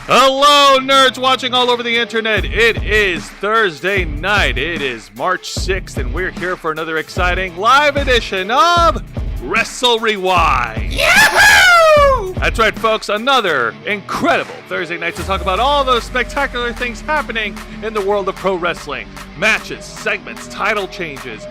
Hello, nerds watching all over the internet. It is Thursday night. It is March 6th, and we're here for another exciting live edition of Wrestle Wrewind. Yahoo! That's right, folks. Another incredible Thursday night to talk about all those spectacular things happening in the world of pro wrestling. Matches, segments, title changes,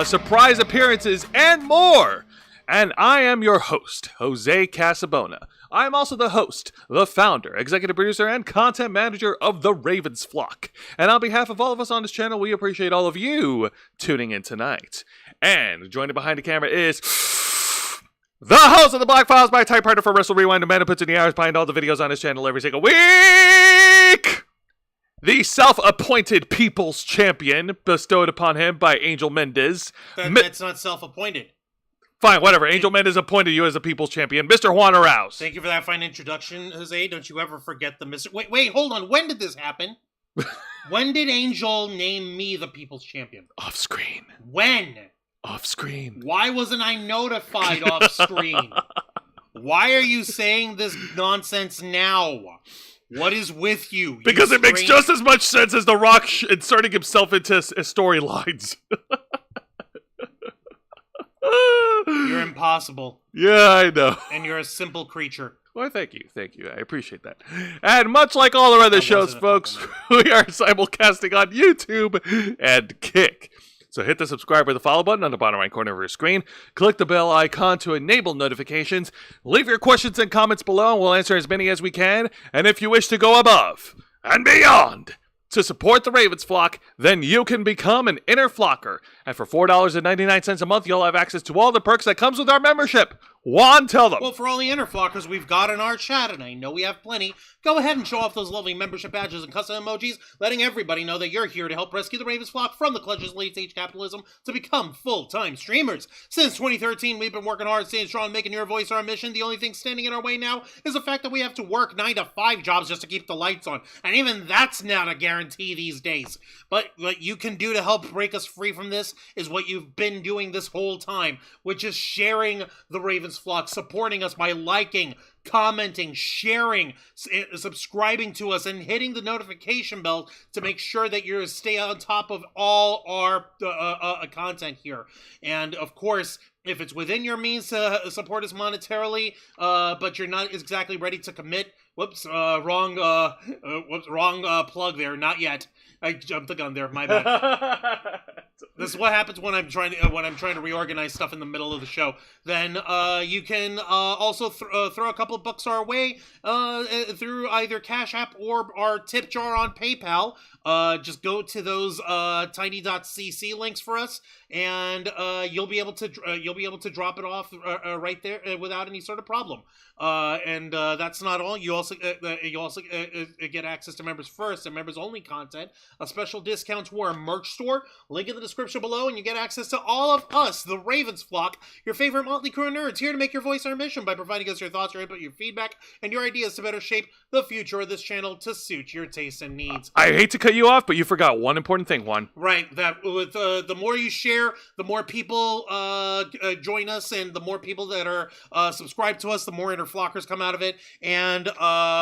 surprise appearances, and more. And I am your host, Jose Casabona. I am also the host, the founder, executive producer, and content manager of The Ravens Flock. And on behalf of all of us on this channel, we appreciate all of you tuning in tonight. And joining behind the camera is the host of the Black Files, my typewriter for Wrestle Rewind, the man who puts in the hours behind all the videos on his channel every single week. The self-appointed People's Champion bestowed upon him by Angel Mendez. That's not self-appointed. Fine, whatever. Angel Mendez appointed you as a People's Champion. Mr. Juan Arauz. Thank you for that fine introduction, Jose. Don't you ever forget the Mr. Wait, hold on. When did this happen? When did Angel name me the People's Champion? Off screen. When? Off screen. Why wasn't I notified off screen? Why are you saying this nonsense now? What is with you? Because it makes just as much sense as The Rock inserting himself into storylines. You're impossible. Yeah, I know. And you're a simple creature. Well, thank you. I appreciate that. And much like all our other shows, folks, we are simulcasting on YouTube and Kick. So hit the subscribe or the follow button on the bottom right corner of your screen. Click the bell icon to enable notifications. Leave your questions and comments below, and we'll answer as many as we can. And if you wish to go above and beyond to support the Ravens Flock, then you can become an Inner Flocker. And for $4.99 a month, you'll have access to all the perks that comes with our membership. Juan, tell them. Well, for all the Inner Flockers we've got in our chat, and I know we have plenty, go ahead and show off those lovely membership badges and custom emojis, letting everybody know that you're here to help rescue the Ravens Flock from the clutches of late-stage capitalism to become full-time streamers. Since 2013, we've been working hard, staying strong, making your voice our mission. The only thing standing in our way now is the fact that we have to work 9 to 5 jobs just to keep the lights on. And even that's not a guarantee these days. But what you can do to help break us free from this is what you've been doing this whole time, which is sharing the Ravens Flock, supporting us by liking, commenting, sharing, subscribing to us, and hitting the notification bell to make sure that you stay on top of all our content here. And of course, if it's within your means to support us monetarily, but you're not exactly ready to commit, wrong plug there, not yet. I jumped the gun there, my bad. This is what happens when I'm trying to reorganize stuff in the middle of the show. Then you can also throw a couple of bucks our way through either Cash App or our tip jar on PayPal. Just go to those tiny.cc links for us, and you'll be able to drop it off right there without any sort of problem. And that's not all. You also get access to members first and members only content, a special discount to our merch store, link in the description below, and you get access to all of us, the Ravens Flock, your favorite motley crew of nerds, here to make your voice our mission by providing us your thoughts, your input, your feedback, and your ideas to better shape the future of this channel to suit your tastes and needs. I hate to cut you off, but you forgot one important thing, Juan. Right, that with the more you share, the more people join us, and the more people that are subscribed to us, the more Inner Flockers come out of it, and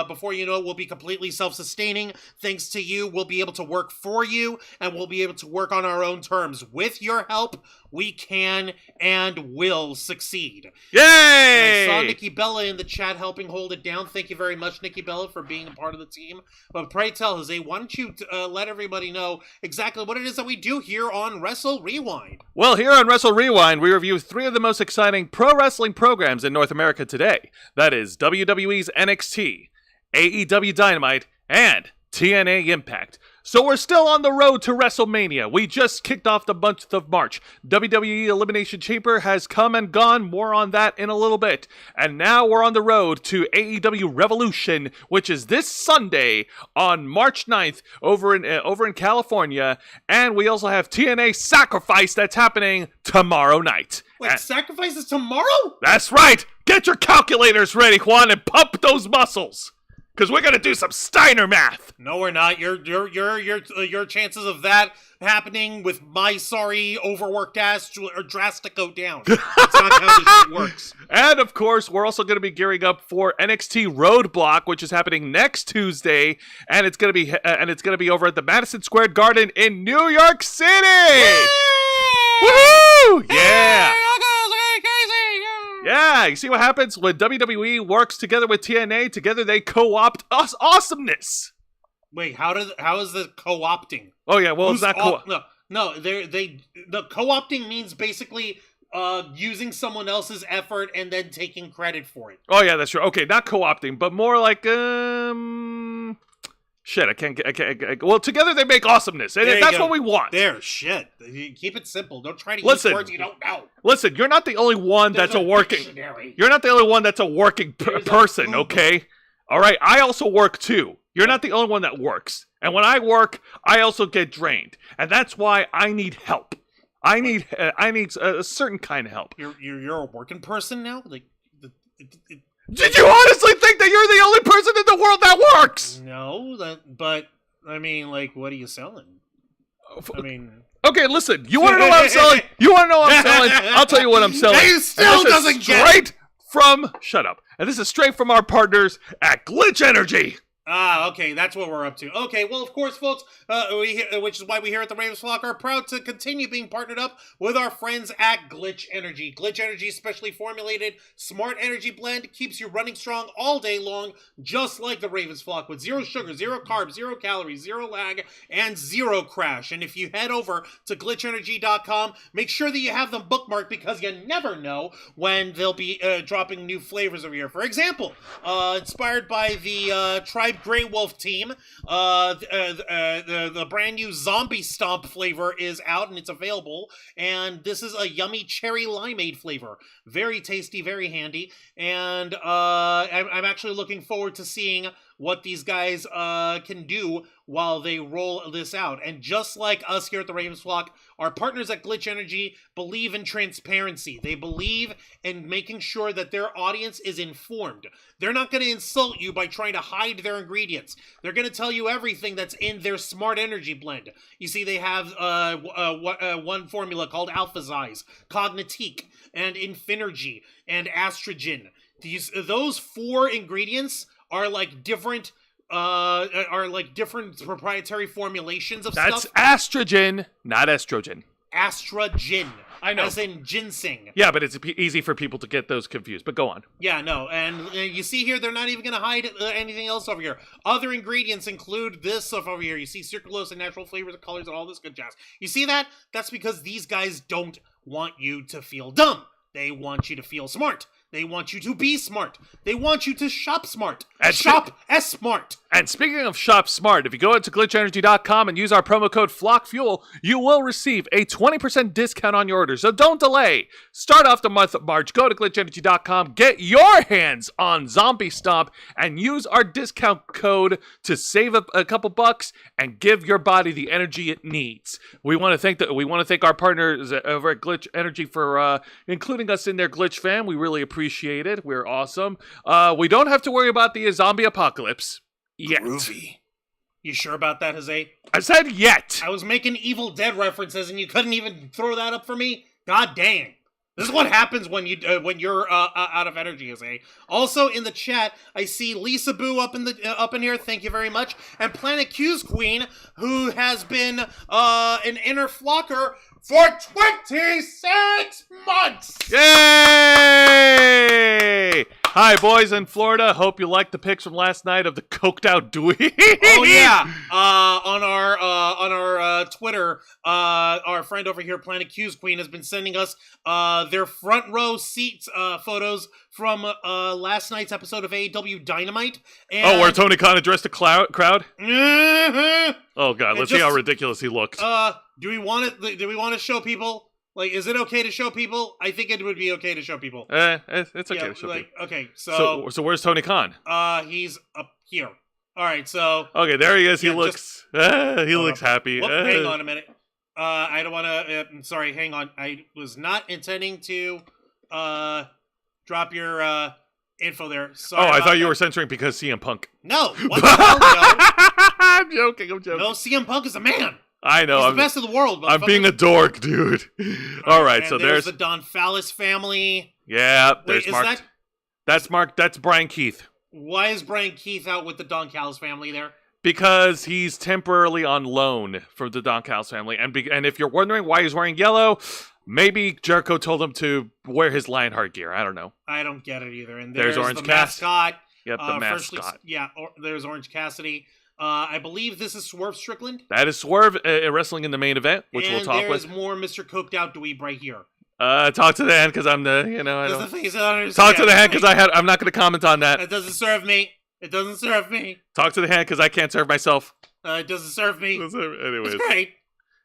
before you know it, we'll be completely self-sustaining. Thanks to you, we'll be able to work for you, and we'll be able to work on our own terms. With your help, we can and will succeed. Yay! I saw Nikki Bella in the chat helping hold it down. Thank you very much, Nikki Bella, for being a part of the team. But pray tell, Jose, why don't you let everybody know exactly what it is that we do here on Wrestle Rewind? Well, here on Wrestle Rewind, we review 3 of the most exciting pro wrestling programs in North America today. That is WWE's NXT, AEW Dynamite, and TNA Impact. So we're still on the road to WrestleMania. We just kicked off the month of March. WWE Elimination Chamber has come and gone. More on that in a little bit. And now we're on the road to AEW Revolution, which is this Sunday on March 9th over in California. And we also have TNA Sacrifice that's happening tomorrow night. Wait, Sacrifice is tomorrow? That's right. Get your calculators ready, Juan, and pump those muscles. Because we're gonna do some Steiner math. No, we're not. Your chances of that happening with my sorry overworked ass are drastic go down. That's not how this shit works. And of course, we're also going to be gearing up for NXT Roadblock, which is happening next Tuesday, and it's going to be over at the Madison Square Garden in New York City. Woohoo! Yeah. Yeah, you see what happens when WWE works together with TNA? Together they co-opt us awesomeness. Wait, how is the co-opting? Oh yeah, well, it's not co-op. No, the co-opting means basically using someone else's effort and then taking credit for it. Oh yeah, that's true. Okay, not co-opting, but more like shit. I can't. Well, together they make awesomeness, and that's what we want. There, shit. Keep it simple. Don't try to use words you don't know. Listen, you're not the only one that's a working. Dictionary. You're not the only one that's a working person. Okay. All right. I also work too. You're not the only one that works. And when I work, I also get drained, and that's why I need help. I need a certain kind of help. You're a working person now. Did you honestly think that you're the only person in the world that works? No, but I mean, like, what are you selling? I mean, okay, listen. You want to know what I'm selling? You want to know what I'm selling? I'll tell you what I'm selling. He still doesn't get it. Shut up. And this is straight from our partners at Glitch Energy. Ah, okay, that's what we're up to. Okay, well, of course, folks, which is why we here at the Ravens Flock are proud to continue being partnered up with our friends at Glitch Energy. Glitch Energy specially formulated smart energy blend keeps you running strong all day long, just like the Ravens Flock, with zero sugar, zero carbs, 0 calories, 0 lag, and 0 crash. And if you head over to glitchenergy.com, make sure that you have them bookmarked because you never know when they'll be dropping new flavors over here. For example, inspired by the Tribe Grey Wolf team, the brand new Zombie Stomp flavor is out and it's available, and this is a yummy cherry limeade flavor. Very tasty, very handy, and I'm actually looking forward to seeing what these guys can do while they roll this out. And just like us here at the Ravens Flock, our partners at Glitch Energy believe in transparency. They believe in making sure that their audience is informed. They're not going to insult you by trying to hide their ingredients. They're going to tell you everything that's in their smart energy blend. You see, they have one formula called Alpha Zeiss, Cognitique, and Infinergy, and Astrogen. Those 4 ingredients are like different proprietary formulations of stuff. That's estrogen, not estrogen. Astrogen. I know. As in ginseng. Yeah, but it's easy for people to get those confused. But go on. Yeah, no. And you see here, they're not even going to hide anything else over here. Other ingredients include this stuff over here. You see sucralose and natural flavors and colors and all this good jazz. You see that? That's because these guys don't want you to feel dumb. They want you to feel smart. They want you to be smart. They want you to shop smart. And shop S-Smart. And speaking of shop smart, if you go into glitchenergy.com and use our promo code FlockFuel, you will receive a 20% discount on your order. So don't delay. Start off the month of March. Go to glitchenergy.com, get your hands on Zombie Stomp, and use our discount code to save a couple bucks and give your body the energy it needs. We want to thank our partners over at Glitch Energy for including us in their Glitch fam. We really appreciate it. We're awesome. We don't have to worry about the zombie apocalypse yet. Groovy. You sure about that, Jose? I said yet. I was making Evil Dead references and you couldn't even throw that up for me? God dang. This is what happens when you're out of energy, Jose. Also in the chat, I see Lisa Boo up in here. Thank you very much. And Planet Q's Queen, who has been an inner flocker for 26 months! Yay! Hi, boys in Florida. Hope you liked the pics from last night of the coked out Dewey. Oh yeah, on our Twitter, our friend over here, Planet Q's Queen, has been sending us their front row seats photos from last night's episode of AEW Dynamite. And where Tony Khan addressed the crowd? Mm-hmm. Oh god, let's see how ridiculous he looked. Do we want to show people? Like, is it okay to show people? I think it would be okay to show people. It's okay to show people. Okay, so where's Tony Khan? He's up here. All right, so okay, there he is. He looks happy. Hang on a minute. I don't want to. Sorry, hang on. I was not intending to drop your info there. Sorry I about thought you that. were censoring because CM Punk. No, what the hell, no? I'm joking. No, CM Punk is a man. I know. He's the best in the world. I'm being a dork, dude. All right, so there's the Don Fallis family. Yeah, Wait, there's is Mark. That's Mark. That's Brian Keith. Why is Brian Keith out with the Don Callis family there? Because he's temporarily on loan from the Don Callis family, and if you're wondering why he's wearing yellow, maybe Jericho told him to wear his Lionheart gear. I don't know. I don't get it either. And there's Orange the mascot. Yep, the mascot. There's Orange Cassidy. I believe this is Swerve Strickland. That is Swerve wrestling in the main event, which we'll talk with. And there's more Mr. Cooked Out Dweeb right here. Talk to the hand because I'm the, I don't. The thing is, I don't talk to the hand because I'm not going to comment on that. It doesn't serve me. It doesn't serve me. Talk to the hand because I can't serve myself. It doesn't serve me. Anyways. It's great.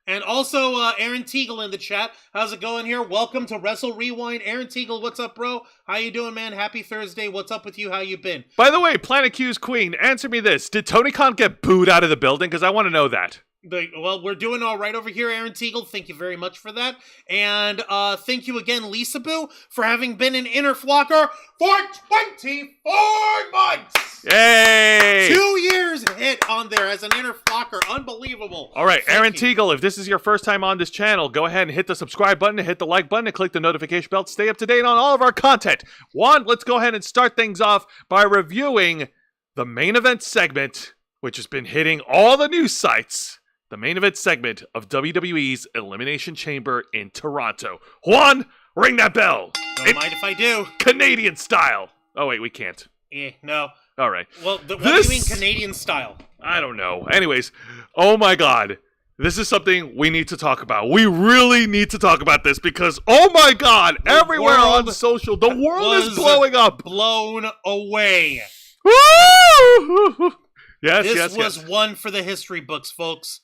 And also, Aaron Teagle in the chat. How's it going here? Welcome to Wrestle Rewind. Aaron Teagle, what's up, bro? How you doing, man? Happy Thursday. What's up with you? How you been? By the way, Planet Q's queen, answer me this. Did Tony Khan get booed out of the building? Because I want to know that. Well, we're doing all right over here, Aaron Teagle. Thank you very much for that. And thank you again, Lisa Boo, for having been an inner flocker for 24 months! Yay! 2 years hit on there as an inner flocker. Unbelievable. All right, Aaron you. Teagle, if this is your first time on this channel, go ahead and hit the subscribe button, hit the like button, and click the notification bell to stay up to date on all of our content. Juan, let's go ahead and start things off by reviewing the main event segment, which has been hitting all the news sites. The main event segment of WWE's Elimination Chamber in Toronto. Juan, ring that bell. Don't mind if I do. Canadian style. Oh, wait, we can't. No. All right. Well, what do you mean Canadian style? I don't know. Anyways, oh my God. This is something we need to talk about. We really need to talk about this because, oh my God, everywhere on social, the world is blowing up. Blown away. Woo! This was one for the history books, folks.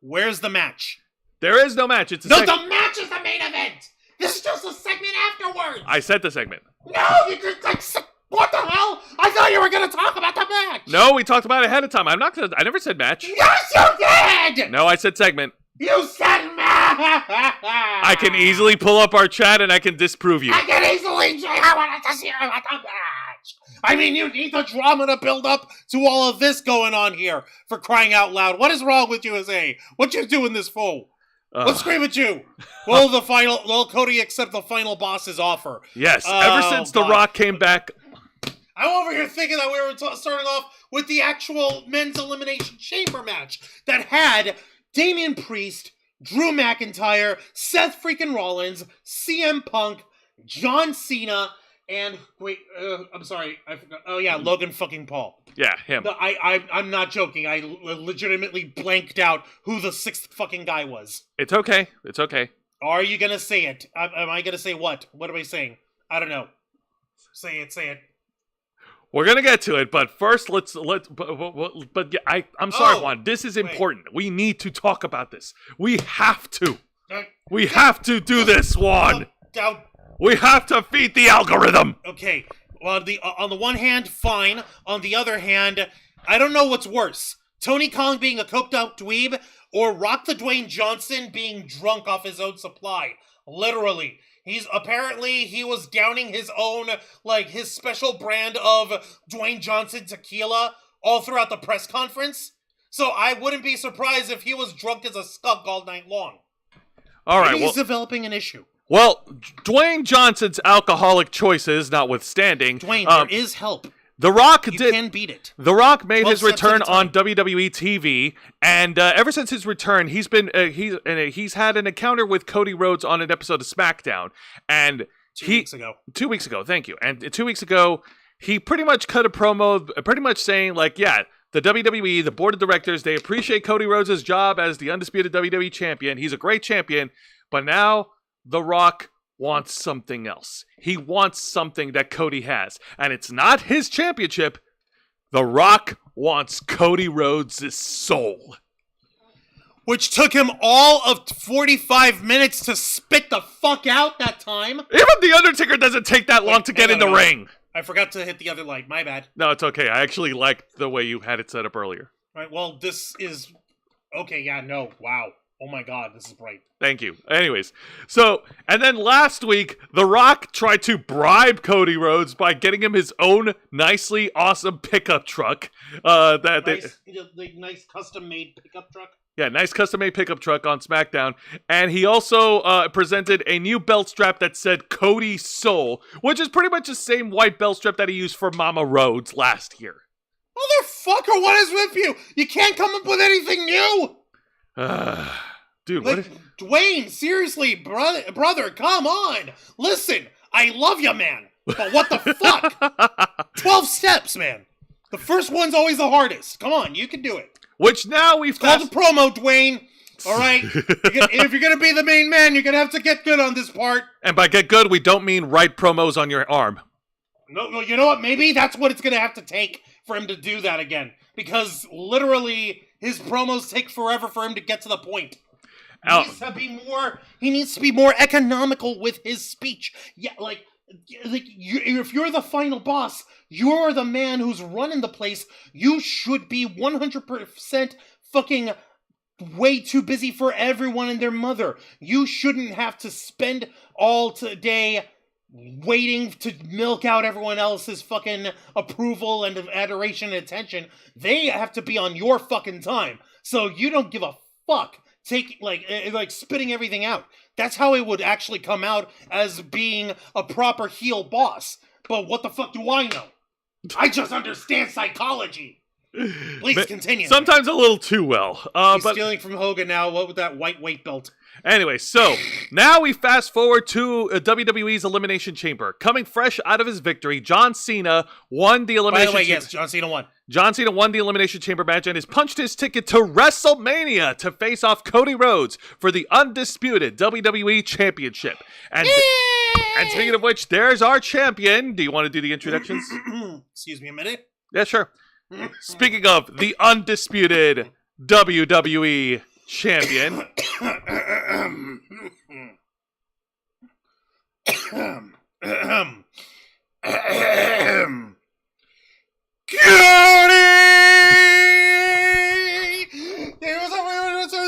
Where's the match? There is no match. It's the match is the main event. This is just a segment afterwards. I said the segment. No, you just what the hell? I thought you were gonna talk about the match. No, we talked about it ahead of time. I never said match. Yes, you did. No, I said segment. You said match. I can easily pull up our chat and I can disprove you. I can easily say I want to hear about the match. I mean, you need the drama to build up to all of this going on here, for crying out loud. What is wrong with USA? What you doing this for? Let's scream at you. Will Cody accept the final boss's offer? Yes, ever since The Rock came back. I'm over here thinking that we were starting off with the actual men's elimination chamber match that had Damian Priest, Drew McIntyre, Seth freaking Rollins, CM Punk, John Cena, and I'm sorry, I forgot. Oh yeah, Logan fucking Paul. Yeah, him. I'm not joking. I legitimately blanked out who the sixth fucking guy was. It's okay. It's okay. Are you gonna say it? Am I gonna say what? What am I saying? I don't know. Say it. Say it. We're gonna get to it, but first I'm sorry, Juan. This is important. Wait. We need to talk about this. We have to. We have to do this, Juan. We have to feed the algorithm. Okay. Well, on the one hand, fine. On the other hand, I don't know what's worse: Tony Khan being a coked out dweeb, or Rock the Dwayne Johnson being drunk off his own supply. Literally. He was downing his own, his special brand of Dwayne Johnson tequila all throughout the press conference. So I wouldn't be surprised if he was drunk as a skunk all night long. All right, Maybe he's developing an issue. Well, Dwayne Johnson's alcoholic choices notwithstanding, Dwayne, there is help. The Rock You can beat it. The Rock made his return on WWE TV, and ever since his return, he's had an encounter with Cody Rhodes on an episode of SmackDown, and 2 weeks ago. 2 weeks ago, thank you. And 2 weeks ago, he pretty much cut a promo, pretty much saying the WWE, the board of directors, they appreciate Cody Rhodes' job as the undisputed WWE champion. He's a great champion, but now The Rock wants something else. He wants something that Cody has. And it's not his championship. The Rock wants Cody Rhodes' soul. Which took him all of 45 minutes to spit the fuck out that time. Even The Undertaker doesn't take that long to get in the ring. I forgot to hit the other light. My bad. No, it's okay. I actually liked the way you had it set up earlier. Right, well, this is... Okay, yeah, no, wow. Oh my god, this is bright. Thank you. Anyways, so, and then last week, The Rock tried to bribe Cody Rhodes by getting him his own nicely awesome pickup truck. Nice custom-made pickup truck. Yeah, nice custom-made pickup truck on SmackDown. And he also presented a new belt strap that said Cody Soul, which is pretty much the same white belt strap that he used for Mama Rhodes last year. Motherfucker, what is with you? You can't come up with anything new! Dude, like, Dwayne, seriously, brother, come on! Listen, I love you, man, but what the fuck? 12 steps, man. The first one's always the hardest. Come on, you can do it. Which now we've called a promo, Dwayne. All right? If you're going to be the main man, you're going to have to get good on this part. And by get good, we don't mean write promos on your arm. No, you know what? Maybe that's what it's going to have to take for him to do that again. Because literally, his promos take forever for him to get to the point. He needs to be more economical with his speech. Yeah, if you're the final boss, you're the man who's running the place. You should be 100% fucking way too busy for everyone and their mother. You shouldn't have to spend all today waiting to milk out everyone else's fucking approval and adoration and attention. They have to be on your fucking time. So you don't give a fuck. Spitting everything out. That's how it would actually come out as being a proper heel boss. But what the fuck do I know? I just understand psychology. Please continue. Sometimes a little too well. He's stealing from Hogan now. What with that white weight belt? Anyway, so now we fast forward to WWE's Elimination Chamber. Coming fresh out of his victory, John Cena won the Elimination Chamber. Yes, John Cena won. John Cena won the Elimination Chamber match and has punched his ticket to WrestleMania to face off Cody Rhodes for the undisputed WWE Championship. And speaking of which, there's our champion. Do you want to do the introductions? Excuse me a minute. Yeah, sure. Speaking of the undisputed WWE Champion. Cody!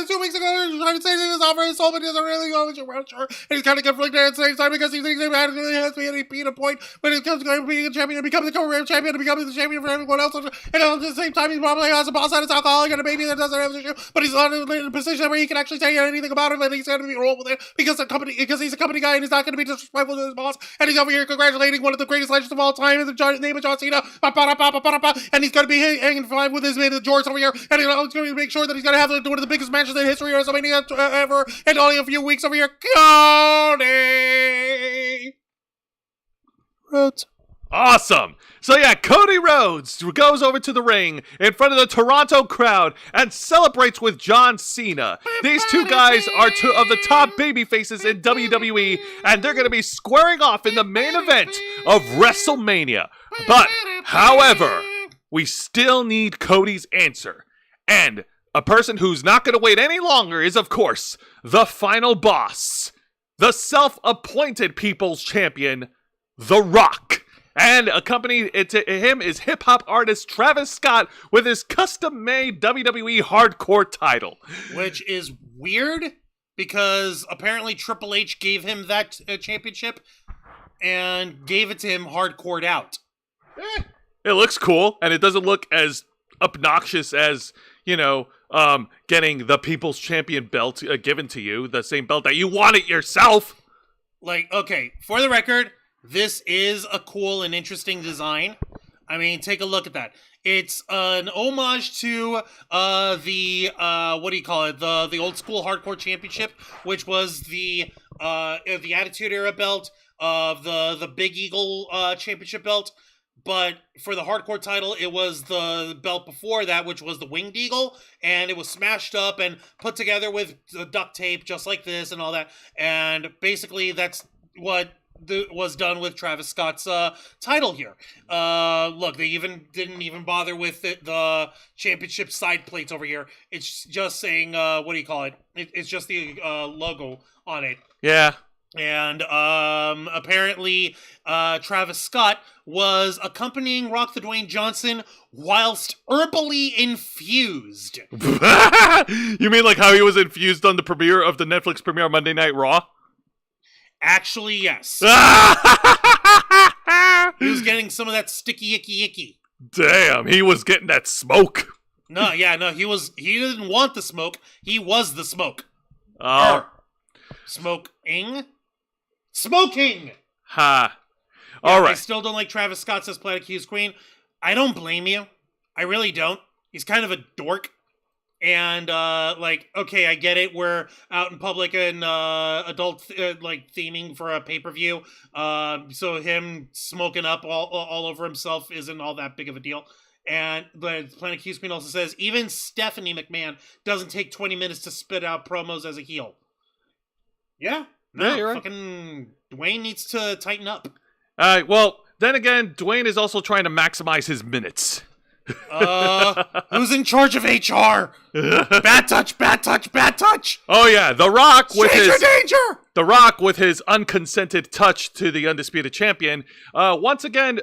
2 weeks ago, he was trying to say he was offering his soul, but he doesn't really know what you're sure. And he's kind of conflicted at the same time because he thinks he has to be being a point when it comes to being a champion and becoming the career champion and becoming the champion for everyone else. And at the same time, he probably has a boss that is alcoholic and a baby that doesn't have the issue, but he's not in a position where he can actually say anything about it, and he's going to be rolled with it because he's a company guy and he's not going to be disrespectful to his boss. And he's over here congratulating one of the greatest legends of all time in the name of John Cena. And he's going to be hanging five with his man George over here, and he's going to make sure that he's going to have one of the biggest matches in history of WrestleMania ever, and only a few weeks over here. Cody Rhodes. Awesome. So yeah, Cody Rhodes goes over to the ring in front of the Toronto crowd and celebrates with John Cena. These two guys are two of the top baby faces in WWE, and they're going to be squaring off in the main event of WrestleMania. But, however, we still need Cody's answer. And a person who's not going to wait any longer is, of course, the final boss, the self-appointed People's Champion, The Rock. And accompanied to him is hip-hop artist Travis Scott with his custom-made WWE Hardcore title. Which is weird, because apparently Triple H gave him that championship and gave it to him hardcored out. It looks cool, and it doesn't look as obnoxious as, getting the People's Champion belt given to you, the same belt that you wanted yourself. Okay, for the record, this is a cool and interesting design. I mean, take a look at that. It's an homage to the old school Hardcore Championship, which was the Attitude Era belt of the Big Eagle Championship belt. But for the Hardcore title, it was the belt before that, which was the Winged Eagle, and it was smashed up and put together with the duct tape, just like this and all that. And basically, that's what was done with Travis Scott's title here. Look, they didn't even bother with the championship side plates over here. It's just saying, it's just the logo on it. Yeah. And apparently Travis Scott was accompanying Rock the Dwayne Johnson whilst herbally infused. You mean like how he was infused on the premiere of the Netflix premiere of Monday Night Raw? Actually, yes. He was getting some of that sticky icky. Damn, he was getting that smoke. No, he didn't want the smoke. He was the smoke. Oh. Smoking? Ha. Yeah, All right. I still don't like Travis Scott, says Planet Q's Queen. I don't blame you. I really don't. He's kind of a dork. And, okay, I get it. We're out in public and adult, theming for a pay-per-view. So him smoking up all over himself isn't all that big of a deal. And but Planet Q's Queen also says, even Stephanie McMahon doesn't take 20 minutes to spit out promos as a heel. Yeah. No, yeah, you're right. Fucking Dwayne needs to tighten up. Well, then again, Dwayne is also trying to maximize his minutes. Who's in charge of HR? Bad touch. Oh yeah, The Rock with danger! The Rock with his unconsented touch to the undisputed champion. Once again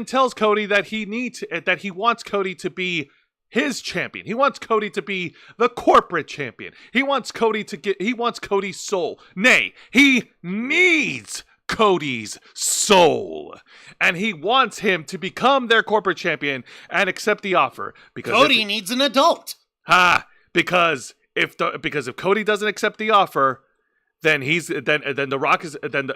tells Cody that he wants Cody to be his champion. He wants Cody to be the corporate champion. He wants Cody's soul. Nay, he needs Cody's soul. And he wants him to become their corporate champion and accept the offer. Because Cody needs an adult. Because if Cody doesn't accept the offer, then The Rock is then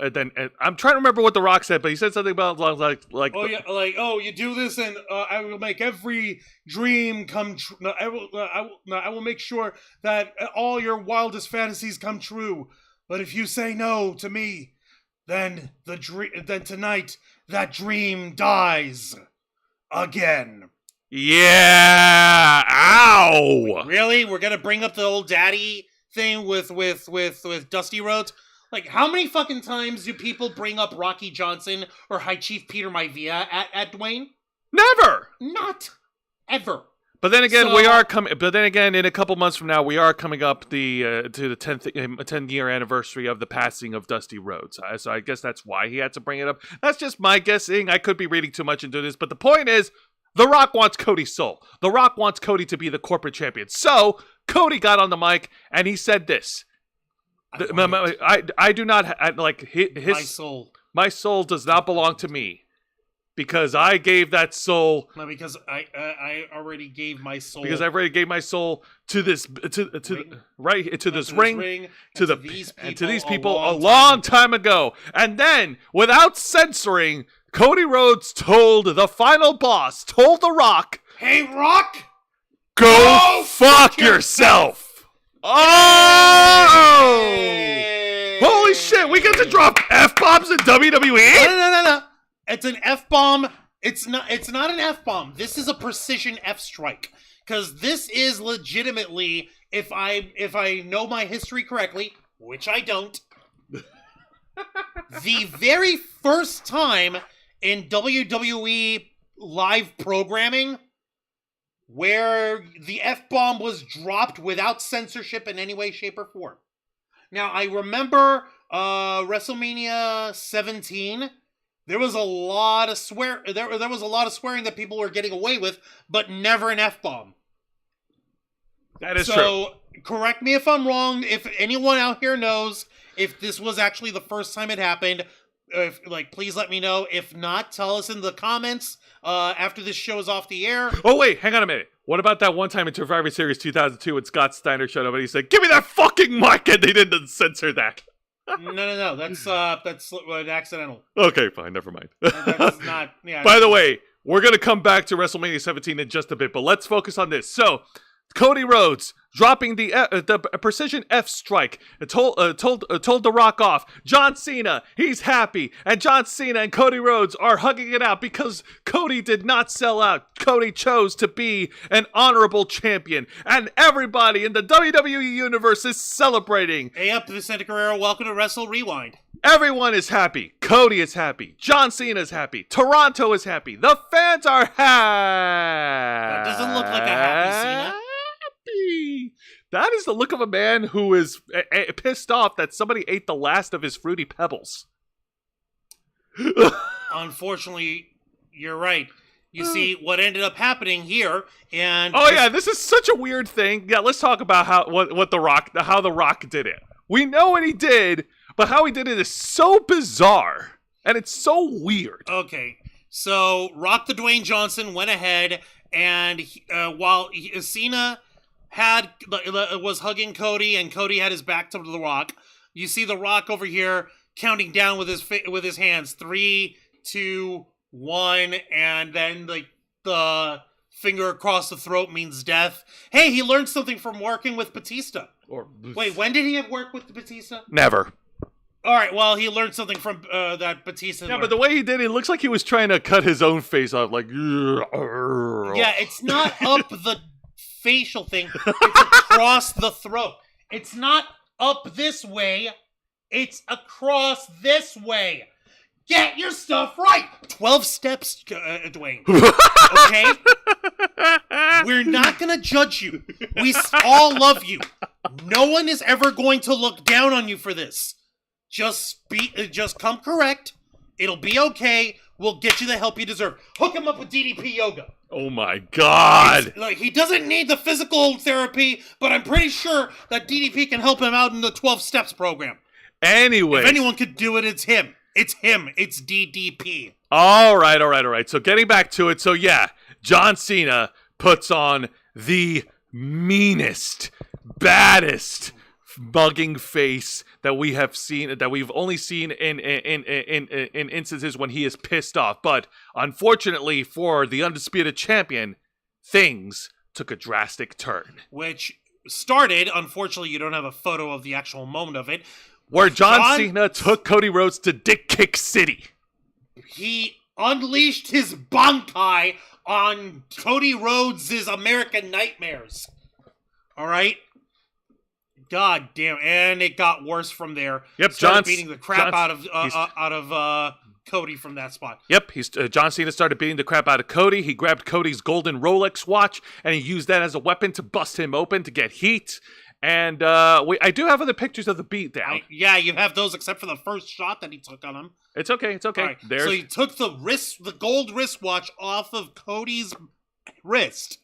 I'm trying to remember what The Rock said, but he said something about you do this and I will make every dream come true. No, I will make sure that all your wildest fantasies come true. But if you say no to me, then tonight that dream dies again. Yeah. Ow. Really? We're gonna bring up the old daddy thing with Dusty Rhodes? Like, how many fucking times do people bring up Rocky Johnson or High Chief Peter Maivia at Dwayne? Never. Not ever. But then again, in a couple months from now, we are coming up to the 10-year anniversary of the passing of Dusty Rhodes. So I guess that's why he had to bring it up. That's just my guessing. I could be reading too much into this, but the point is, The Rock wants Cody's soul. The Rock wants Cody to be the corporate champion. So Cody got on the mic and he said this: "I do not like his my soul. My soul does not belong to me." Because I gave that soul. No, because I already gave my soul. Because I already gave my soul to this ring to these people a long time ago. And then, without censoring, Cody Rhodes told The Rock, "Hey, Rock, go fuck yourself." Oh! Hey. Holy shit! We get to drop F-bombs in WWE? No. It's an F-bomb. It's not an F-bomb. This is a precision F-strike. Because this is legitimately, if I know my history correctly, which I don't, the very first time in WWE live programming where the F-bomb was dropped without censorship in any way, shape, or form. Now, I remember WrestleMania 17. There was a lot of there was a lot of swearing that people were getting away with, but never an F-bomb. That is true. So, correct me if I'm wrong. If anyone out here knows if this was actually the first time it happened, please let me know. If not, tell us in the comments after this show is off the air. Oh, wait, hang on a minute. What about that one time in Survivor Series 2002 when Scott Steiner showed up and he said, "Give me that fucking mic," and they didn't censor that? No. That's accidental. Okay, fine. Never mind. That's not. Yeah. By the way, we're gonna come back to WrestleMania 17 in just a bit, but let's focus on this. So, Cody Rhodes dropping the precision F strike told The Rock off. John Cena, he's happy, and John Cena and Cody Rhodes are hugging it out because Cody did not sell out. Cody chose to be an honorable champion, and everybody in the WWE universe is celebrating. Hey up, Vicente Guerrero, welcome to Wrestle Rewind. Everyone is happy. Cody is happy. John Cena is happy. Toronto is happy. The fans are happy. That doesn't look like a happy Cena. That is the look of a man who is pissed off that somebody ate the last of his Fruity Pebbles. Unfortunately, you're right. You see what ended up happening here, and this is such a weird thing. Yeah, let's talk about how the Rock did it. We know what he did, but how he did it is so bizarre and it's so weird. Okay, so Rock the Dwayne Johnson went ahead, and while Cena was hugging Cody, and Cody had his back to the Rock, you see the Rock over here counting down with his hands, 3, 2, 1, and then the finger across the throat means death. Hey, he learned something from working with Batista. Wait, when did he have worked with Batista? Never. All right, well, he learned something from that Batista. Yeah, but the way he did it looks like he was trying to cut his own face off, like. Yeah, it's not up the facial thing. It's across the throat. It's not up this way. It's across this way. Get your stuff right. 12 steps, Dwayne. Okay? We're not going to judge you. We all love you. No one is ever going to look down on you for this. Just come correct. It'll be okay. We'll get you the help you deserve. Hook him up with DDP yoga. Oh my God. He doesn't need the physical therapy, but I'm pretty sure that DDP can help him out in the 12 steps program. Anyway. If anyone could do it, it's him. It's him. It's DDP. All right. So getting back to it. So yeah, John Cena puts on the meanest, baddest mugging face that we have seen, that we've only seen in instances when he is pissed off. But unfortunately for the undisputed champion, things took a drastic turn. Which started, unfortunately, you don't have a photo of the actual moment of it, where John Cena took Cody Rhodes to Dick Kick City. He unleashed his Bankai on Cody Rhodes' American Nightmares. All right? God damn. And it got worse from there. Yep, Started beating the crap out of Cody from that spot. Yep, John Cena started beating the crap out of Cody. He grabbed Cody's golden Rolex watch, and he used that as a weapon to bust him open to get heat. And I do have other pictures of the beatdown. Yeah, you have those except for the first shot that he took on him. It's okay. Right. So he took the gold wristwatch off of Cody's wrist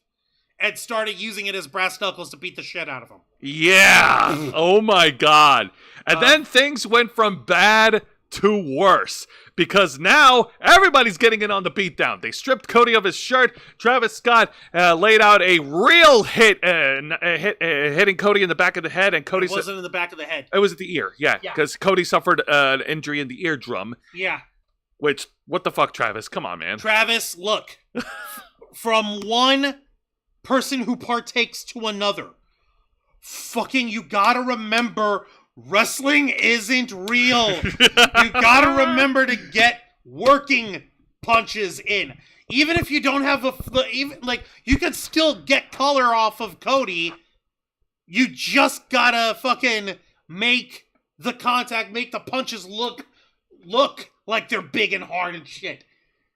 and started using it as brass knuckles to beat the shit out of him. Yeah. Oh my God. And then things went from bad to worse, because now everybody's getting in on the beatdown. They stripped Cody of his shirt. Travis Scott laid out a real hit, hitting Cody in the back of the head, and Cody wasn't in the back of the head. It was at the ear, yeah, because Cody suffered an injury in the eardrum. Yeah. Which, what the fuck, Travis? Come on, man. Travis, look, from one person who partakes to another, fucking, you gotta remember, wrestling isn't real. You gotta remember to get working punches in. Even if you don't have you could still get color off of Cody. You just gotta fucking make the contact, make the punches look like they're big and hard and shit.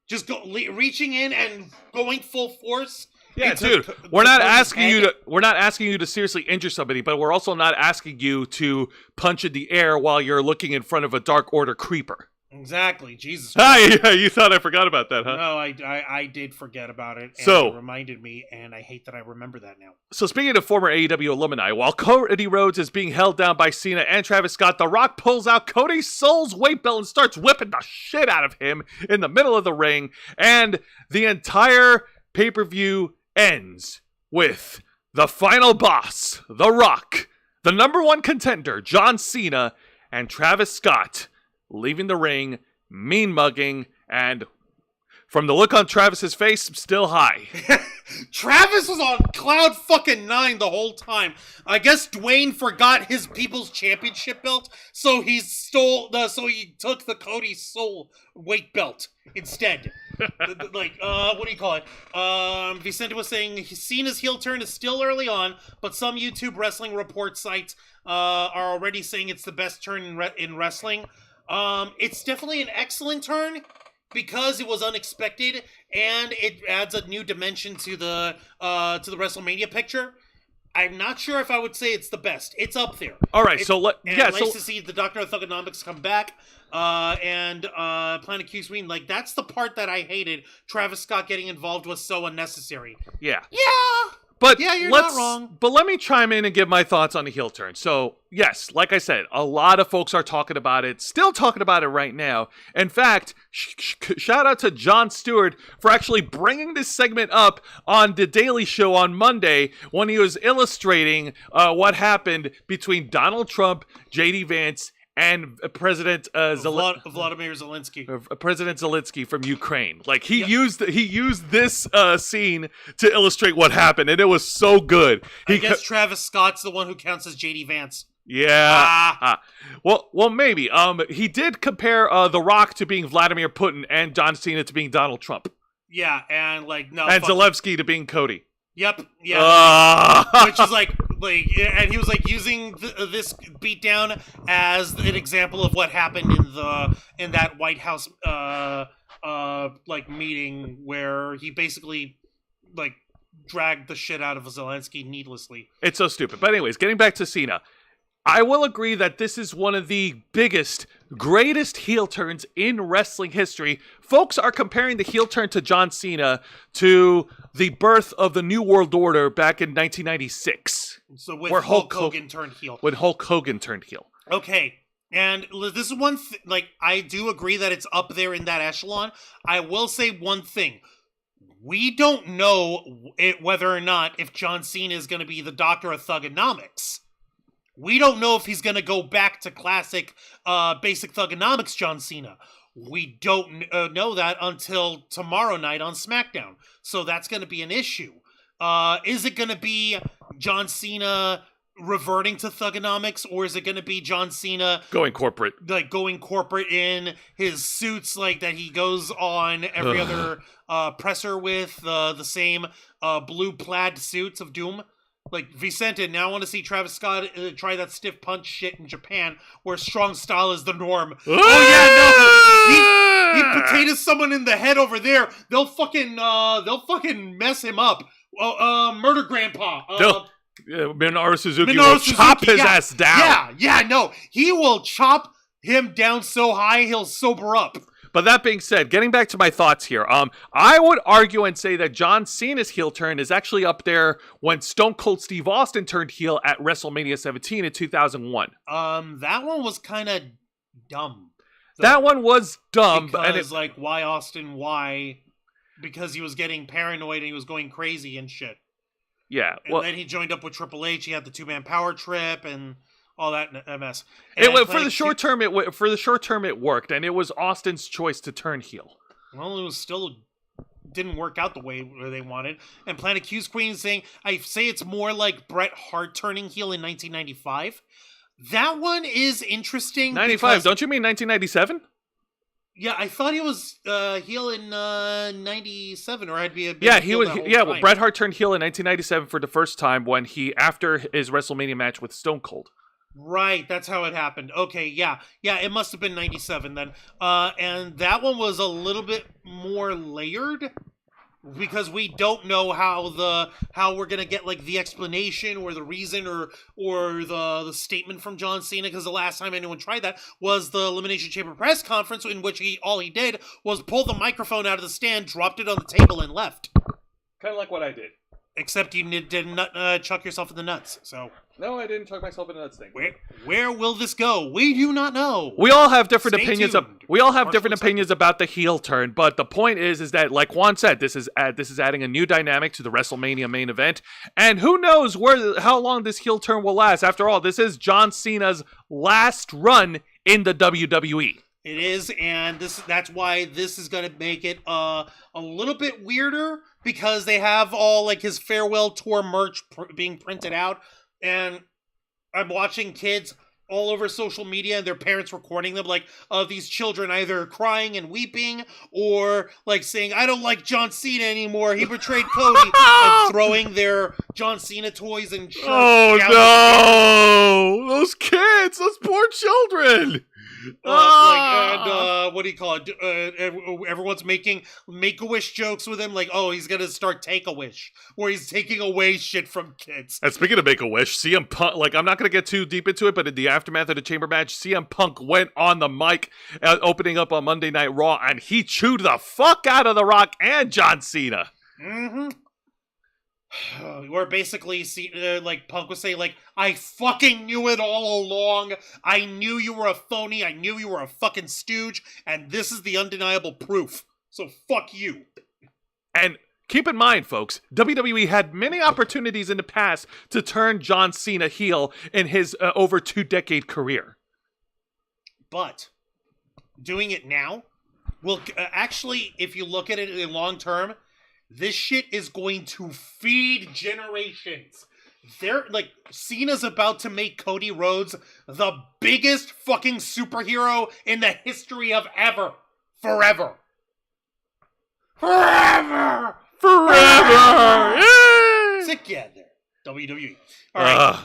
Just reaching in and going full force. Yeah, dude, we're not asking you to seriously injure somebody, but we're also not asking you to punch in the air while you're looking in front of a Dark Order creeper. Exactly, Jesus. Yeah, you thought I forgot about that, huh? No, I did forget about it, and it reminded me, and I hate that I remember that now. So speaking of former AEW alumni, while Cody Rhodes is being held down by Cena and Travis Scott, The Rock pulls out Cody Soul's weight belt and starts whipping the shit out of him in the middle of the ring, and the entire pay-per-view ends with the final boss, The Rock, the number one contender, John Cena, and Travis Scott leaving the ring, mean mugging, and from the look on Travis's face, still high. Travis was on cloud fucking 9 the whole time. I guess Dwayne forgot his People's Championship belt, so he took the Cody Soul weight belt instead. What do you call it? Vicente was saying Cena's heel turn is still early on, but some YouTube wrestling report sites are already saying it's the best turn in wrestling. It's definitely an excellent turn because it was unexpected and it adds a new dimension to the WrestleMania picture. I'm not sure if I would say it's the best. It's up there. All right, nice to see the Doctor of Thugonomics come back, and Planet Q Screen. Like, that's the part that I hated. Travis Scott getting involved was so unnecessary. Yeah. Yeah. But yeah, you're not wrong. But let me chime in and give my thoughts on the heel turn. So, yes, like I said, a lot of folks are talking about it, still talking about it right now. In fact, shout out to Jon Stewart for actually bringing this segment up on The Daily Show on Monday when he was illustrating what happened between Donald Trump, J.D. Vance, and President Vladimir Zelensky. President Zelensky from Ukraine. Like, he used this scene to illustrate what happened, and it was so good. I guess Travis Scott's the one who counts as J.D. Vance. Yeah. Well, maybe. He did compare The Rock to being Vladimir Putin and John Cena to being Donald Trump. Yeah, and no. And Zelensky to being Cody. Yep. Yeah. Which is and he was using this beatdown as an example of what happened in that White House meeting where he basically dragged the shit out of Zelensky needlessly. It's so stupid. But anyways, getting back to Cena. I will agree that this is one of the biggest, greatest heel turns in wrestling history. Folks are comparing the heel turn to John Cena to the birth of the New World Order back in 1996. So where Hulk Hogan turned heel. When Hulk Hogan turned heel. Okay. And this is one I do agree that it's up there in that echelon. I will say one thing. We don't know whether or not if John Cena is going to be the Doctor of Thugonomics. We don't know if he's going to go back to classic basic Thugonomics John Cena. We don't know that until tomorrow night on SmackDown. So that's going to be an issue. Is it going to be John Cena reverting to Thugonomics, or is it going to be John Cena going corporate? Going corporate in his suits that he goes on every other presser with, the same blue plaid suits of doom? Vicente, now I want to see Travis Scott try that stiff punch shit in Japan, where strong style is the norm. Oh yeah, no, he potatoes someone in the head over there. They'll fucking mess him up. Murder Grandpa. Minoru Suzuki will chop his ass down. Yeah, no, he will chop him down so high he'll sober up. But that being said, getting back to my thoughts here, I would argue and say that John Cena's heel turn is actually up there when Stone Cold Steve Austin turned heel at WrestleMania 17 in 2001. That one was kind of dumb. That one was dumb. Because, why Austin? Why? Because he was getting paranoid and he was going crazy and shit. Yeah. And then he joined up with Triple H. He had the 2-man power trip and all that mess. For the short term, it worked, and it was Austin's choice to turn heel. Well, it was still didn't work out the way they wanted. And Planet Q's Queen saying, I say it's more like Bret Hart turning heel in 1995. That one is interesting. 95? Don't you mean 1997? Yeah, I thought he was heel in 97, or I'd be a big yeah, he was. Yeah, well, Bret Hart turned heel in 1997 for the first time when after his WrestleMania match with Stone Cold. Right, that's how it happened. Okay, yeah, it must have been 97 then. And that one was a little bit more layered because we don't know how we're gonna get the explanation or the reason or the statement from John Cena, because the last time anyone tried that was the Elimination Chamber press conference, in which all he did was pull the microphone out of the stand, dropped it on the table, and left. Kind of like what I did. Except you didn't chuck yourself in the nuts, so... No, I didn't chuck myself in the nuts thing. Where will this go? We do not know. We all have different opinions. We all have different opinions about the heel turn, but the point is that, like Juan said, this is adding a new dynamic to the WrestleMania main event, and who knows how long this heel turn will last. After all, this is John Cena's last run in the WWE. It is, and that's why this is going to make it a little bit weirder, because they have all his farewell tour merch being printed out, and I'm watching kids all over social media and their parents recording them these children either crying and weeping or saying, I don't like John Cena anymore, he betrayed Cody, and throwing their John Cena toys and shirts. Oh no! Those kids! Those poor children! What do you call it? Everyone's making Make-A-Wish jokes with him, like, oh, he's gonna start Take-A-Wish, where he's taking away shit from kids. And speaking of Make-A-Wish, CM Punk, like, I'm not gonna get too deep into it, but in the aftermath of the Chamber match, CM Punk went on the mic, opening up on Monday Night Raw, and he chewed the fuck out of The Rock and John Cena. Mm-hmm. Where basically, like, Punk was saying, like, I fucking knew it all along. I knew you were a phony. I knew you were a fucking stooge. And this is the undeniable proof. So fuck you. And keep in mind, folks, WWE had many opportunities in the past to turn John Cena heel in his over 2-decade career. But doing it now will actually, if you look at it in long term, this shit is going to feed generations. Cena's about to make Cody Rhodes the biggest fucking superhero in the history of ever. Forever. Forever! Yeah! Together. WWE.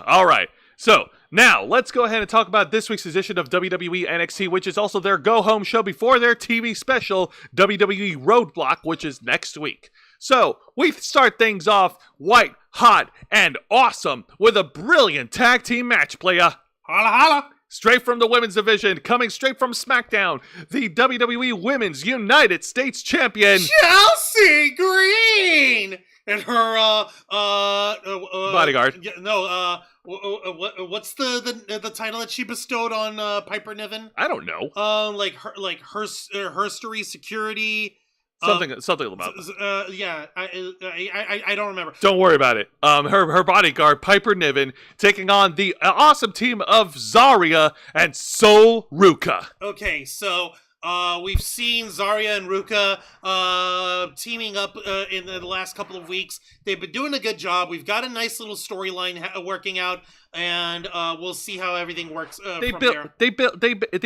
All right. So, now, let's go ahead and talk about this week's edition of WWE NXT, which is also their go-home show before their TV special, WWE Roadblock, which is next week. So, we start things off white, hot, and awesome with a brilliant tag team match, playa. Holla holla! Straight from the women's division, coming straight from SmackDown, the WWE Women's United States Champion, Chelsea Green! And her, bodyguard. What's the title that she bestowed on Piper Niven? I don't know. Herstory Security. Something about I don't remember. Don't worry about it. Her bodyguard, Piper Niven, taking on the awesome team of Zarya and Sol Ruka. Okay, so we've seen Zarya and Ruka teaming up in the last couple of weeks. They've been doing a good job. We've got a nice little storyline working out, and we'll see how everything works from there. They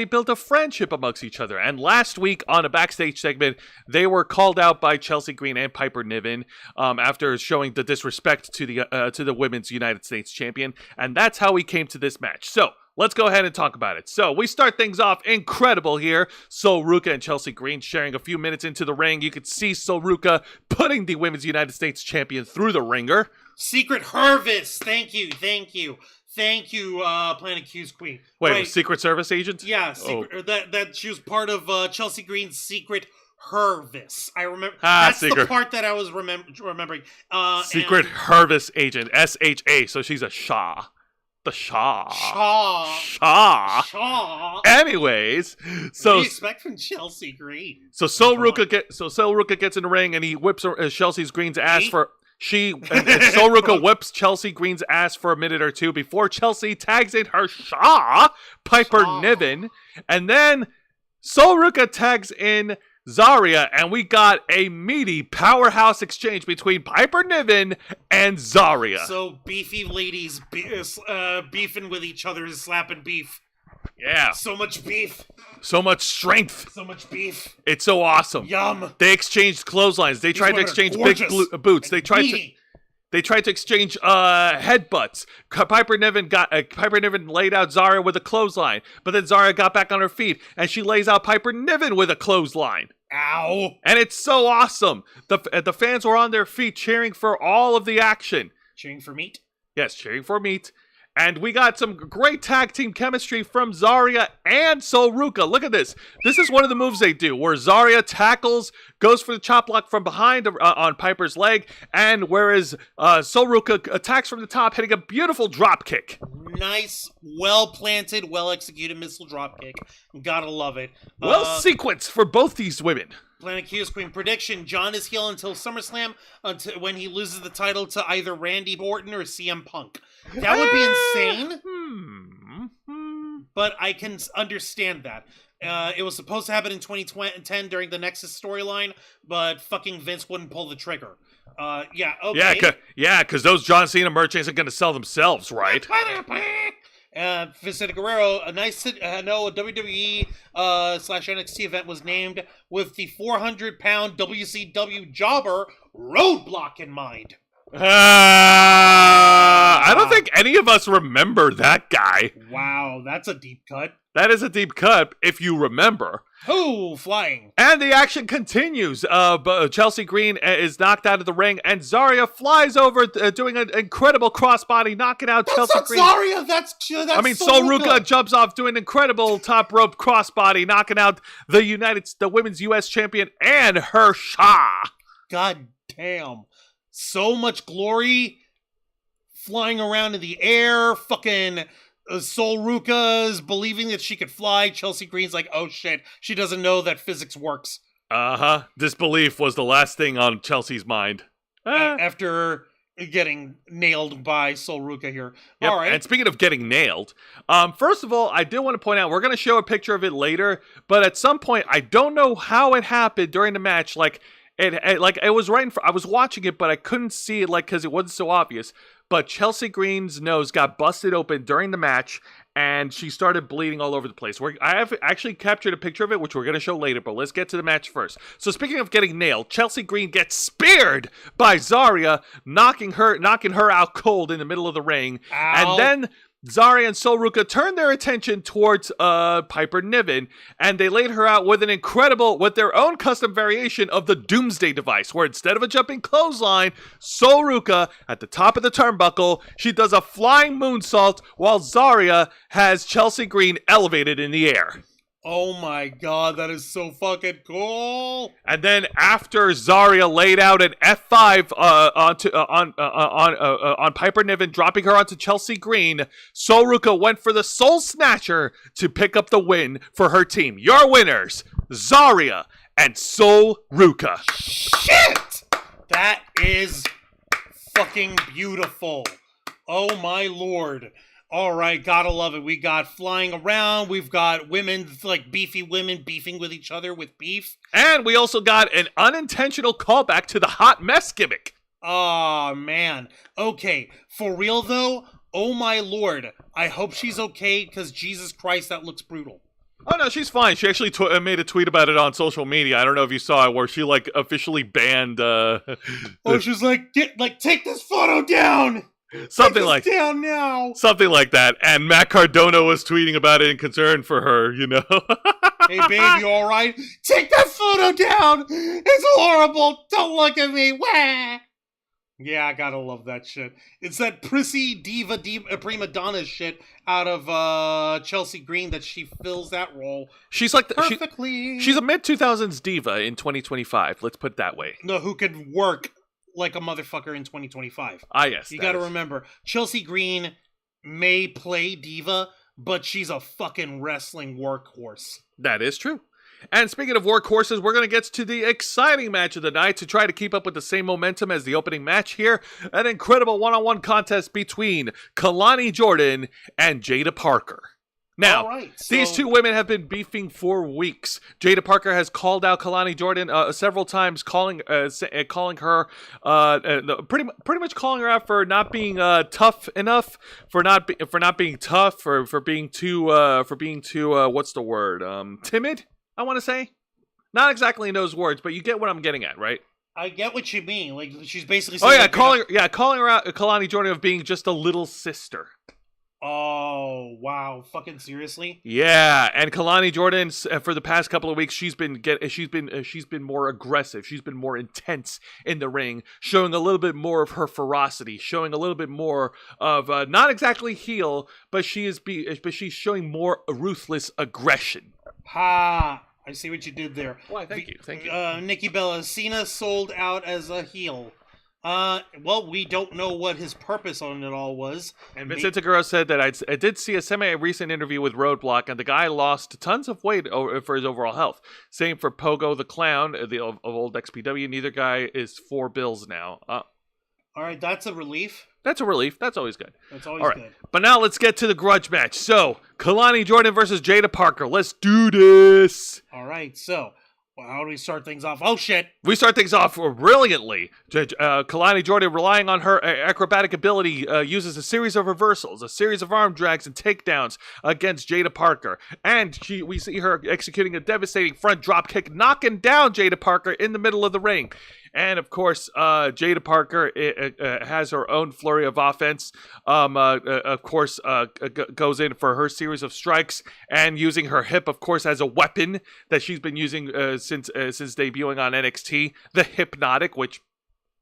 built a friendship amongst each other. And last week on a backstage segment, they were called out by Chelsea Green and Piper Niven after showing the disrespect to the Women's United States Champion, and that's how we came to this match. So, let's go ahead and talk about it. So, we start things off incredible here. Sol Ruka and Chelsea Green sharing a few minutes into the ring. You could see Sol Ruka putting the Women's United States Champion through the ringer. Secret Harvest! Thank you, Planet Q's Queen. Wait, right. Secret Service agent? Yeah, that she was part of Chelsea Green's Secret Harvest. I remember. That's the part that I was remembering. Secret Harvest agent, SHA, so she's a Shah. The Shaw. Anyways, so what do you expect from Chelsea Green? So Sol Ruka gets in the ring and he whips Chelsea Green's ass for Sol Ruka whips Chelsea Green's ass for a minute or two before Chelsea tags in her Piper Niven, and then Sol Ruka tags in Zarya, and we got a meaty powerhouse exchange between Piper Niven and Zarya. So beefy ladies beefing with each other is slapping beef. Yeah. So much beef. So much strength. So much beef. It's so awesome. Yum. They exchanged clotheslines. They tried to exchange big boots. They tried to exchange headbutts. Piper Niven laid out Zarya with a clothesline, but then Zarya got back on her feet and she lays out Piper Niven with a clothesline. Ow! And it's so awesome. The fans were on their feet cheering for all of the action. Cheering for meat? Yes, cheering for meat. And we got some great tag team chemistry from Zarya and Sol Ruka. Look at this. This is one of the moves they do, where Zarya tackles, goes for the chop block from behind on Piper's leg, and whereas Sol Ruka attacks from the top, hitting a beautiful drop kick. Nice, well-planted, well-executed missile drop kick. Gotta love it. Well sequenced for both these women. Planet Q's Queen prediction: John is heel until SummerSlam, when he loses the title to either Randy Orton or CM Punk. That would be insane. But I can understand that. It was supposed to happen in 2010 during the Nexus storyline, but fucking Vince wouldn't pull the trigger. Okay. Yeah, because those John Cena merchants are going to sell themselves, right? Vicente Guerrero, a WWE / NXT event was named with the 400-pound WCW jobber Roadblock in mind. I don't think any of us remember that guy. Wow, that's a deep cut. That is a deep cut, if you remember. Oh, flying. And the action continues. Chelsea Green is knocked out of the ring, and Zarya flies over, doing an incredible crossbody, knocking out Chelsea Green. Zarya, that's Sol Ruka jumps off, doing an incredible top rope crossbody, knocking out the women's U.S. champion and her Shah. God damn. So much glory flying around in the air. Fucking Sol Ruka's believing that she could fly. Chelsea Green's like, oh shit, she doesn't know that physics works. Disbelief was the last thing on Chelsea's mind. After getting nailed by Sol Ruka here. Yep. All right. And speaking of getting nailed, first of all, I do want to point out, we're going to show a picture of it later, but at some point, I don't know how it happened during the match. It was right in front. I was watching it, but I couldn't see it, because it wasn't so obvious. But Chelsea Green's nose got busted open during the match, and she started bleeding all over the place. I have actually captured a picture of it, which we're going to show later, but let's get to the match first. So speaking of getting nailed, Chelsea Green gets speared by Zarya, knocking her out cold in the middle of the ring. Ow. And then Zarya and Sol Ruka turned their attention towards Piper Niven, and they laid her out with their own custom variation of the Doomsday device, where instead of a jumping clothesline, Sol Ruka, at the top of the turnbuckle, she does a flying moonsault, while Zarya has Chelsea Green elevated in the air. Oh my god, that is so fucking cool! And then after Zarya laid out an F5 on Piper Niven, dropping her onto Chelsea Green, Sol Ruka went for the Soul Snatcher to pick up the win for her team. Your winners, Zarya and Sol Ruka. Shit! That is fucking beautiful. Oh my lord. All right, gotta love it. We got flying around. We've got women, beefy women beefing with each other with beef. And we also got an unintentional callback to the hot mess gimmick. Oh, man. Okay, for real though, oh my lord. I hope she's okay, because Jesus Christ, that looks brutal. Oh, no, she's fine. She actually made a tweet about it on social media. I don't know if you saw it, where she, officially banned... she's like, take this photo down! Something like down now. Something like that. And Matt Cardona was tweeting about it in concern for her, Hey, babe, you all right? Take that photo down. It's horrible. Don't look at me. Wah. Yeah, I gotta love that shit. It's that prissy diva prima donna shit out of Chelsea Green that she fills that role. She's perfectly. She's a mid-2000s diva in 2025. Let's put it that way. No, who could work like a motherfucker in 2025. Yes. You gotta remember, Chelsea Green may play diva, but she's a fucking wrestling workhorse. That is true. And speaking of workhorses, we're going to get to the exciting match of the night to try to keep up with the same momentum as the opening match here. An incredible one-on-one contest between Kalani Jordan and Jada Parker. Now, these two women have been beefing for weeks. Jada Parker has called out Kalani Jordan several times, calling her pretty much calling her out for not being tough enough, for not being tough, for being too what's the word? Timid, I want to say. Not exactly in those words, but you get what I'm getting at, right? I get what you mean. She's basically saying calling her out, Kalani Jordan, of being just a little sister. Oh, wow. Fucking seriously? Yeah, and Kalani Jordan, for the past couple of weeks, she's been more aggressive. She's been more intense in the ring, showing a little bit more of her ferocity, showing a little bit more of not exactly heel, but she's showing more ruthless aggression. Ha! I see what you did there. Why, thank you. Nikki Bella, Cena sold out as a heel. Well, we don't know what his purpose on it all was. And Vincent Segura said that I did see a semi-recent interview with Roadblock, and the guy lost tons of weight for his overall health. Same for Pogo the Clown of old XPW. Neither guy is 4 bills now. All right, that's a relief. That's a relief. That's always good. That's always good. But now let's get to the grudge match. So, Kalani Jordan versus Jada Parker. Let's do this. All right, so... how do we start things off? Oh, shit. We start things off brilliantly. Kalani Jordan, relying on her acrobatic ability, uses a series of reversals, a series of arm drags and takedowns against Jada Parker. And we see her executing a devastating front drop kick, knocking down Jada Parker in the middle of the ring. And of course, Jada Parker has her own flurry of offense. Of course, goes in for her series of strikes and using her hip, of course, as a weapon that she's been using since debuting on NXT. The Hypnotic, which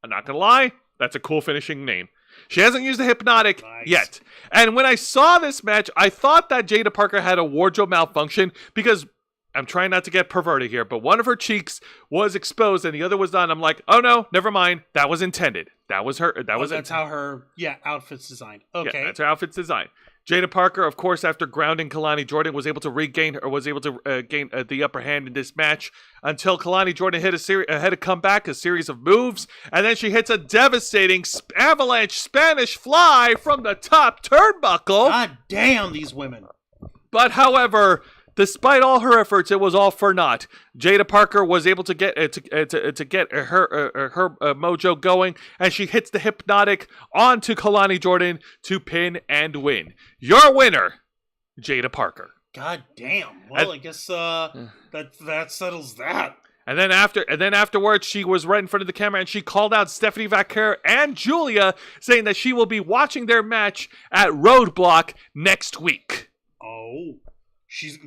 I'm not gonna lie, that's a cool finishing name. She hasn't used the Hypnotic yet. And when I saw this match, I thought that Jada Parker had a wardrobe malfunction because I'm trying not to get perverted here, but one of her cheeks was exposed and the other was not. I'm like, oh no, never mind. That was intended. That was her. That's how her outfit's designed. Okay, yeah, that's her outfit's designed. Jada Parker, of course, after grounding Kalani Jordan, was able to gain the upper hand in this match until Kalani Jordan had a comeback, a series of moves, and then she hits a devastating avalanche Spanish fly from the top turnbuckle. God damn these women! But however, despite all her efforts, it was all for naught. Jada Parker was able to get her mojo going, and she hits the Hypnotic onto Kalani Jordan to pin and win. Your winner, Jada Parker. God damn. Well, I guess that settles that. And then afterwards, she was right in front of the camera, and she called out Stephanie Vaquer and Julia, saying that she will be watching their match at Roadblock next week. Oh. She's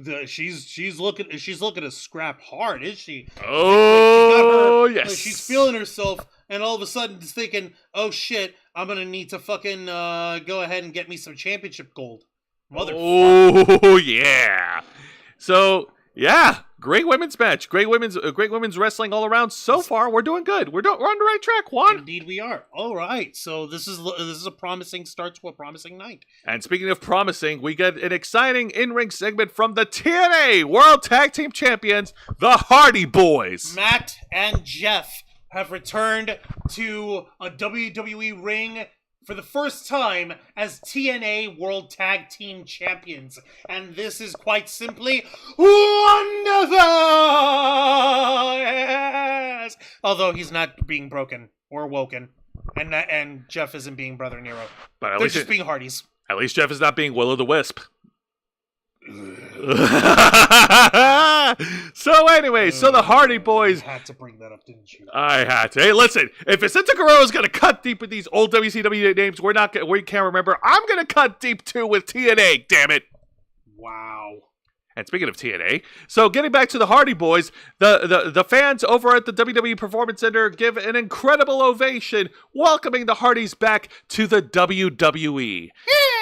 looking to scrap hard, is she? Oh, yes. She's feeling herself, and all of a sudden thinking, "Oh shit, I'm gonna need to fucking go ahead and get me some championship gold." Motherfucker. Oh yeah. So yeah, great women's match, great women's wrestling all around. So far, we're doing good. We're on the right track, Juan. Indeed, we are. All right. So this is a promising start to a promising night. And speaking of promising, we get an exciting in-ring segment from the TNA World Tag Team Champions, the Hardy Boys. Matt and Jeff have returned to a WWE ring for the first time as TNA World Tag Team Champions. And this is quite simply wonderful! Yes! Although he's not being broken or woken. And Jeff isn't being Brother Nero. But they're just being Hardys. At least Jeff is not being Will-O-the-Wisp. So anyway, so the Hardy Boys. You had to bring that up, didn't you? I had to. Hey, listen, if Vicente Guerrero is going to cut deep with these old WCW names we can't remember, I'm going to cut deep too with TNA, damn it. Wow. And speaking of TNA, so getting back to the Hardy Boys, the fans over at the WWE Performance Center give an incredible ovation welcoming the Hardys back to the WWE.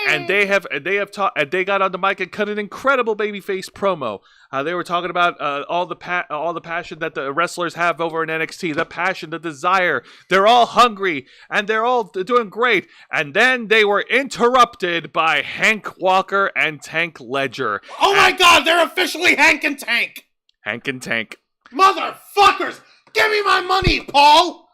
And they got on the mic and cut an incredible babyface promo. They were talking about all the passion that the wrestlers have over in NXT, the passion, the desire. They're all hungry and they're all doing great. And then they were interrupted by Hank Walker and Tank Ledger. Oh my God, they're officially Hank and Tank. Hank and Tank. Motherfuckers, give me my money, Paul.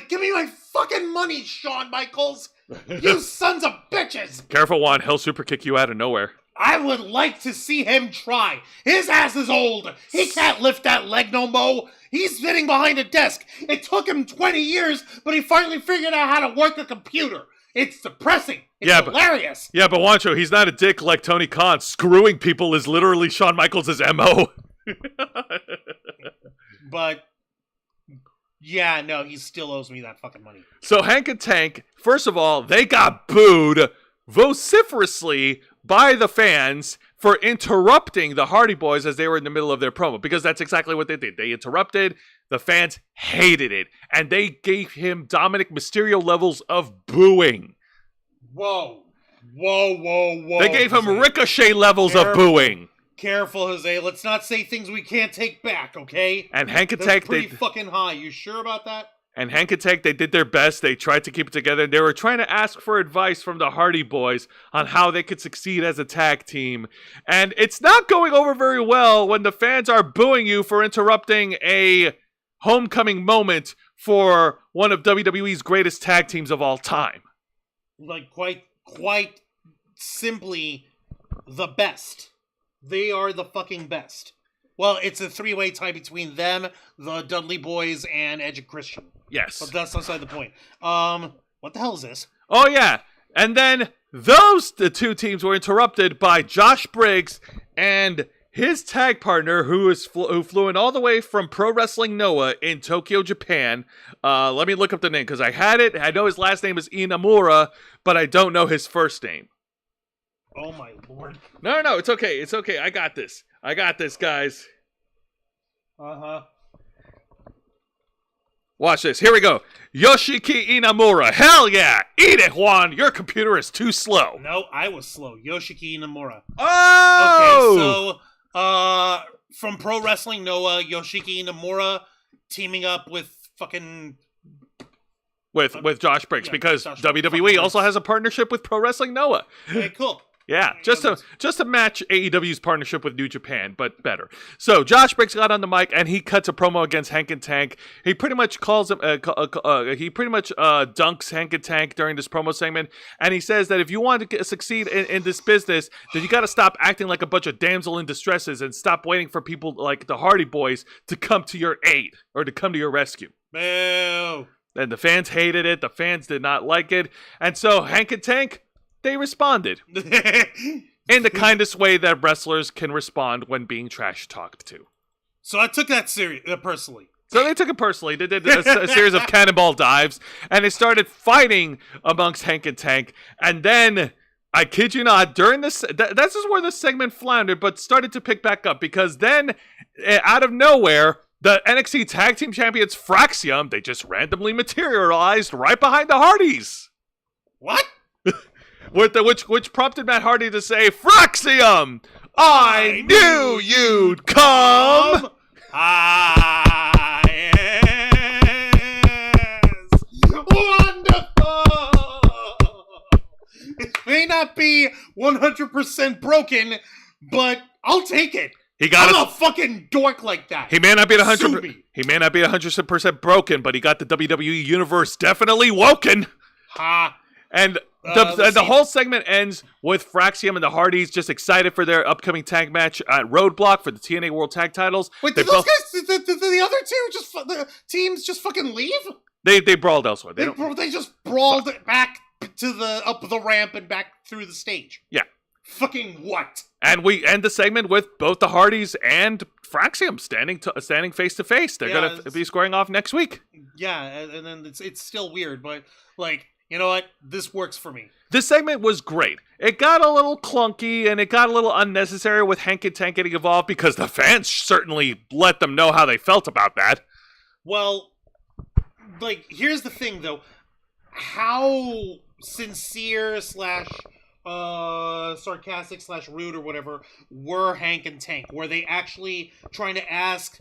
Give me my fucking money, Shawn Michaels. You sons of bitches. Careful, Juan. He'll super kick you out of nowhere. I would like to see him try. His ass is old. He can't lift that leg no more. He's sitting behind a desk. It took him 20 years, but he finally figured out how to work a computer. It's depressing. It's hilarious. But Wancho, he's not a dick like Tony Khan. Screwing people is literally Shawn Michaels' MO. But yeah, no, he still owes me that fucking money. So Hank and Tank, first of all, they got booed vociferously by the fans for interrupting the Hardy Boys as they were in the middle of their promo, because that's exactly what they did. They interrupted. The fans hated it, and they gave him Dominic Mysterio levels of booing. Whoa. They gave him Ricochet levels of booing. Careful, Jose. Let's not say things we can't take back, okay? And Hank and Tank, pretty fucking high. You sure about that? And Hank and Tank, they did their best. They tried to keep it together. They were trying to ask for advice from the Hardy Boys on how they could succeed as a tag team. And it's not going over very well when the fans are booing you for interrupting a homecoming moment for one of WWE's greatest tag teams of all time. Like, quite simply, the best. They are the fucking best. Well, it's a three-way tie between them, the Dudley Boys, and Edge and Christian. Yes. But that's outside the point. What the hell is this? Oh, yeah. And then the two teams were interrupted by Josh Briggs and his tag partner, who flew in all the way from Pro Wrestling Noah in Tokyo, Japan. Let me look up the name, because I had it. I know his last name is Inamura, but I don't know his first name. Oh my lord. No, it's okay. It's okay. I got this, guys. Uh-huh. Watch this. Here we go. Yoshiki Inamura. Hell yeah. Eat it, Juan. Your computer is too slow. No, I was slow. Yoshiki Inamura. Oh! Okay, so, from Pro Wrestling Noah, Yoshiki Inamura teaming up with fucking... With Josh Briggs, because WWE also has a partnership with Pro Wrestling Noah. Okay, cool. Yeah, just to match AEW's partnership with New Japan, but better. So Josh Briggs got on the mic and he cuts a promo against Hank and Tank. He pretty much calls him. Dunks Hank and Tank during this promo segment, and he says that if you want to succeed in this business, then you got to stop acting like a bunch of damsel in distresses and stop waiting for people like the Hardy Boys to come to your aid or to come to your rescue. Boo! And the fans hated it. The fans did not like it, and so Hank and Tank, they responded in the kindest way that wrestlers can respond when being trash talked to. So I took that personally. So they took it personally. They did a series of cannonball dives, and they started fighting amongst Hank and Tank. And then, I kid you not, during this, this is where the segment floundered, but started to pick back up, because then, out of nowhere, the NXT Tag Team Champions Fraxium, they just randomly materialized right behind the Hardys. What? Which prompted Matt Hardy to say, Fraxium, I knew you'd come. Ah, yes. Wonderful. It may not be 100% broken, but I'll take it. I'm a fucking dork like that. He may not be 100%. He may not be 100% broken, but he got the WWE Universe definitely woken. Ha. And the whole segment ends with Fraxium and the Hardys just excited for their upcoming tag match at Roadblock for the TNA World Tag Titles. Wait, did those guys, the other two, the teams just fucking leave? They brawled elsewhere. They just brawled back to up the ramp and back through the stage. Yeah. Fucking what? And we end the segment with both the Hardys and Fraxium standing face to face. They're gonna be squaring off next week. Yeah, and then it's still weird, but like, you know what? This works for me. This segment was great. It got a little clunky and it got a little unnecessary with Hank and Tank getting involved, because the fans certainly let them know how they felt about that. Well, like, here's the thing though. How sincere / sarcastic / rude or whatever were Hank and Tank? Were they actually trying to ask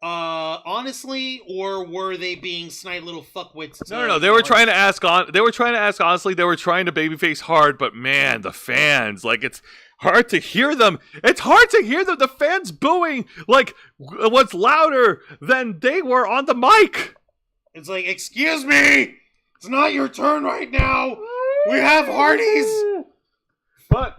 honestly, or were they being snide little fuckwits? No. They were trying to ask They were trying to ask honestly. They were trying to babyface hard, but man, the fans, like, it's hard to hear them. It's hard to hear them. The fans booing like was louder than they were on the mic. It's like, excuse me, it's not your turn right now. We have Hardys. But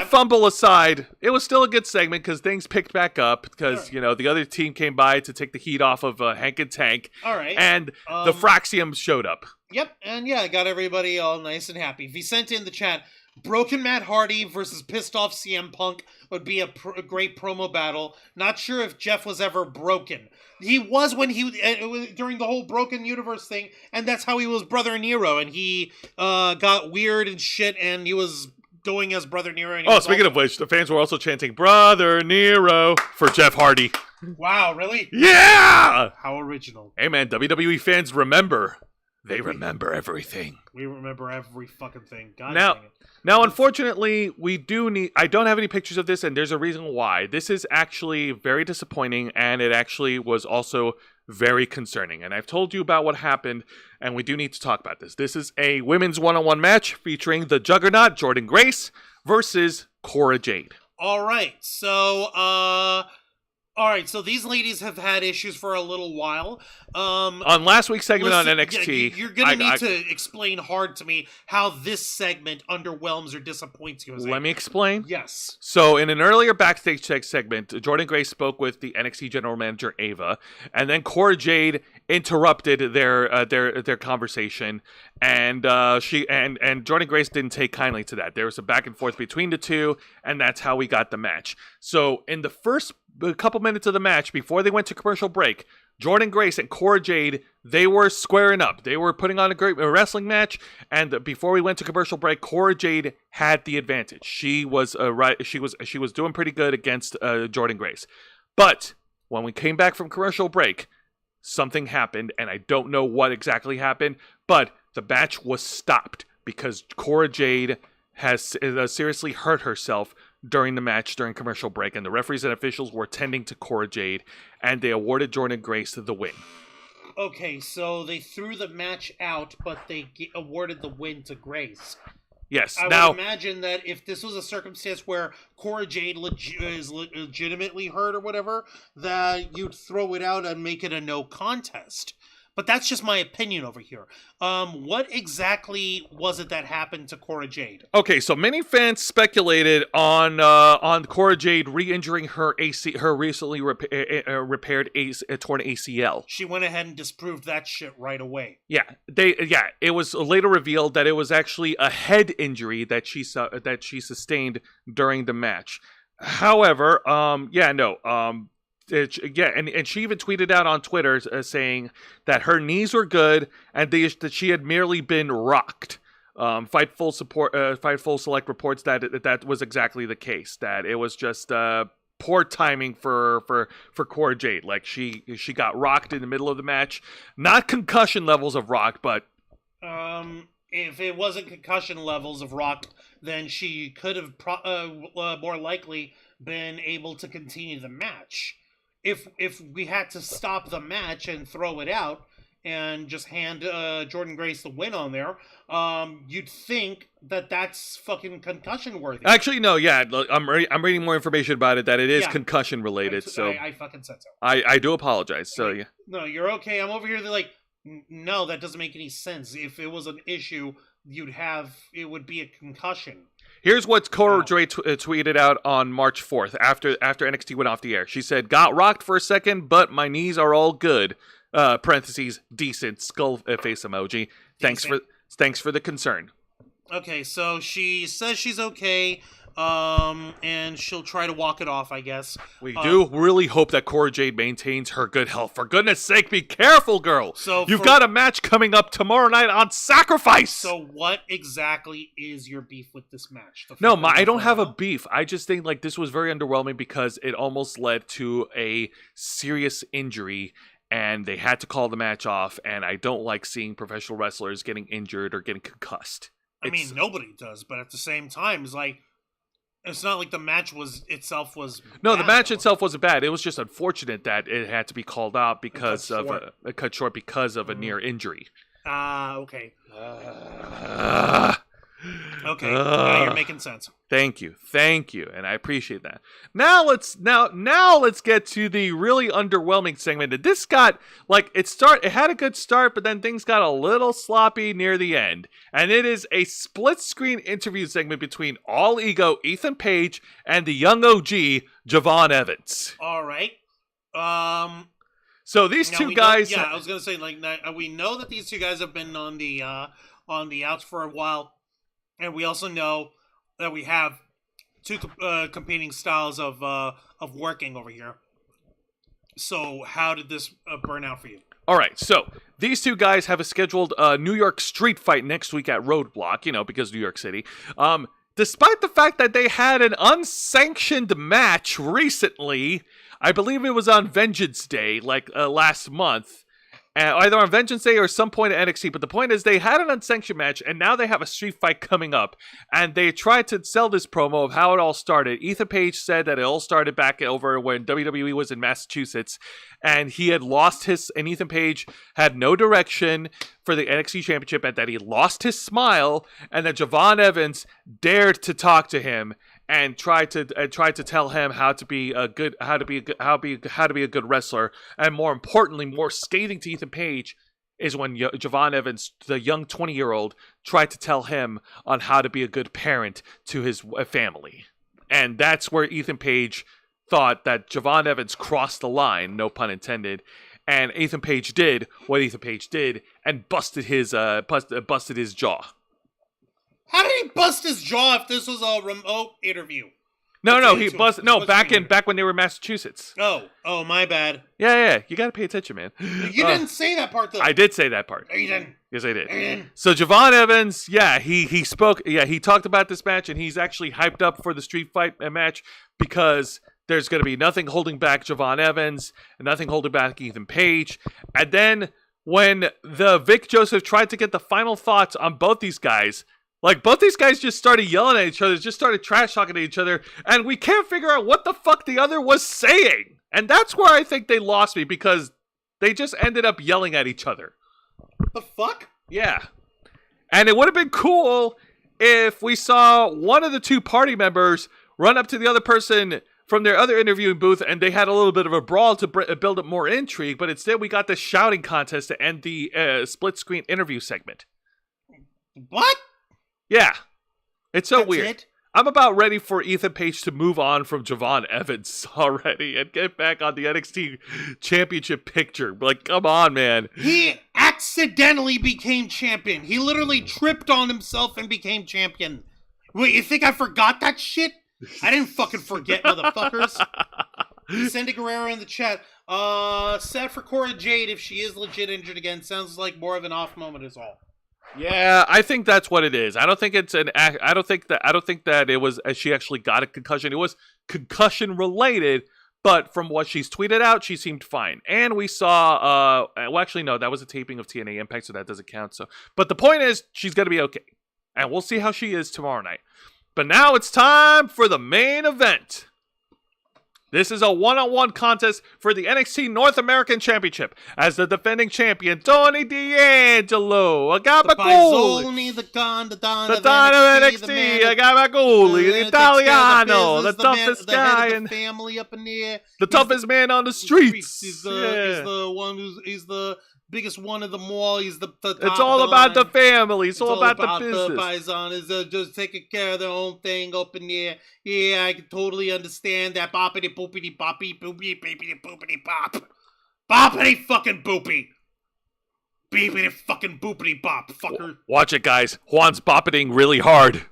fumble aside, it was still a good segment because things picked back up because, you know, the other team came by to take the heat off of Hank and Tank. All right. And the Fraxium showed up. Yep. And yeah, got everybody all nice and happy. He sent in the chat, broken Matt Hardy versus pissed off CM Punk would be a great promo battle. Not sure if Jeff was ever broken. He was when during the whole Broken Universe thing, and that's how he was Brother Nero, and he got weird and shit, and he was going as Brother Nero. And speaking of which, the fans were also chanting Brother Nero for Jeff Hardy. Wow, really? Yeah! How original. Hey man, WWE fans remember. They remember everything. We remember every fucking thing. God dang it. Now, unfortunately, I don't have any pictures of this, and there's a reason why. This is actually very disappointing, and it actually was also very concerning. And I've told you about what happened, and we do need to talk about this. This is a women's one-on-one match featuring the Juggernaut, Jordynne Grace, versus Cora Jade. All right. So, All right, so these ladies have had issues for a little while. On last week's segment on NXT, you're gonna need to explain hard to me how this segment underwhelms or disappoints you. Let me explain. Yes. So in an earlier backstage segment, Jordan Grace spoke with the NXT general manager Ava, and then Cora Jade interrupted their conversation, and Jordan Grace didn't take kindly to that. There was a back and forth between the two, and that's how we got the match. So in the first couple minutes of the match, before they went to commercial break, Jordan Grace and Cora Jade, they were squaring up. They were putting on a great wrestling match, and before we went to commercial break, Cora Jade had the advantage. She was doing pretty good against Jordan Grace. But when we came back from commercial break, something happened, and I don't know what exactly happened, but the match was stopped because Cora Jade has seriously hurt herself during the match during commercial break, and the referees and officials were tending to Cora Jade, and they awarded Jordan Grace the win. Okay, so they threw the match out, but they awarded the win to Grace. Yes. I now, would imagine that if this was a circumstance where Cora Jade is legitimately hurt or whatever, that you'd throw it out and make it a no contest. But that's just my opinion over here. What exactly was it that happened to Cora Jade? Okay, so many fans speculated on Cora Jade re-injuring her recently repaired torn ACL. She went ahead and disproved that shit right away. Yeah, it was later revealed that it was actually a head injury that she sustained during the match. However, and she even tweeted out on Twitter saying that her knees were good and that she had merely been rocked. Fightful Select reports that was exactly the case. That it was just poor timing for Cora Jade. Like she got rocked in the middle of the match, not concussion levels of rocked, but if it wasn't concussion levels of rocked, then she could have more likely been able to continue the match. If we had to stop the match and throw it out and just hand Jordan Grace the win on there, you'd think that that's fucking concussion worthy. Actually, no. Yeah, I'm reading more information about it that it is concussion related. So I fucking said so. I do apologize. So yeah. No, you're okay. I'm over here. They're like, no, that doesn't make any sense. If it was an issue, it would be a concussion. Here's what Cora Jade tweeted out on March 4th after NXT went off the air. She said, "Got rocked for a second, but my knees are all good." Parentheses, decent skull face emoji. Thanks for the concern. Okay, so she says she's okay, and she'll try to walk it off, I guess. We do really hope that Cora Jade maintains her good health. For goodness sake, be careful, girl. You've got a match coming up tomorrow night on Sacrifice. So what exactly is your beef with this match? I don't have a beef. I just think like this was very underwhelming because it almost led to a serious injury, and they had to call the match off, and I don't like seeing professional wrestlers getting injured or getting concussed. I mean, nobody does, but at the same time, it's not like the match itself was no, bad, the match itself wasn't bad. It was just unfortunate that it had to be called out because of cut short because of a near injury. Okay. Okay, now you're making sense. Thank you, and I appreciate that. Now let's get to the really underwhelming segment. This got it had a good start, but then things got a little sloppy near the end. And it is a split screen interview segment between All Ego Ethan Page and the young OG Javon Evans. All right. So these two guys. I was gonna say we know that these two guys have been on the outs for a while. And we also know that we have two competing styles of working over here. So how did this burn out for you? All right, so these two guys have a scheduled New York street fight next week at Roadblock, because New York City. Despite the fact that they had an unsanctioned match recently, I believe it was on Vengeance Day, last month. Either on Vengeance Day or some point at NXT, but the point is they had an unsanctioned match, and now they have a street fight coming up, and they tried to sell this promo of how it all started. Ethan Page said that it all started back over when WWE was in Massachusetts, and he had and Ethan Page had no direction for the NXT Championship, and that he lost his smile, and that Javon Evans dared to talk to him, and tried to tell him how to be a good wrestler, and more importantly, more scathing to Ethan Page is when Javon Evans, the young 20-year-old, tried to tell him on how to be a good parent to his family. And that's where Ethan Page thought that Javon Evans crossed the line, no pun intended, and Ethan Page did what Ethan Page did and busted his jaw. How did he bust his jaw if this was a remote interview? He busted. No, back when they were in Massachusetts. Oh, my bad. Yeah. You gotta pay attention, man. You didn't say that part, though. I did say that part. No, you didn't. Yes, I did. So Javon Evans, he spoke. Yeah, he talked about this match, and he's actually hyped up for the street fight match because there's going to be nothing holding back Javon Evans and nothing holding back Ethan Page. And then when the Vic Joseph tried to get the final thoughts on both these guys, both these guys just started yelling at each other, just started trash talking to each other, and we can't figure out what the fuck the other was saying. And that's where I think they lost me, because they just ended up yelling at each other. The fuck? Yeah. And it would have been cool if we saw one of the two party members run up to the other person from their other interviewing booth, and they had a little bit of a brawl to build up more intrigue, but instead we got the shouting contest to end the split-screen interview segment. What? Yeah. It's so That's weird. it? I'm about ready for Ethan Page to move on from Javon Evans already and get back on the NXT championship picture. Come on, man. He accidentally became champion. He literally tripped on himself and became champion. Wait, you think I forgot that shit? I didn't fucking forget, motherfuckers. Sandy Guerrero in the chat. Sad for Cora Jade if she is legit injured again. Sounds like more of an off moment is all. Yeah, I think that's what it is. I don't think that it was she actually got a concussion. It was concussion related, but from what she's tweeted out, she seemed fine. And we saw that was a taping of TNA Impact, so that doesn't count. But the point is, she's gonna be okay, and we'll see how she is tomorrow night. But now it's time for the main event. This is a one-on-one contest for the NXT North American Championship as the defending champion, Tony D'Angelo, Agabaguli, the Don of NXT, Agabaguli, the Italiano, the toughest guy, and family up in there. The toughest man on the streets. He's the one he's the biggest one of them all. He's the top. It's all about the family. It's all about the business. The Bison is just taking care of their own thing up in there. Yeah, I can totally understand that. Boppity boopity boppy boopy beepity boopity bop. Boppity fucking boopy. Beepity fucking boopity bop, fucker. Watch it, guys. Juan's boppiting really hard.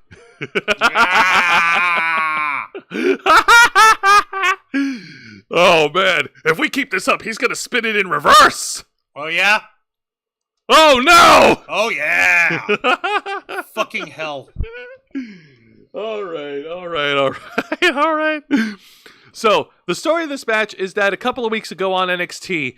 Oh, man. If we keep this up, he's going to spin it in reverse. Oh, yeah? Oh, no! Oh, yeah! Fucking hell. All right. So, the story of this match is that a couple of weeks ago on NXT,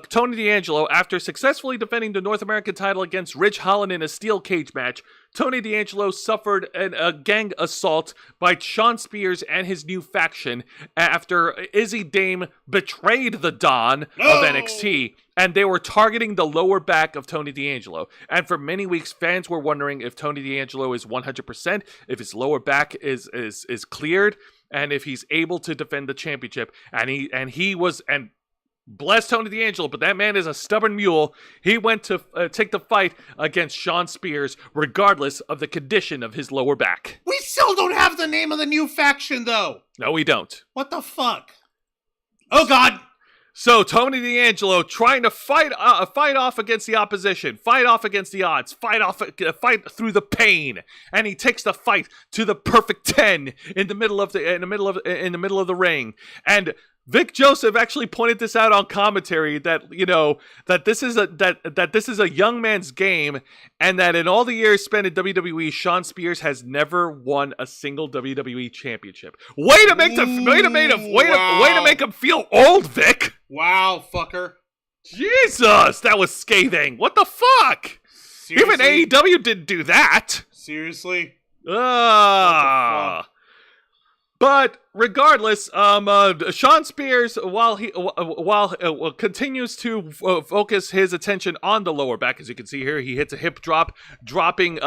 Tony D'Angelo, after successfully defending the North American title against Ridge Holland in a steel cage match, Tony D'Angelo suffered a gang assault by Sean Spears and his new faction after Izzy Dame betrayed the Don of NXT, and they were targeting the lower back of Tony D'Angelo. And for many weeks, fans were wondering if Tony D'Angelo is 100%, if his lower back is cleared, and if he's able to defend the championship. And he was, and bless Tony D'Angelo, but that man is a stubborn mule. He went to take the fight against Sean Spears, regardless of the condition of his lower back. We still don't have the name of the new faction, though. No, we don't. What the fuck? Oh, God. So Tony D'Angelo trying to fight off against the opposition, fight off against the odds, fight through the pain, and he takes the fight to the perfect 10 in the middle of the ring. And Vic Joseph actually pointed this out on commentary that this is a young man's game, and that in all the years spent in WWE, Sean Spears has never won a single WWE championship. Way to make him feel old, Vic. Wow, fucker. Jesus, that was scathing. What the fuck? Seriously? Even AEW didn't do that. Seriously? But regardless, Sean Spears, while continues to focus his attention on the lower back, as you can see here, he hits a hip drop, dropping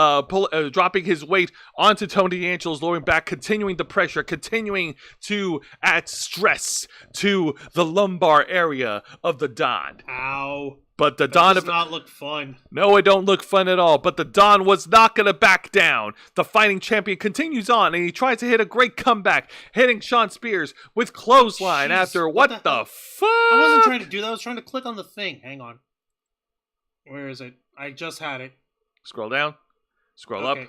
his weight onto Tony D'Angelo's lower back, continuing the pressure, continuing to add stress to the lumbar area of the Don. Ow. But the That Don does not look fun. No, it don't look fun at all. But the Don was not going to back down. The fighting champion continues on, and he tries to hit a great comeback, hitting Sean Spears with clothesline after what the fuck? I wasn't trying to do that. I was trying to click on the thing. Hang on. Where is it? I just had it. Scroll down. Scroll up.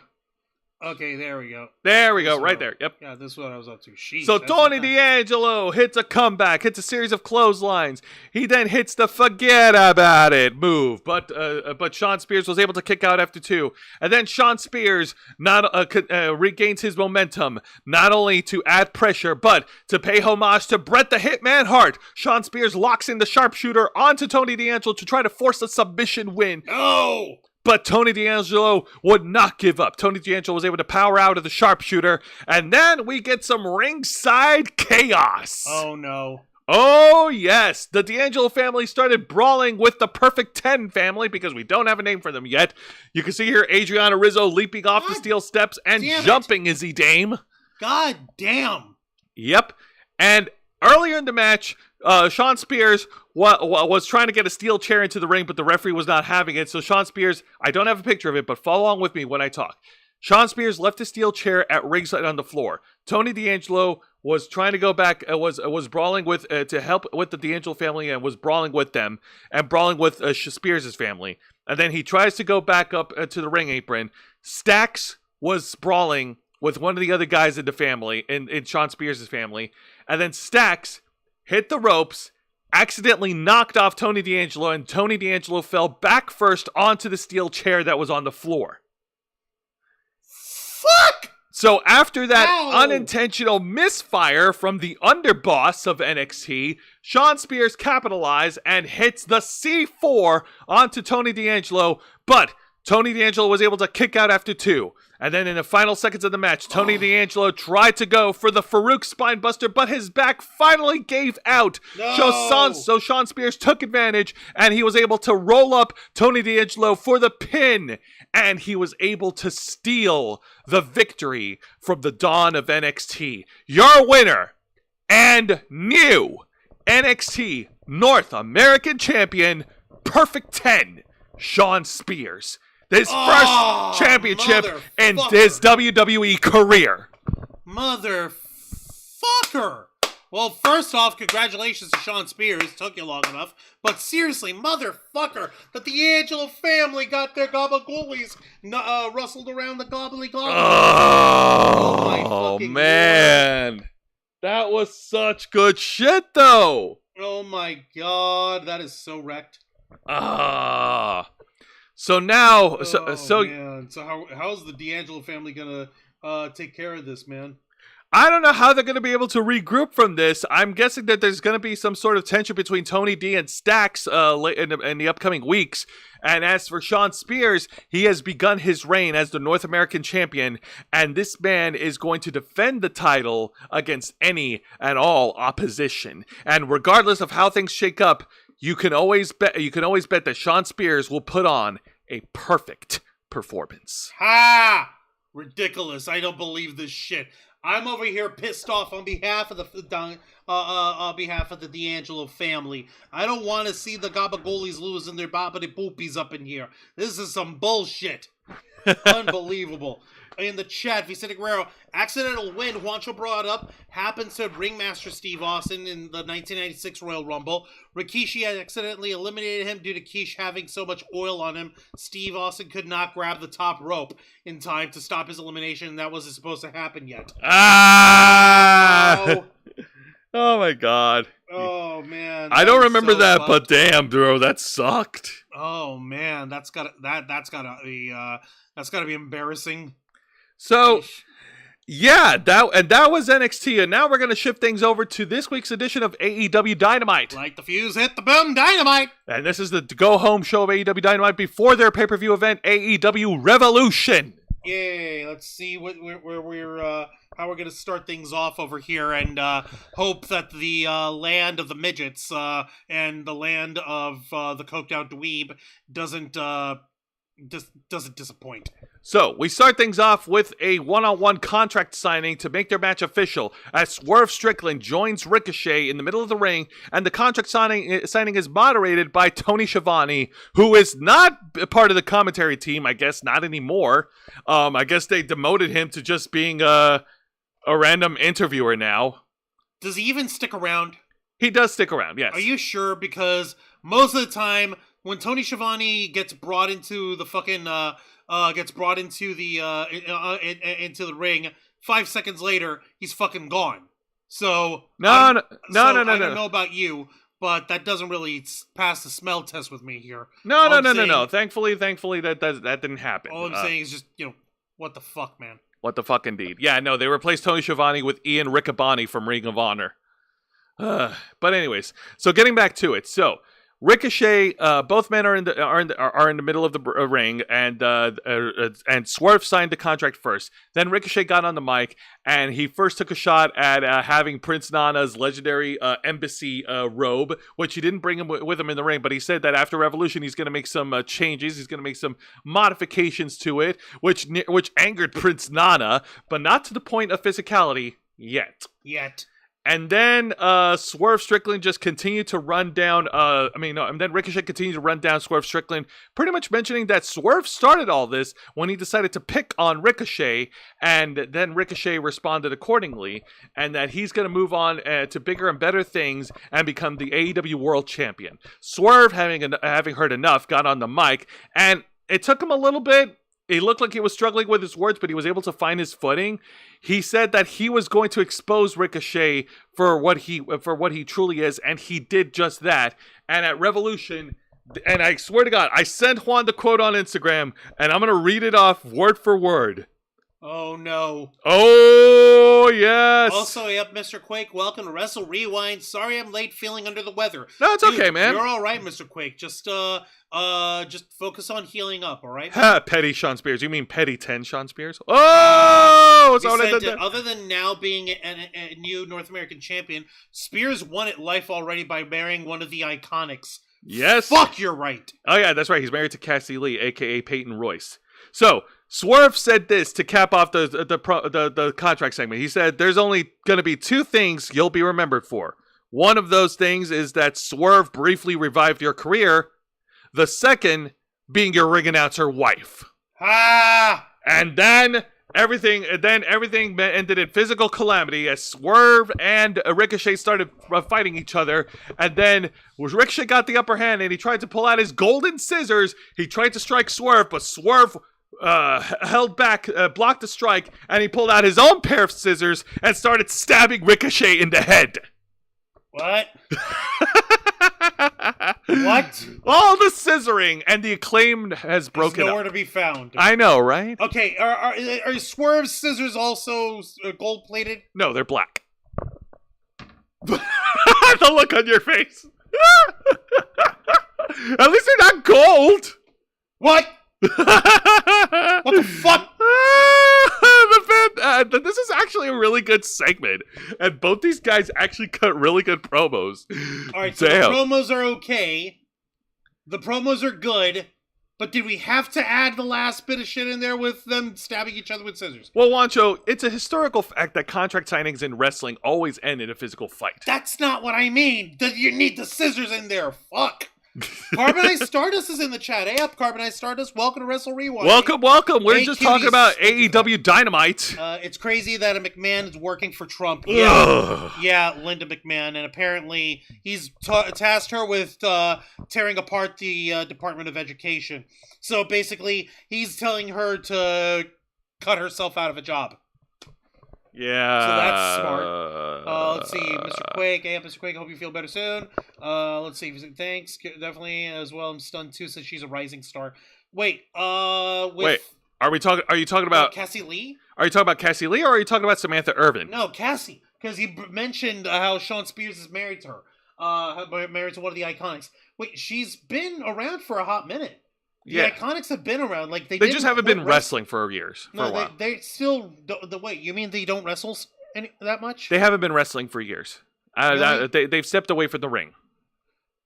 Okay, there we go. There we go, right there. Yep. Yeah, this is what I was up to. Sheesh, So Tony D'Angelo hits a comeback, hits a series of clotheslines. He then hits the forget about it move, but Sean Spears was able to kick out after 2. And then Sean Spears regains his momentum, not only to add pressure, but to pay homage to Bret the Hitman Hart. Sean Spears locks in the sharpshooter onto Tony D'Angelo to try to force a submission win. No! But Tony D'Angelo would not give up. Tony D'Angelo was able to power out of the sharpshooter, and then we get some ringside chaos. Oh, no. Oh, yes. The D'Angelo family started brawling with the Perfect 10 family, because we don't have a name for them yet. You can see here Adriana Rizzo leaping off the steel steps and jumping, is he dame? God damn. Yep. And earlier in the match, Sean Spears was trying to get a steel chair into the ring, but the referee was not having it. So Sean Spears, I don't have a picture of it, but follow along with me when I talk. Sean Spears left the steel chair at ringside on the floor. Tony D'Angelo was trying to go back, was brawling with to help with the D'Angelo family, and was brawling with them and brawling with Spears' family. And then he tries to go back up to the ring apron. Stax was brawling with one of the other guys in the family, in Sean Spears' family, and then Stax hit the ropes, accidentally knocked off Tony D'Angelo, and Tony D'Angelo fell back first onto the steel chair that was on the floor. Fuck! So after that unintentional misfire from the underboss of NXT, Sean Spears capitalized and hits the C4 onto Tony D'Angelo, but Tony D'Angelo was able to kick out after 2. And then in the final seconds of the match, Tony D'Angelo tried to go for the Farouk Spinebuster, but his back finally gave out. No. So Sean Spears took advantage, and he was able to roll up Tony D'Angelo for the pin. And he was able to steal the victory from the Dawn of NXT. Your winner and new NXT North American Champion, Perfect 10, Sean Spears. His first championship in his WWE career. Motherfucker. Well, first off, congratulations to Sean Spears. Took you long enough. But seriously, motherfucker, the D'Angelo family got their gabagoolies rustled around the gobbly-gobbly. Oh man. Lord. That was such good shit, though. Oh my god, that is so wrecked. So now, man. So how's the D'Angelo family gonna take care of this, man? I don't know how they're going to be able to regroup from this. I'm guessing that there's going to be some sort of tension between Tony D and Stax in the upcoming weeks. And as for Sean Spears, he has begun his reign as the North American champion, and this man is going to defend the title against any and all opposition. And regardless of how things shake up, you can always bet that Sean Spears will put on a perfect performance. Ha! Ridiculous. I don't believe this shit. I'm over here pissed off on behalf of the D'Angelo family. I don't want to see the Gabagoolies losing their boppity boopies up in here. This is some bullshit. Unbelievable. In the chat, Vicente Guerrero, accidental win, Juancho brought up, happens to Ringmaster Steve Austin in the 1996 Royal Rumble. Rikishi had accidentally eliminated him due to Kish having so much oil on him. Steve Austin could not grab the top rope in time to stop his elimination, and that wasn't supposed to happen yet. Oh my god. Oh man. I don't remember that, but damn, bro, that sucked. Oh man, that's gotta be embarrassing. So, yeah, that was NXT, and now we're going to shift things over to this week's edition of AEW Dynamite. Like the fuse hit the boom, Dynamite! And this is the go-home show of AEW Dynamite before their pay-per-view event, AEW Revolution. Yay, let's see where we're how we're going to start things off over here and hope that the land of the midgets and the land of the coked out dweeb doesn't disappoint. So, we start things off with a one-on-one contract signing to make their match official as Swerve Strickland joins Ricochet in the middle of the ring, and the contract signing is moderated by Tony Schiavone, who is not a part of the commentary team, I guess, not anymore. I guess they demoted him to just being a random interviewer now. Does he even stick around? He does stick around, yes. Are you sure? Because most of the time, when Tony Schiavone gets brought into the fucking into the ring, 5 seconds later he's fucking gone. So I don't know about you, but that doesn't really pass the smell test with me here. No. Thankfully that didn't happen. All I'm saying is just, what the fuck, man. What the fuck, indeed. Yeah, no, they replaced Tony Schiavone with Ian Riccaboni from Ring of Honor. But anyways, so getting back to it, so Ricochet, both men are in the middle of the ring, and Swerve signed the contract first. Then Ricochet got on the mic, and he first took a shot at having Prince Nana's legendary embassy robe, which he didn't bring him with him in the ring, but he said that after Revolution he's going to make some changes. He's going to make some modifications to it, which angered Prince Nana, but not to the point of physicality yet. And then Swerve Strickland just continued to run down, and then Ricochet continued to run down Swerve Strickland, pretty much mentioning that Swerve started all this when he decided to pick on Ricochet, and then Ricochet responded accordingly, and that he's going to move on to bigger and better things and become the AEW World Champion. Swerve, having heard enough, got on the mic, and it took him a little bit. He looked like he was struggling with his words, but he was able to find his footing. He said that he was going to expose Ricochet for what he truly is, and he did just that. And at Revolution, and I swear to God, I sent Juan the quote on Instagram, and I'm going to read it off word for word. Oh, no. Oh, yes. Also, yep, Mr. Quake, welcome to Wrestle Rewind. Sorry I'm late, feeling under the weather. No, it's okay, man. You're all right, Mr. Quake. Just focus on healing up, all right? Petty Sean Spears. You mean Petty 10 Sean Spears? Oh! Other than now being a new North American champion, Spears won it life already by marrying one of the Iconics. Yes. Fuck, you're right. Oh, yeah, that's right. He's married to Cassie Lee, a.k.a. Peyton Royce. So, Swerve said this to cap off the contract segment. He said, there's only going to be two things you'll be remembered for. One of those things is that Swerve briefly revived your career. The second being your ring announcer wife. And then everything ended in physical calamity as Swerve and Ricochet started fighting each other. And then Ricochet got the upper hand and he tried to pull out his golden scissors. He tried to strike Swerve, but Swerve held back, blocked the strike, and he pulled out his own pair of scissors and started stabbing Ricochet in the head. What? What? All the scissoring and the Acclaim has broken up. Nowhere to be found. I know, right? Okay, are Swerve's scissors also gold-plated? No, they're black. The look on your face. At least they're not gold. What? What the fuck? This is actually a really good segment, and both these guys actually cut really good promos. Alright, so the promos are okay. The promos are good, but did we have to add the last bit of shit in there with them stabbing each other with scissors? Well, Wancho, it's a historical fact that contract signings in wrestling always end in a physical fight. That's not what I mean. You need the scissors in there. Fuck. Carbonized Stardust is in the chat. Hey up, Carbonized Stardust. Welcome to Wrestle Rewind. Welcome. We're just talking about AEW Dynamite. It's crazy that a McMahon is working for Trump. Yeah, Linda McMahon. And apparently he's tasked her with tearing apart the Department of Education. So basically, he's telling her to cut herself out of a job. Yeah. So that's smart. Let's see, Mr. Quake. Hey, Mr. Quake, hope you feel better soon. Let's see. Thanks. Definitely as well. I'm stunned too, since she's a rising star. Wait, are you talking about Cassie Lee? Are you talking about Cassie Lee or are you talking about Samantha Irvin? No, Cassie. Because he mentioned how Sean Spears is married to her. Married to one of the Iconics. Wait, she's been around for a hot minute. The Iconics have been around. Like they just haven't been wrestling for years. For a while. They still the wait. You mean they don't wrestle that much? They haven't been wrestling for years. Really? They've stepped away from the ring.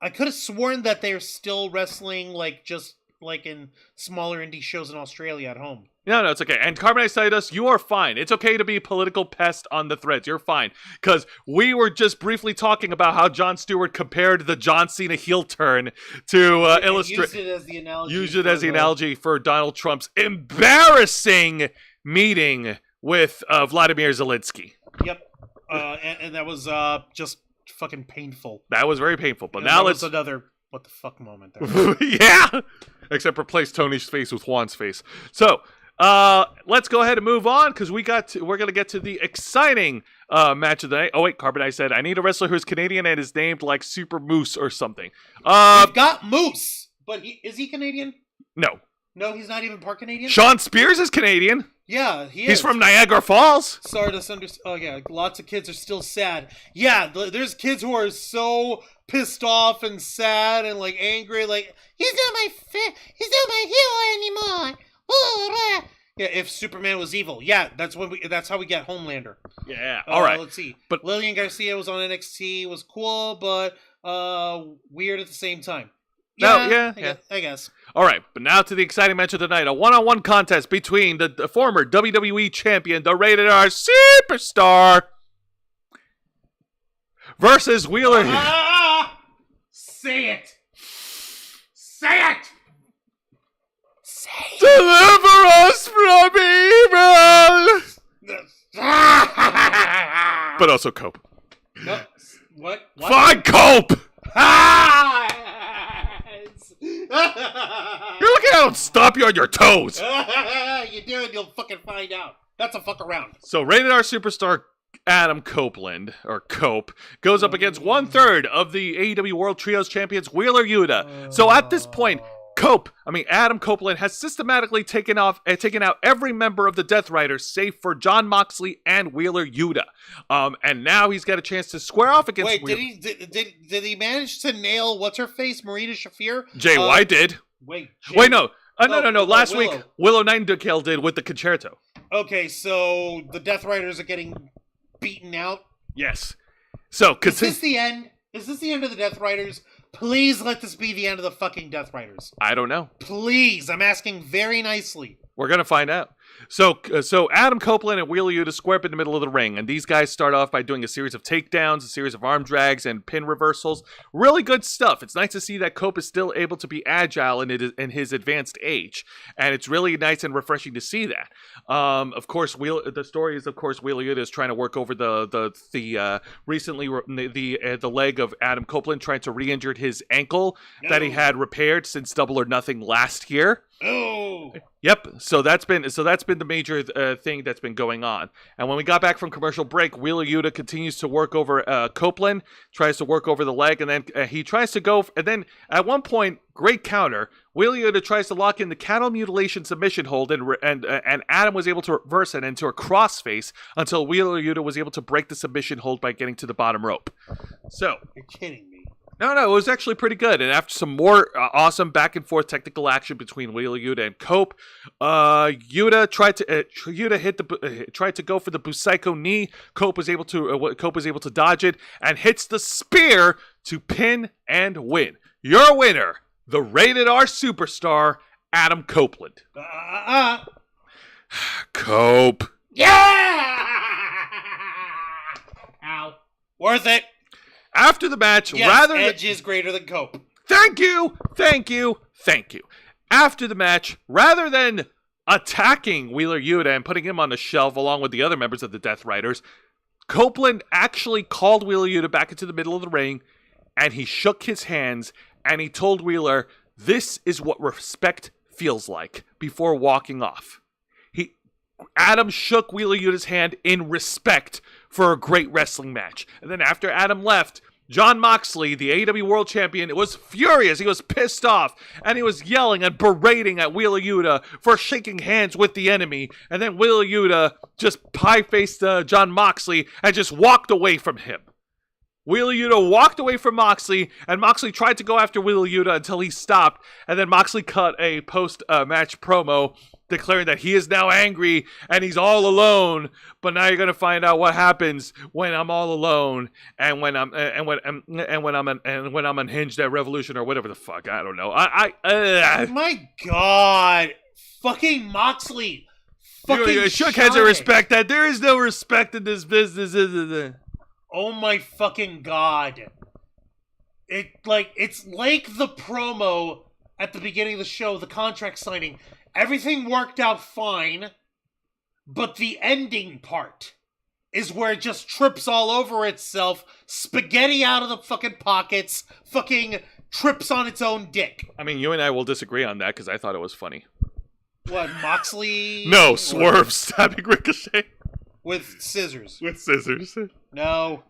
I could have sworn that they're still wrestling, like just like in smaller indie shows in Australia at home. No, it's okay. And Carbonite Citus, you are fine. It's okay to be a political pest on the threads. You're fine. Because we were just briefly talking about how Jon Stewart compared the John Cena heel turn to illustrate... Use it as the analogy for Donald Trump's embarrassing meeting with Vladimir Zelensky. Yep. And that was just fucking painful. That was very painful. But now let's... another what the fuck moment there. Yeah! Except replace Tony's face with Juan's face. So... let's go ahead and move on because we're gonna get to the exciting match of the night. Oh wait, Carbonite said I need a wrestler who's Canadian and is named like Super Moose or something. We've got Moose, but is he Canadian? No, he's not even part Canadian. Sean Spears is Canadian. Yeah, he is. He's from Niagara Falls. Sorry to understand. Oh yeah, lots of kids are still sad. Yeah, there's kids who are so pissed off and sad and like angry. Like he's not my hero anymore. Yeah, if Superman was evil, yeah, that's how we get Homelander. Yeah, all right. Let's see. But Lillian Garcia was on NXT, was cool, but weird at the same time. Yeah, I guess. All right, but now to the exciting match of the night: a one-on-one contest between the former WWE champion, the Rated R Superstar, versus Wheeler. Say it. Say it. Deliver us from evil! But also Cope. No, what? Find Cope! You're looking at him stop you on your toes. You do and you'll fucking find out. That's a fuck around. So Rated R Superstar Adam Copeland, or Cope, goes up against 1/3 of the AEW World Trios Champions, Wheeler Yuta. So at this point, Adam Copeland has systematically taken out every member of the Death Riders, save for Jon Moxley and Wheeler Yuta. And now he's got a chance to square off against. Wait, did he manage to nail what's her face, Marina Shafir? Jay White did. Wait, no. No. Last week, Willow Nightingale did with the Concerto. Okay, so the Death Riders are getting beaten out. Yes. So is this the end? Is this the end of the Death Riders? Please let this be the end of the fucking Death Riders. I don't know. Please, I'm asking very nicely. We're going to find out. So Adam Copeland and Wheeler Yuta square up in the middle of the ring, and these guys start off by doing a series of takedowns, a series of arm drags, and pin reversals. Really good stuff. It's nice to see that Cope is still able to be agile in his advanced age, and it's really nice and refreshing to see that. Of course, the story is, of course, Wheeler Yuta is trying to work over the leg of Adam Copeland, trying to re-injure his ankle that he had repaired since Double or Nothing last year. Oh. Yep. So that's been the major thing that's been going on. And when we got back from commercial break, Wheeler Yuta continues to work over Copeland, tries to work over the leg, and then he tries to go. And then at one point, great counter, Wheeler Yuta tries to lock in the cattle mutilation submission hold, and Adam was able to reverse it into a crossface until Wheeler Yuta was able to break the submission hold by getting to the bottom rope. So you're kidding me. No, it was actually pretty good. And after some more awesome back and forth technical action between Wheeler Yuta and Cope, Yuta tried to go for the Busaiko knee. Cope was able to dodge it and hits the spear to pin and win. Your winner, the Rated R Superstar, Adam Copeland. Cope. Yeah! Ow. Worth it. After the match, yes, Edge is greater than Cope. Thank you. After the match, rather than attacking Wheeler Yuta and putting him on the shelf along with the other members of the Death Riders, Copeland actually called Wheeler Yuta back into the middle of the ring, and he shook his hands, and he told Wheeler, "This is what respect feels like," before walking off. Adam shook Wheeler Yuta's hand in respect for a great wrestling match. And then after Adam left, Jon Moxley, the AEW World Champion, was furious. He was pissed off, and he was yelling and berating at Wheeler Yuta for shaking hands with the enemy. And then Wheeler Yuta just pie-faced Jon Moxley and just walked away from him. Wheeler Yuta walked away from Moxley, and Moxley tried to go after Wheeler Yuta until he stopped, and then Moxley cut a post-match promo declaring that he is now angry and he's all alone. But now you're gonna find out what happens when I'm all alone and when I'm unhinged at Revolution or whatever the fuck. I don't know. My God, fucking Moxley. You shook hands and respect that. There is no respect in this business, is there? Oh my fucking God. It's like the promo at the beginning of the show, the contract signing. Everything worked out fine, but the ending part is where it just trips all over itself, spaghetti out of the fucking pockets, fucking trips on its own dick. I mean, you and I will disagree on that because I thought it was funny. What, Moxley? No, Swerve stabbing Ricochet. With scissors. With scissors. No,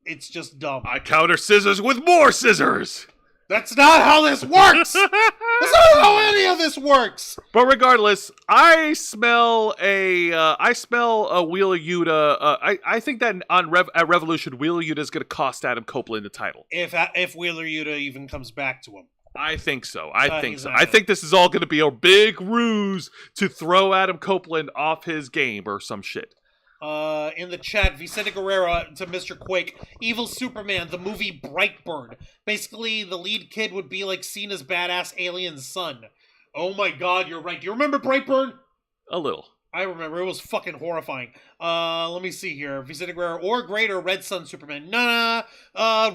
it's just dumb. I counter scissors with more scissors. That's not how this works! That's not how any of this works! But regardless, I smell a Wheeler Yuta. I think that at Revolution, Wheeler Yuta is going to cost Adam Copeland the title. If Wheeler Yuta even comes back to him. I think so. I think this is all going to be a big ruse to throw Adam Copeland off his game or some shit. In the chat, Vicente Guerrero to Mr. Quake, Evil Superman, the movie Brightburn. Basically, the lead kid would be like Cena's badass alien son. Oh my God, you're right. Do you remember Brightburn? A little. I remember. It was fucking horrifying. Let me see here. Vicente Guerrero or greater Red Sun Superman. Nah.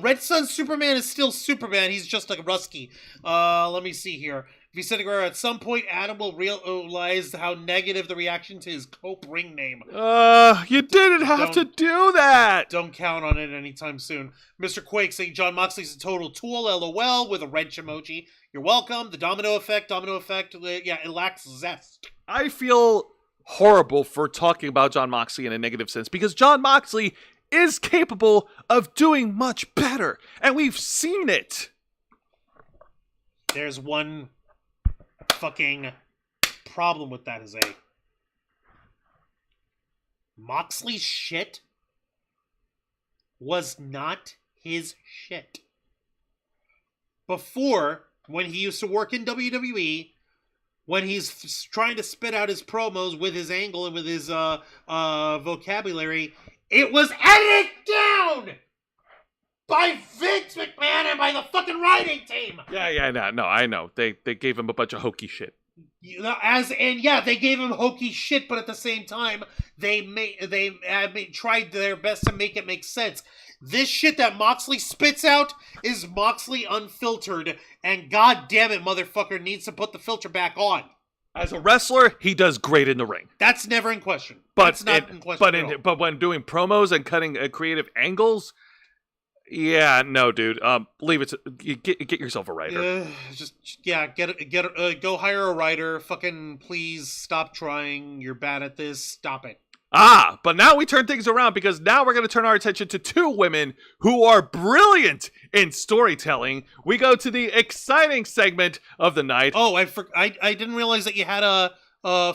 Red Sun Superman is still Superman. He's just like Rusky. Let me see here. Vicente Guerrero, at some point, Adam will realize how negative the reaction to his Cope ring name. You didn't have to do that! Don't count on it anytime soon. Mr. Quake saying John Moxley's a total tool, LOL, with a wrench emoji. You're welcome. The domino effect, yeah, it lacks zest. I feel horrible for talking about John Moxley in a negative sense, because John Moxley is capable of doing much better, and we've seen it. There's one fucking problem with that, Jose. Moxley's shit was not his shit. Before, when he used to work in WWE, when he's trying to spit out his promos with his angle and with his vocabulary, it was edited down by Vince McMahon and by the fucking writing team. No, I know. They gave him a bunch of hokey shit. They gave him hokey shit, but at the same time, they tried their best to make it make sense. This shit that Moxley spits out is Moxley unfiltered, and god damn it, motherfucker needs to put the filter back on. As a wrestler, he does great in the ring. That's never in question. But when doing promos and cutting creative angles, yeah, no, dude. Leave it. Get yourself a writer. Go hire a writer. Fucking please stop trying. You're bad at this. Stop it. But now we turn things around, because now we're going to turn our attention to two women who are brilliant in storytelling. We go to the exciting segment of the night. Oh, I didn't realize that you had a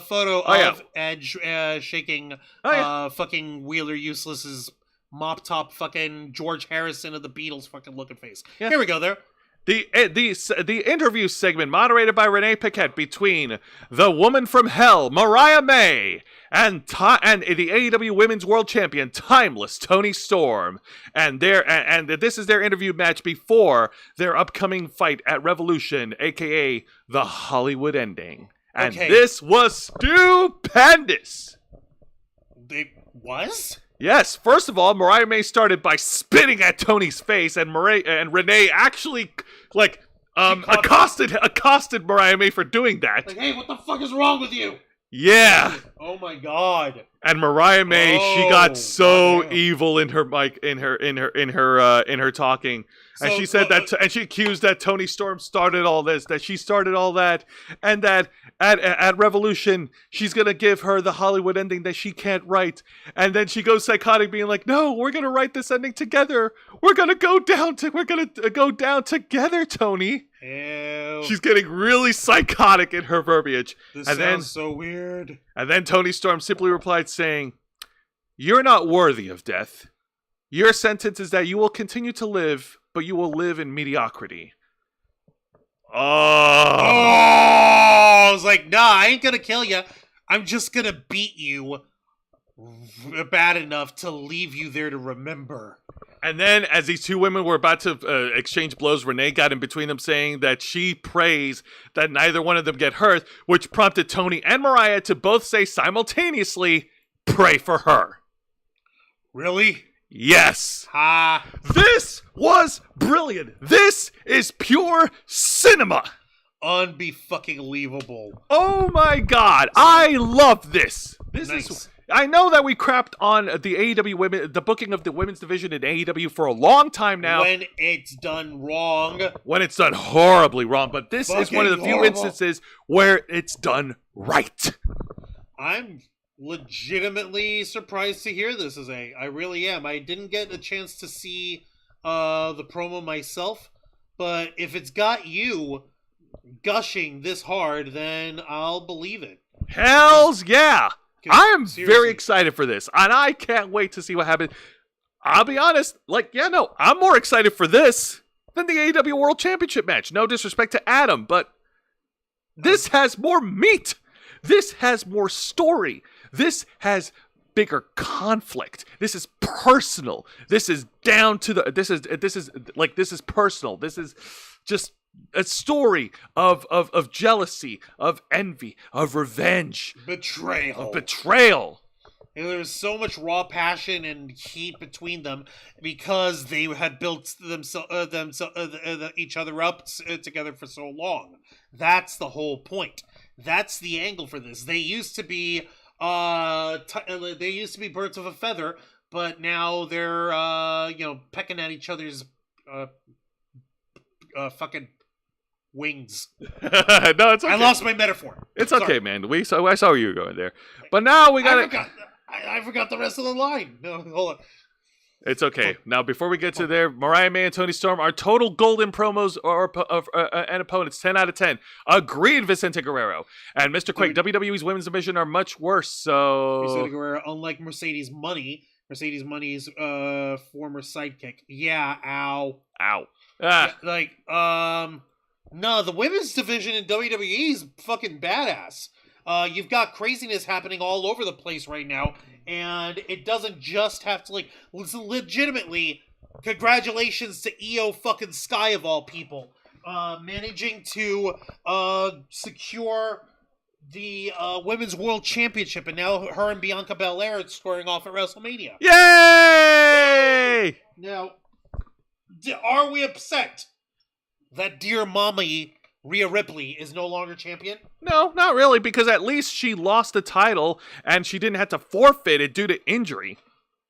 photo of Edge shaking fucking Wheeler Useless's mop top fucking George Harrison of the Beatles fucking looking face. Yeah. Here we go there. The interview segment moderated by Renee Paquette between the woman from hell, Mariah May, and the AEW Women's World Champion, Timeless Toni Storm, and this is their interview match before their upcoming fight at Revolution, aka the Hollywood Ending. And This was stupendous. It was? Yes, first of all, Mariah May started by spitting at Tony's face, and Renee actually, accosted Mariah May for doing that. Like, hey, what the fuck is wrong with you? Yeah. Oh my god. And Mariah May, she got so evil in her her talking. And she said and she accused that Toni Storm started all this, that she started all that, and that at Revolution, she's going to give her the Hollywood ending that she can't write. And then she goes psychotic, being like, no, we're going to write this ending together. We're going to go down together, Tony. Ew. She's getting really psychotic in her verbiage. This sounds so weird. And then Toni Storm simply replied saying, you're not worthy of death. Your sentence is that you will continue to live, but you will live in mediocrity. Oh, I was like, nah, I ain't gonna kill you. I'm just gonna beat you bad enough to leave you there to remember. And then, as these two women were about to exchange blows, Renee got in between them, saying that she prays that neither one of them get hurt, which prompted Tony and Mariah to both say simultaneously, "Pray for her." Really? Yes. Ha. This was brilliant. This is pure cinema. Unbe-fucking-believable. Oh my god, I love this. This Nice. is. I know that we crapped on the AEW women, the booking of the women's division in AEW for a long time now. When it's done wrong. When it's done horribly wrong, but this is Fucking one of the few horrible. instances where it's done right. I'm legitimately surprised to hear this as I really am. I didn't get a chance to see the promo myself, but if it's got you gushing this hard, then I'll believe it. Hells yeah. I am Seriously. very excited for this, and I can't wait to see what happens. I'll be honest, I'm more excited for this than the AEW World Championship match. No disrespect to Adam, but this has more meat. This has more story. This has bigger conflict. This is personal. This is down to the. This is personal. This is just a story of jealousy, of envy, of revenge, Betrayal. of betrayal. And there was so much raw passion and heat between them because they had built each other up together for so long. That's the whole point. That's the angle for this. They used to be birds of a feather, but now they're pecking at each other's fucking wings. No, it's okay. I lost my metaphor. It's Sorry. okay, man. I saw where you were going there, but now we got it. I forgot the rest of the line. No, hold on. It's okay. Now, before we get to there, Mariah May and Tony Storm are total golden promos and opponents. 10 out of 10. Agreed, Vicente Guerrero. And Mr. Quake, WWE's women's division are much worse, so... Vicente Guerrero, unlike Mercedes Money's former sidekick. Yeah, ow. Ow. No, the women's division in WWE is fucking badass. You've got craziness happening all over the place right now, and it doesn't just have to, legitimately, congratulations to Io fucking Sky of all people, managing to secure the Women's World Championship, and now her and Bianca Belair are squaring off at WrestleMania. Yay! Now, are we upset that dear mommy Rhea Ripley is no longer champion? No, not really, because at least she lost the title and she didn't have to forfeit it due to injury.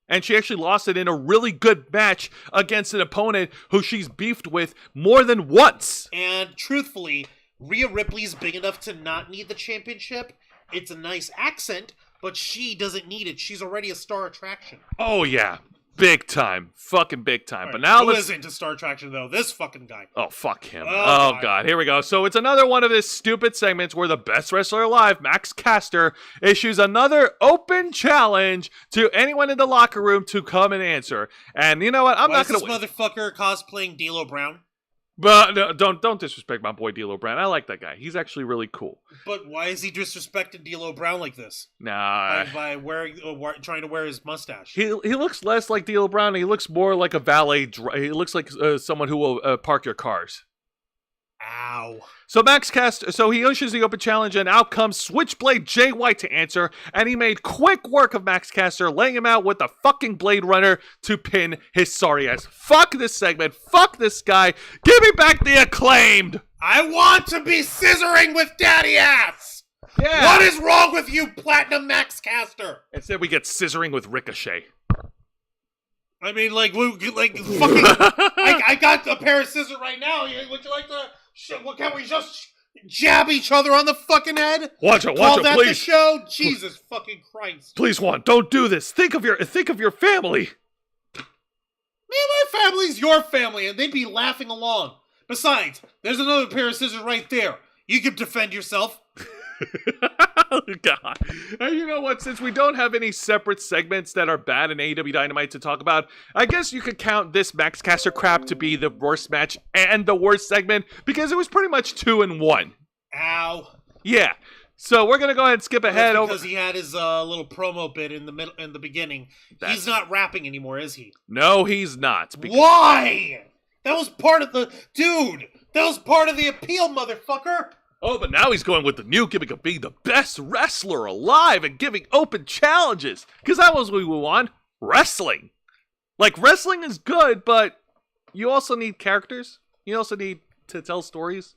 And she actually lost it in a really good match against an opponent who she's beefed with more than once. And truthfully, Rhea Ripley's big enough to not need the championship. It's a nice accent, but she doesn't need it. She's already a star attraction. Oh, yeah. Big time. Fucking big time. Right, But now who let's... isn't a star attraction, though? This fucking guy. Oh, fuck him. Oh, Oh, God. Here we go. So it's another one of his stupid segments where the best wrestler alive, Max Caster, issues another open challenge to anyone in the locker room to come and answer. And you know what? I'm Why not is going this motherfucker cosplaying D'Lo Brown? But no, don't disrespect my boy D'Lo Brown. I like that guy. He's actually really cool. But why is he disrespecting D'Lo Brown like this? Nah. By wearing, trying to wear his mustache. He looks less like D'Lo Brown. He looks more like a valet. He looks like someone who will park your cars. Ow. So Max Caster, so he issues the open challenge, and out comes Switchblade Jay White to answer, and he made quick work of Max Caster, laying him out with the fucking Blade Runner to pin his sorry ass. Fuck this segment. Fuck this guy. Give me back the Acclaimed. I want to be scissoring with daddy ass. Yeah. What is wrong with you, Platinum Max Caster? Instead, we get scissoring with Ricochet. I mean, fucking. I got a pair of scissors right now. Would you like to? Can we just jab each other on the fucking head? Watch it, Call that please. the show? Jesus fucking Christ! Please, Juan, don't do this. Think of your family. Man, my family's your family, and they'd be laughing along. Besides, there's another pair of scissors right there. You can defend yourself. God. And you know what? Since we don't have any separate segments that are bad in AEW Dynamite to talk about, I guess you could count this Max Caster crap to be the worst match and the worst segment because it was pretty much 2 in 1. Ow. Yeah. So we're gonna go ahead and skip ahead because he had his little promo bit in the beginning. He's not rapping anymore, is he? No, he's not. Why? That was part of the appeal, motherfucker. Oh, but now he's going with the new gimmick of being the best wrestler alive and giving open challenges. Because that was what we want. Wrestling. Like, wrestling is good, but you also need characters. You also need to tell stories.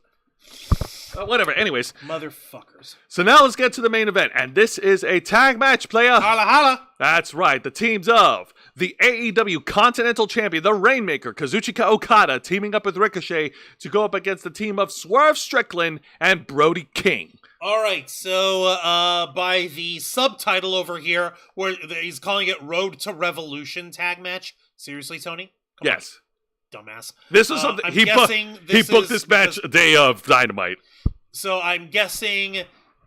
Whatever, anyways. Motherfuckers. So now let's get to the main event. And this is a tag match, playa. Holla, holla. That's right. The teams of the AEW Continental Champion, the Rainmaker, Kazuchika Okada, teaming up with Ricochet to go up against the team of Swerve Strickland and Brody King. All right, so by the subtitle over here, where he's calling it Road to Revolution tag match. Seriously, Tony? Come yes. on, dumbass. This was something he booked this match a day of Dynamite. So I'm guessing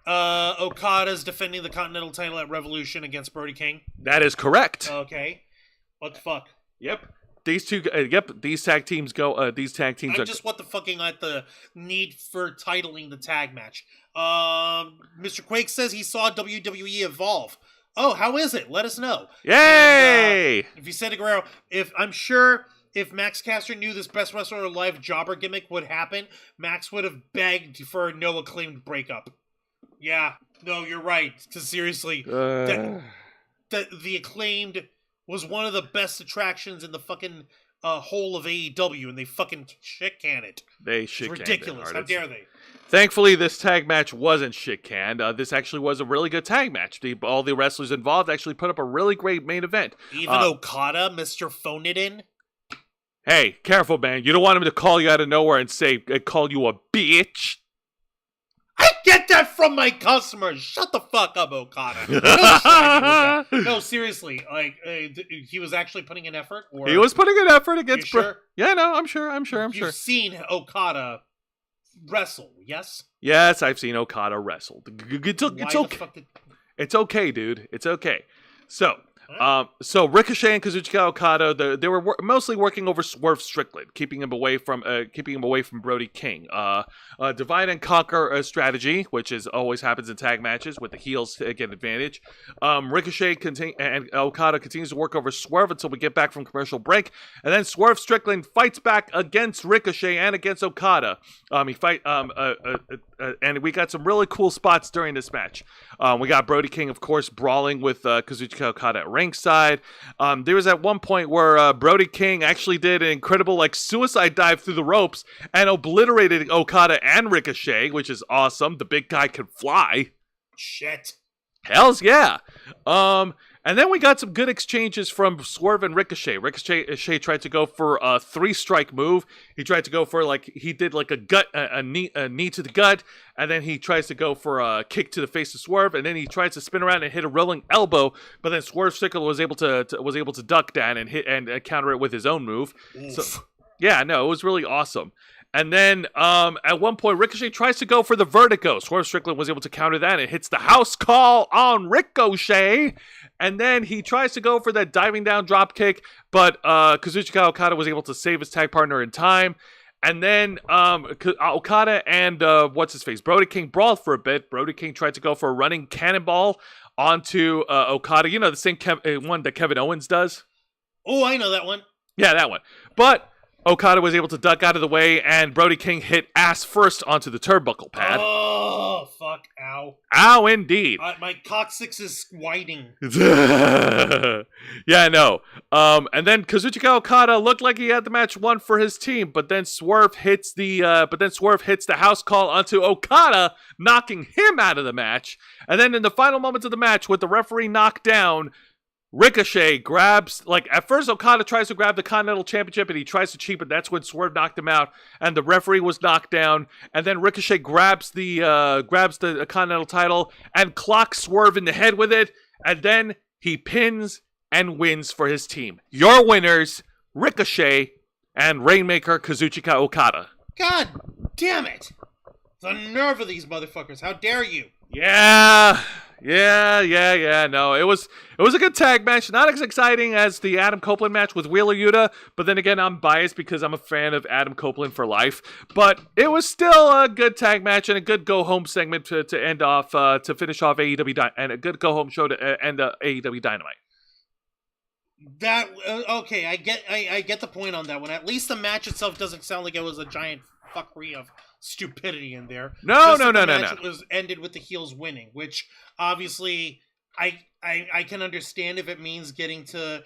Okada's defending the Continental title at Revolution against Brody King. That is correct. Okay. What the fuck? Yep. These two. These tag teams go. These tag teams I'm are just what the fucking at the need for titling the tag match. Mr. Quake says he saw WWE Evolve. Oh, how is it? Let us know. Yay! And, if you said to Guerrero, I'm sure if Max Caster knew this Best Wrestler Alive jobber gimmick would happen, Max would have begged for a no acclaimed breakup. Yeah, no, you're right. Because seriously, the acclaimed was one of the best attractions in the fucking whole of AEW, and they fucking shit-can it. They shit-canned it. It's ridiculous. How dare they? Thankfully, this tag match wasn't shit-canned. This actually was a really good tag match. All the wrestlers involved actually put up a really great main event. Even Okada, Mr. Phone It In? Hey, careful, man. You don't want him to call you out of nowhere and call you a bitch. I get that from my customers. Shut the fuck up, Okada. No, seriously. Like, he was actually putting an effort? Or he was putting an effort against... Sure? Yeah, no, I'm sure. You've seen Okada wrestle, yes? Yes, I've seen Okada wrestle. It's okay. It's okay, dude. It's okay. So Ricochet and Kazuchika Okada, they were mostly working over Swerve Strickland, keeping him away from Brody King. Divide and conquer strategy, which always happens in tag matches with the heels get advantage. Ricochet and Okada continues to work over Swerve until we get back from commercial break, and then Swerve Strickland fights back against Ricochet and against Okada. And we got some really cool spots during this match. We got Brody King, of course, brawling with Kazuchika Okada at ringside. There was at one point where Brody King actually did an incredible suicide dive through the ropes and obliterated Okada and Ricochet, which is awesome. The big guy can fly. Shit. Hells yeah. And then we got some good exchanges from Swerve and Ricochet. Ricochet tried to go for a 3-strike move. He tried to go for a knee to the gut, and then he tries to go for a kick to the face of Swerve, and then he tries to spin around and hit a rolling elbow. But then Swerve Strickland was able to duck down and hit and counter it with his own move. Oof. So yeah, no, it was really awesome. And then at one point, Ricochet tries to go for the vertigo. Swerve Strickland was able to counter that and hits the house call on Ricochet. And then he tries to go for that diving down drop kick, but Kazuchika Okada was able to save his tag partner in time. And then Okada and Brody King brawled for a bit. Brody King tried to go for a running cannonball onto Okada. You know, the same one that Kevin Owens does? Oh, I know that one. Yeah, that one. But Okada was able to duck out of the way, and Brody King hit ass first onto the turnbuckle pad. Oh, fuck. Ow. Ow, indeed. My coccyx is whiting. Yeah, no. And then Kazuchika Okada looked like he had the match won for his team, but then Swerve hits the house call onto Okada, knocking him out of the match. And then in the final moments of the match, with the referee knocked down, Ricochet grabs, at first Okada tries to grab the Continental Championship and he tries to cheat, but that's when Swerve knocked him out and the referee was knocked down. And then Ricochet grabs the Continental title and clocks Swerve in the head with it. And then he pins and wins for his team. Your winners, Ricochet and Rainmaker Kazuchika Okada. God damn it! The nerve of these motherfuckers. How dare you? Yeah. No, it was a good tag match. Not as exciting as the Adam Copeland match with Wheeler Yuta, but then again, I'm biased because I'm a fan of Adam Copeland for life. But it was still a good tag match and a good go home segment to end off to finish off AEW and a good go home show to end AEW Dynamite. That okay, I get the point on that one. At least the match itself doesn't sound like it was a giant fuckery of stupidity in there. No. It was ended with the heels winning, which obviously I can understand if it means getting to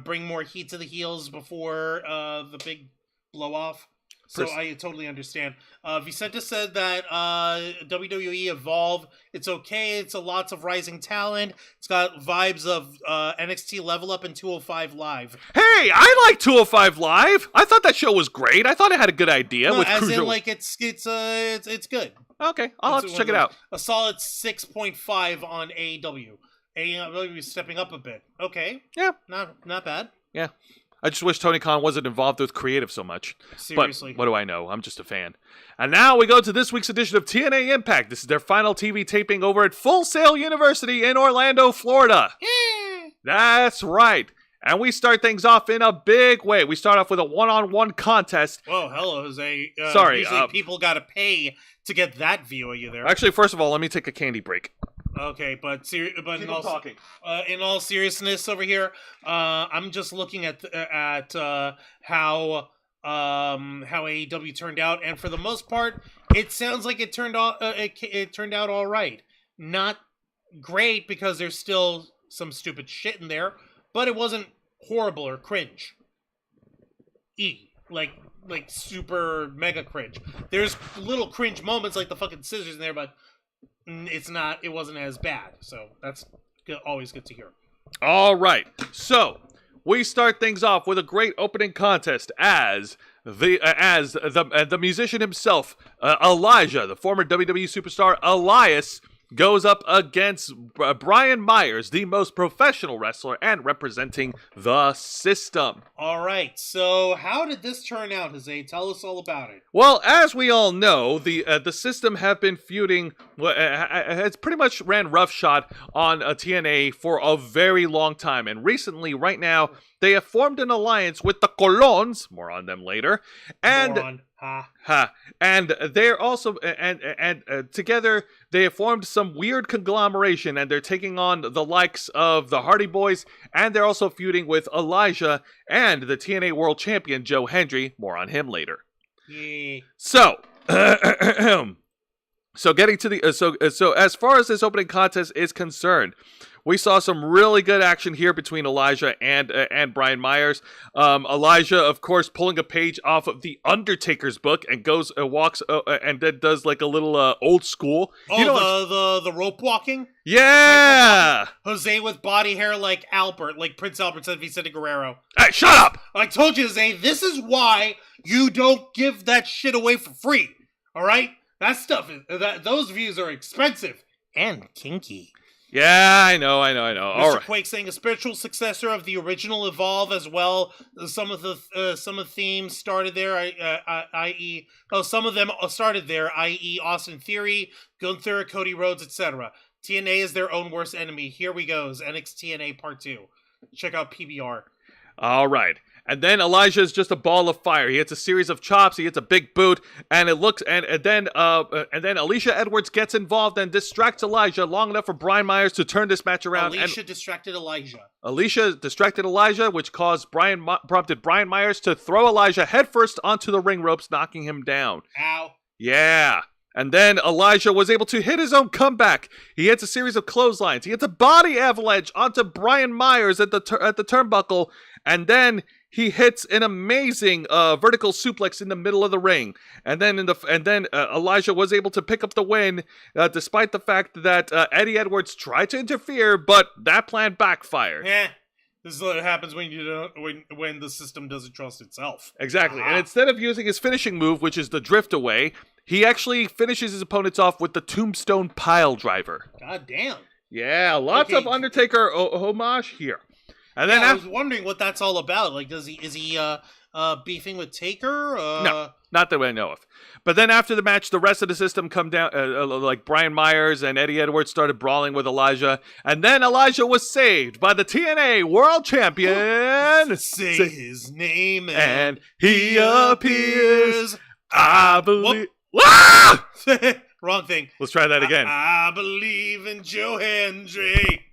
bring more heat to the heels before the big blow off. So I totally understand. Vicente said that WWE Evolve, it's okay. It's lots of rising talent. It's got vibes of NXT Level Up and 205 Live. Hey, I like 205 Live. I thought that show was great. I thought it had a good idea. No, with as Cruiser. in, like, it's good. Okay, I'll have to check it out. A solid 6.5 on AEW. AEW is stepping up a bit. Okay. Yeah. Not bad. Yeah. I just wish Tony Khan wasn't involved with creative so much. Seriously. But what do I know? I'm just a fan. And now we go to this week's edition of TNA Impact. This is their final TV taping over at Full Sail University in Orlando, Florida. Yeah. That's right. And we start things off in a big way. We start off with a one-on-one contest. Whoa, hello, Jose. Sorry. Usually people got to pay to get that view of you there. Actually, first of all, let me take a candy break. Okay, but talking. In all seriousness over here, I'm just looking at how AEW turned out, and for the most part, it sounds like it turned out all right. Not great because there's still some stupid shit in there, but it wasn't horrible or cringe. Like super mega cringe. There's little cringe moments like the fucking scissors in there, but it wasn't as bad, so that's always good to hear. All right, so we start things off with a great opening contest as the musician himself, Elijah, the former WWE superstar Elias, goes up against Brian Myers, the most professional wrestler and representing the system. All right, so how did this turn out, Jose? Tell us all about it. Well, as we all know, the system have been feuding. It's pretty much ran roughshod on TNA for a very long time, and recently, right now, they have formed an alliance with the Colons. More on them later. And and they're also and together they have formed some weird conglomeration, and they're taking on the likes of the Hardy Boys, and they're also feuding with Elijah and the TNA World Champion Joe Hendry. More on him later. Yeah. So, so getting to the so as far as this opening contest is concerned, we saw some really good action here between Elijah and Brian Myers. Elijah, of course, pulling a page off of the Undertaker's book and goes walks and then does like a little old school. Oh, you know the rope walking. Yeah. Jose with body hair like Albert, like Prince Albert said Vicente Guerrero. Hey, shut up! I told you, Jose. This is why you don't give that shit away for free. All right, that stuff those views are expensive and kinky. Yeah, I know. All right. Quake saying a spiritual successor of the original Evolve as well. Some of the themes started there, some of them started there, i.e. Austin Theory, Gunther, Cody Rhodes, etc. TNA is their own worst enemy. Here we go, NXT TNA Part 2. Check out PBR. All right. And then Elijah is just a ball of fire. He hits a series of chops. He hits a big boot, and it looks. And then Alicia Edwards gets involved and distracts Elijah long enough for Brian Myers to turn this match around. Alicia distracted Elijah, which prompted Brian Myers to throw Elijah headfirst onto the ring ropes, knocking him down. Ow. Yeah. And then Elijah was able to hit his own comeback. He hits a series of clotheslines. He hits a body avalanche onto Brian Myers at the turnbuckle, and then he hits an amazing vertical suplex in the middle of the ring. And then Elijah was able to pick up the win, despite the fact that Eddie Edwards tried to interfere, but that plan backfired. Yeah. This is what happens when when the system doesn't trust itself. Exactly. And instead of using his finishing move, which is the drift away, he actually finishes his opponents off with the Tombstone Pile Driver. God damn. Yeah, lots of Undertaker homage here. And then I was wondering what that's all about. Like, is he beefing with Taker? No, not that I know of. But then after the match, the rest of the system come down, like Brian Myers and Eddie Edwards started brawling with Elijah. And then Elijah was saved by the TNA World Champion. Say his name and he appears. I believe... Ah! Wrong thing. Let's try that again. I believe in Joe Hendry.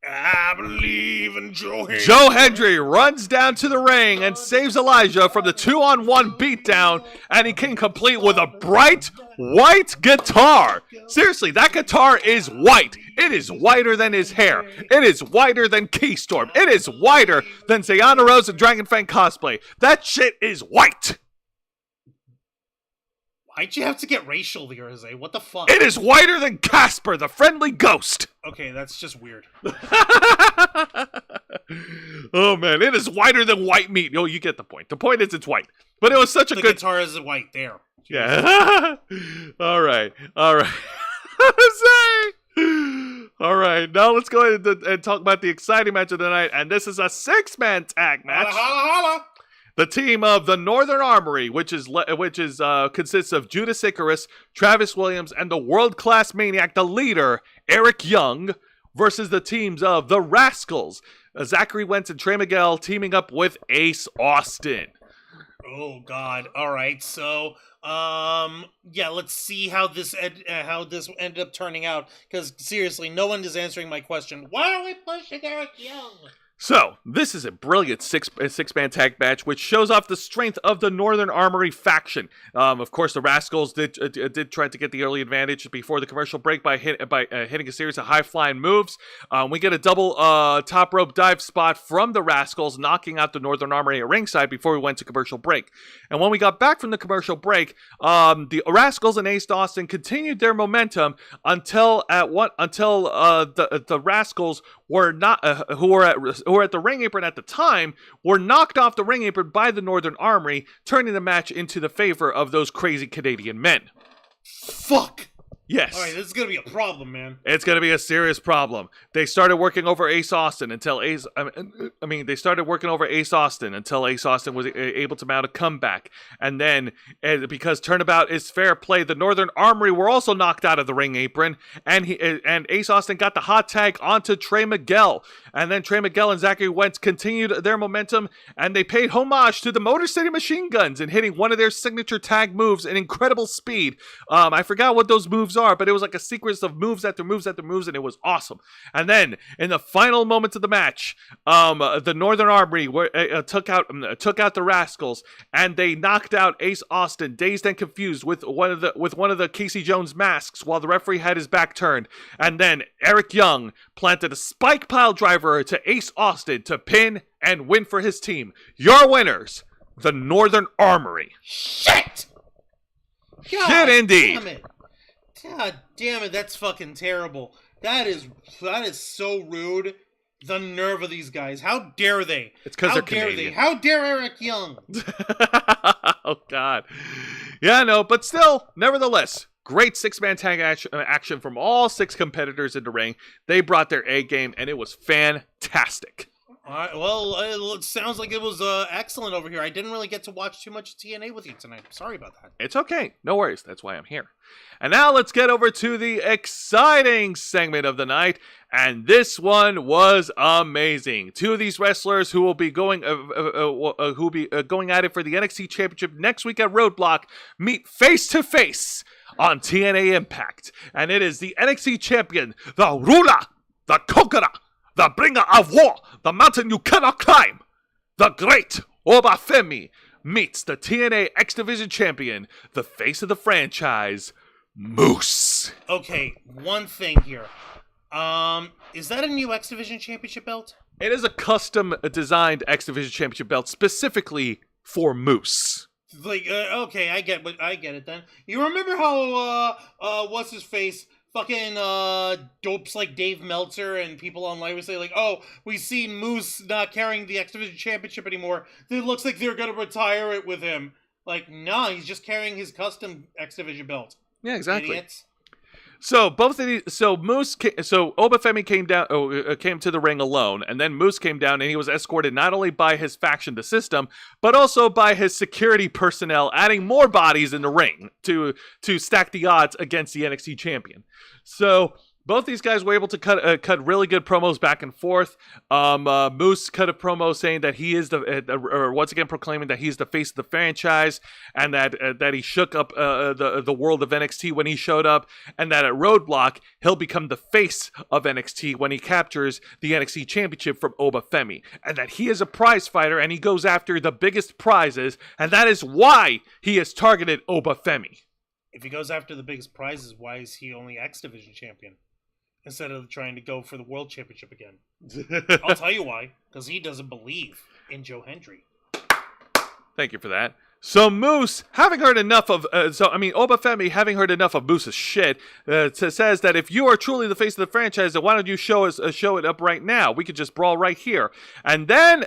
I believe in Joe Hendry. Joe Hendry runs down to the ring and saves Elijah from the 2-on-1 beatdown, and he can complete with a bright white guitar. Seriously, that guitar is white. It is whiter than his hair. It is whiter than Keystorm. It is whiter than Zayana Rose and Dragon Fang cosplay. That shit is white. Why'd you have to get racial here, Jose? What the fuck? It is whiter than Casper, the friendly ghost. Okay, that's just weird. Oh, man, it is whiter than white meat. Oh, you get the point. The point is it's white. But it was such a the good... guitar is white there. Yeah. All right. Jose! All right, now let's go ahead and talk about the exciting match of the night. And this is a 6-man tag match. Holla. The team of the Northern Armory, which consists of Judas Icarus, Travis Williams, and the world-class maniac, the leader, Eric Young, versus the teams of the Rascals, Zachary Wentz and Trey Miguel, teaming up with Ace Austin. Oh God! All right, so yeah, let's see how this ended up turning out. Because seriously, no one is answering my question. Why are we pushing Eric Young? So, this is a brilliant six-man tag match, which shows off the strength of the Northern Armory faction. Of course, the Rascals did try to get the early advantage before the commercial break by hitting a series of high-flying moves. We get a double top rope dive spot from the Rascals, knocking out the Northern Armory at ringside before we went to commercial break. And when we got back from the commercial break, the Rascals and Ace Austin continued their momentum until the Rascals were not who were at the ring apron at the time were knocked off the ring apron by the Northern Armory, turning the match into the favor of those crazy Canadian men. Fuck! Yes. Alright, this is gonna be a problem, man. It's gonna be a serious problem. They started working over Ace Austin until Ace Austin was able to mount a comeback. And then, because turnabout is fair play, the Northern Armory were also knocked out of the ring apron, and Ace Austin got the hot tag onto Trey Miguel. And then Trey Miguel and Zachary Wentz continued their momentum, and they paid homage to the Motor City Machine Guns in hitting one of their signature tag moves in incredible speed. I forgot what those moves are, but it was like a sequence of moves after moves after moves, and it was awesome. And then, in the final moments of the match, the Northern Armory took out the Rascals, and they knocked out Ace Austin, dazed and confused, with one of the Casey Jones masks, while the referee had his back turned. And then Eric Young planted a spike pile driver to Ace Austin to pin and win for his team. Your winners, the Northern Armory. Shit! God, Shit indeed. Damn it. God damn it, that's fucking terrible. That is so rude. The nerve of these guys. How dare they? It's because they're Canadian. How dare Eric Young? Oh, God. Yeah, no, but still, nevertheless, great 6-man tag action from all 6 competitors in the ring. They brought their A game, and it was fantastic. All right, well, it sounds like it was excellent over here. I didn't really get to watch too much TNA with you tonight. Sorry about that. It's okay. No worries. That's why I'm here. And now let's get over to the exciting segment of the night. And this one was amazing. 2 of these wrestlers who will be going at it for the NXT Championship next week at Roadblock meet face to face on TNA Impact. And it is the NXT Champion, the ruler, the conqueror, the bringer of war, the mountain you cannot climb, the great Obafemi meets the TNA X Division Champion, the face of the franchise, Moose. Okay, one thing here. Is that a new X Division Championship belt? It is a custom designed X Division Championship belt specifically for Moose. Like, okay, I get it then. You remember how, what's his face? Fucking dopes like Dave Meltzer and people online would say like, oh, we see Moose not carrying the X Division Championship anymore. It looks like they're gonna retire it with him. Like, nah, he's just carrying his custom X Division belt. Yeah, exactly. Idiots. So both of these, so Obafemi came to the ring alone, and then Moose came down, and he was escorted not only by his faction, the System, but also by his security personnel, adding more bodies in the ring to stack the odds against the NXT champion. So both these guys were able to cut really good promos back and forth. Moose cut a promo saying that he is once again proclaiming that he's the face of the franchise, and that he shook up the world of NXT when he showed up, and that at Roadblock he'll become the face of NXT when he captures the NXT championship from Obafemi, and that he is a prize fighter and he goes after the biggest prizes, and that is why he has targeted Obafemi. If he goes after the biggest prizes, why is he only X Division champion instead of trying to go for the World Championship again? I'll tell you why. Because he doesn't believe in Joe Hendry. Thank you for that. So Moose, having heard enough of, Obafemi, having heard enough of Moose's shit, says that if you are truly the face of the franchise, then why don't you show it up right now? We could just brawl right here. And then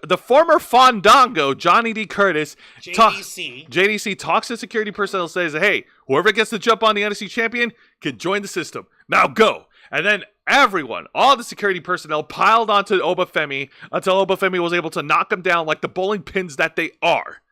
the former Fandango, Johnny D. Curtis, JDC talks to security personnel, says, hey, whoever gets the jump on the NXT champion can join the system. Now go. And then everyone, all the security personnel piled onto Obafemi until Obafemi was able to knock them down like the bowling pins that they are.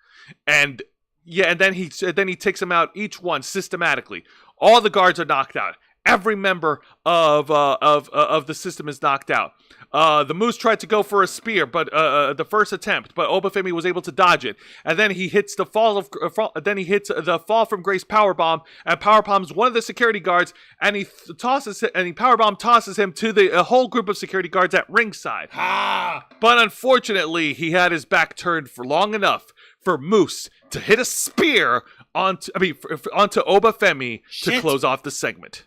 And then he takes them out, each one systematically. All the guards are knocked out. Every member of the system is knocked out. The Moose tried to go for a spear, but the first attempt, but Obafemi was able to dodge it. And then he hits the fall from Grace powerbomb, and powerbombs one of the security guards, and he powerbomb tosses him to the whole group of security guards at ringside. But unfortunately, he had his back turned for long enough for Moose to hit a spear onto Obafemi to close off the segment.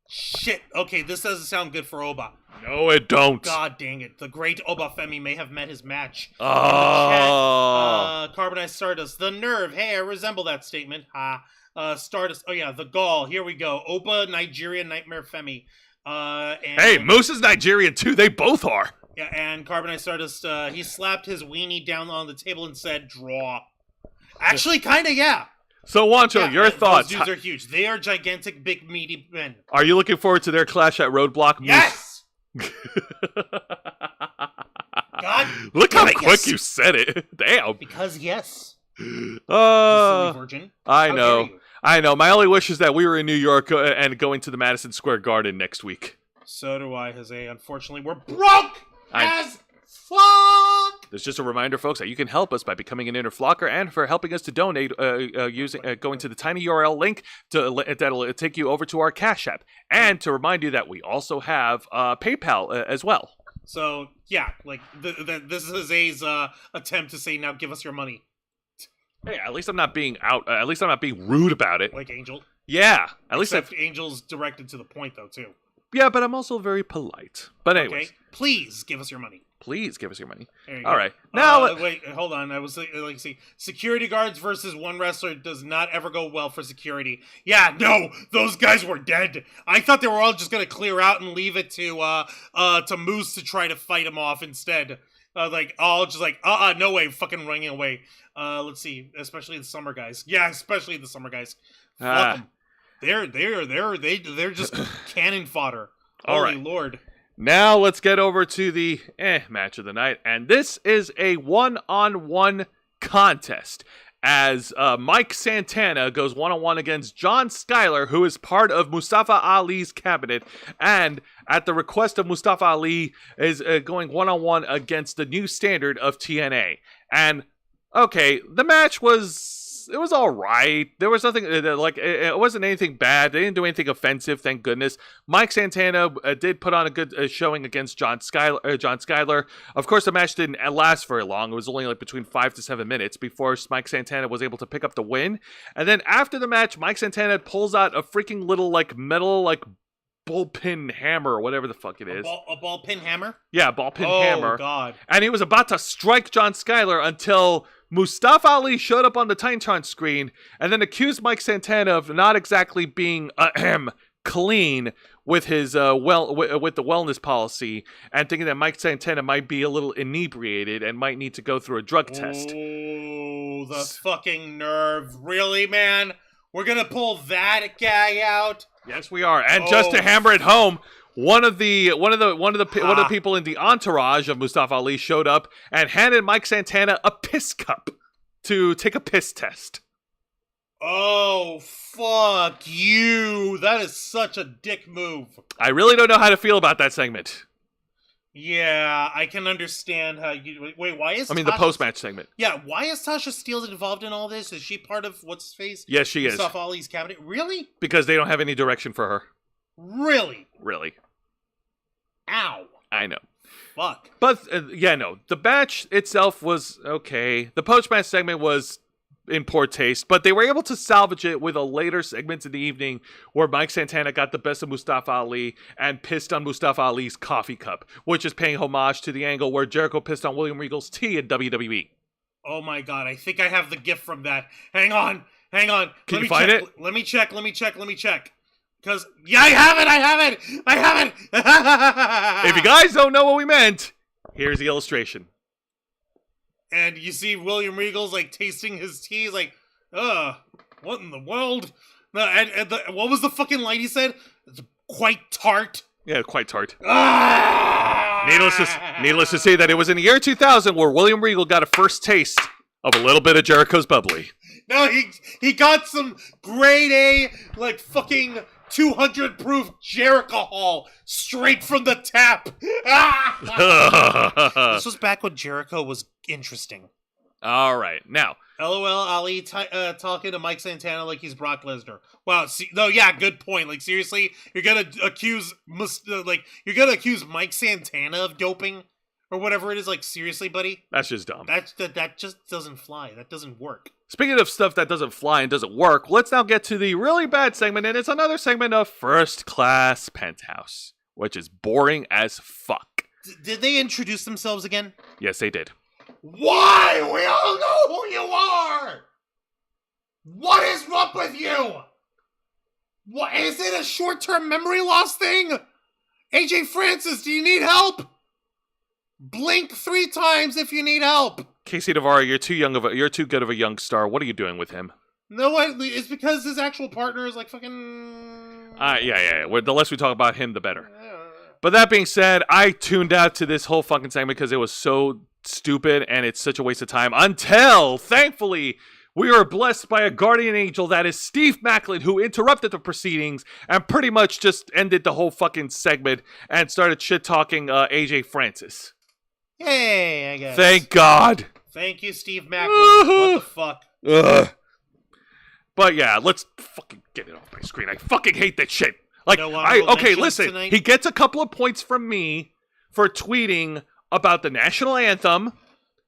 Shit. Okay, this doesn't sound good for Oba. No, it don't. God dang it. The great Obafemi may have met his match. Oh. Carbonized Stardust. The nerve. Hey, I resemble that statement. Stardust. Oh, yeah, the gall. Here we go. Oba, Nigerian Nightmare Femi. Hey, Moose is Nigerian, too. They both are. Yeah, and Carbonized Stardust, he slapped his weenie down on the table and said, draw. Actually, kind of, yeah. So, Wancho, your thoughts? Those dudes are huge. They are gigantic, big, meaty men. Are you looking forward to their clash at Roadblock? Yes! God, look how quick you said it. Damn. Because yes. Silly virgin. I know. My only wish is that we were in New York and going to the Madison Square Garden next week. So do I, Jose. Unfortunately, we're broke as fuck. There's just a reminder, folks, that you can help us by becoming an inner flocker and for helping us to donate going to the tiny URL link that'll take you over to our Cash App. And to remind you that we also have PayPal as well. So, yeah, like, this is Jose's attempt to say, now give us your money. Hey, at least I'm not being rude about it. Like Angel? Yeah. Except Angel's directed to the point, though, too. Yeah, but I'm also very polite. But anyways. Okay, please give us your money. Please give us your money. There you All go. right. Now, wait, hold on. I was like, see, security guards versus one wrestler does not ever go well for security. Yeah, no, those guys were dead. I thought they were all just gonna clear out and leave it to Moose to try to fight him off instead. No way, fucking running away. Let's see, especially the summer guys. Yeah, especially the summer guys. Fuck them. They're just cannon fodder. All Holy right. Lord. Now let's get over to the match of the night, and this is a one-on-one contest as Mike Santana goes one-on-one against John Skyler, who is part of Mustafa Ali's cabinet, and at the request of Mustafa Ali is going one-on-one against the new standard of TNA. And okay, the match was all right. There was nothing it wasn't anything bad. They didn't do anything offensive, thank goodness. Mike Santana did put on a good showing against John Skyler. Of course, the match didn't last very long. It was only like between 5 to 7 minutes before Mike Santana was able to pick up the win. And then after the match, Mike Santana pulls out a freaking little metal bullpen hammer or whatever the fuck it is. A ballpin hammer? Yeah, ballpin hammer. Oh, God. And he was about to strike John Skyler until Mustafa Ali showed up on the Titantron screen and then accused Mike Santana of not exactly being clean with his with the wellness policy, and thinking that Mike Santana might be a little inebriated and might need to go through a drug test. Oh, the fucking nerve. Really, man? We're gonna pull that guy out? Yes, we are. And just to hammer it home, one of the Ha. people in the entourage of Mustafa Ali showed up and handed Mike Santana a piss cup to take a piss test. Oh, fuck you. That is such a dick move. I really don't know how to feel about that segment. Yeah, I can understand how you... Wait, why is I mean, the post-match segment. Yeah, why is Tasha Steelz involved in all this? Is she part of what's-his-face? Yes, she is. Mustafa Ali's cabinet? Really? Because they don't have any direction for her. Really? Really. Ow. I know. Fuck. But, no. The match itself was okay. The post-match segment was in poor taste, but they were able to salvage it with a later segment in the evening where Mike Santana got the best of Mustafa Ali and pissed on Mustafa Ali's coffee cup, which is paying homage to the angle where Jericho pissed on William Regal's tea in WWE. Oh my god, I think I have the gift from that. Hang on. Can you find it? Let me check. Because, yeah, I have it! If you guys don't know what we meant, here's the illustration. And you see William Regal's, like, tasting his tea. He's like, what in the world? No, what was the fucking line he said? It's quite tart. Yeah, quite tart. Ah! Needless to say that it was in the year 2000 where William Regal got a first taste of a little bit of Jericho's bubbly. No, he got some grade A, like, fucking 200 proof Jericho straight from the tap. This was back when Jericho was interesting. All right, now. LOL, Ali talking to Mike Santana like he's Brock Lesnar. Wow, good point. Like, seriously, you're gonna accuse Mike Santana of doping or whatever it is. Like, seriously, buddy, That's just dumb. that just doesn't fly. That doesn't work. Speaking of stuff that doesn't fly and doesn't work, let's now get to the really bad segment, and it's another segment of First Class Penthouse, which is boring as fuck. Did they introduce themselves again? Yes, they did. Why? We all know who you are! What is up with you? What, is it a short-term memory loss thing? AJ Francis, do you need help? Blink 3 times if you need help. Casey Navarro, you're too good of a young star. What are you doing with him? No, it's because his actual partner is like fucking... Yeah. The less we talk about him, the better. But that being said, I tuned out to this whole fucking segment because it was so stupid and it's such a waste of time until, thankfully, we were blessed by a guardian angel that is Steve Macklin, who interrupted the proceedings and pretty much just ended the whole fucking segment and started shit-talking AJ Francis. Hey, I guess. Thank God. Thank you, Steve Macklin. What the fuck? Ugh. But yeah, let's fucking get it off my screen. I fucking hate that shit. Like, listen, tonight? He gets a couple of points from me for tweeting about the national anthem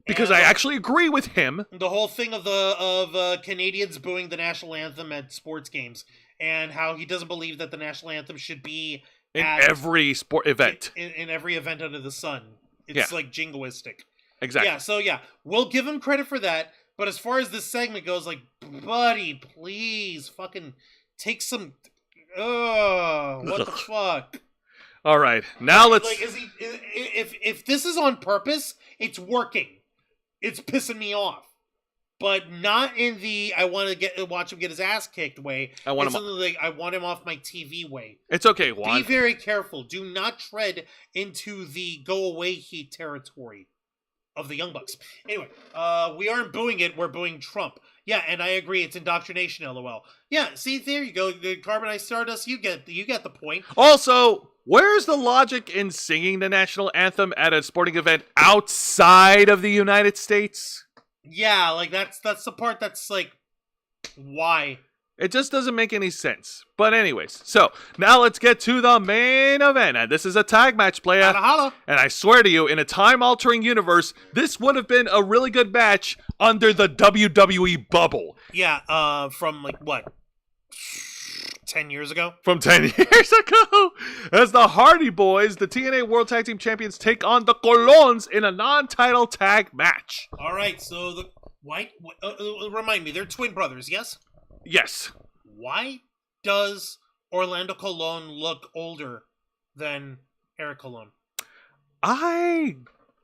because I actually agree with him. The whole thing of Canadians booing the national anthem at sports games and how he doesn't believe that the national anthem should be in every sport event. In every event under the sun. It's like jingoistic. Exactly. Yeah, we'll give him credit for that. But as far as this segment goes, like, buddy, please fucking take some... what the fuck? All right, now let's... Like, if this is on purpose, it's working. It's pissing me off. But not in the I want to watch him get his ass kicked way. I want him off my TV way. It's okay, Juan. Be very careful. Do not tread into the go away heat territory of the Young Bucks. Anyway, we aren't booing it. We're booing Trump. Yeah, and I agree. It's indoctrination. LOL. Yeah. See, there you go. The Carbonized Stardust. You get the point. Also, where's the logic in singing the national anthem at a sporting event outside of the United States? Yeah, like that's the part that's like, why? It just doesn't make any sense. But anyways, so now let's get to the main event. And this is a tag match, playa. Holla. And I swear to you, in a time-altering universe, this would have been a really good match under the WWE bubble. Yeah, from like, what, 10 years ago? From 10 years ago, as the Hardy Boys, the TNA World Tag Team Champions, take on the Colons in a non-title tag match. All right, so the remind me, they're twin brothers, yes? Yes. Why does Orlando Colon look older than Eric Colon? I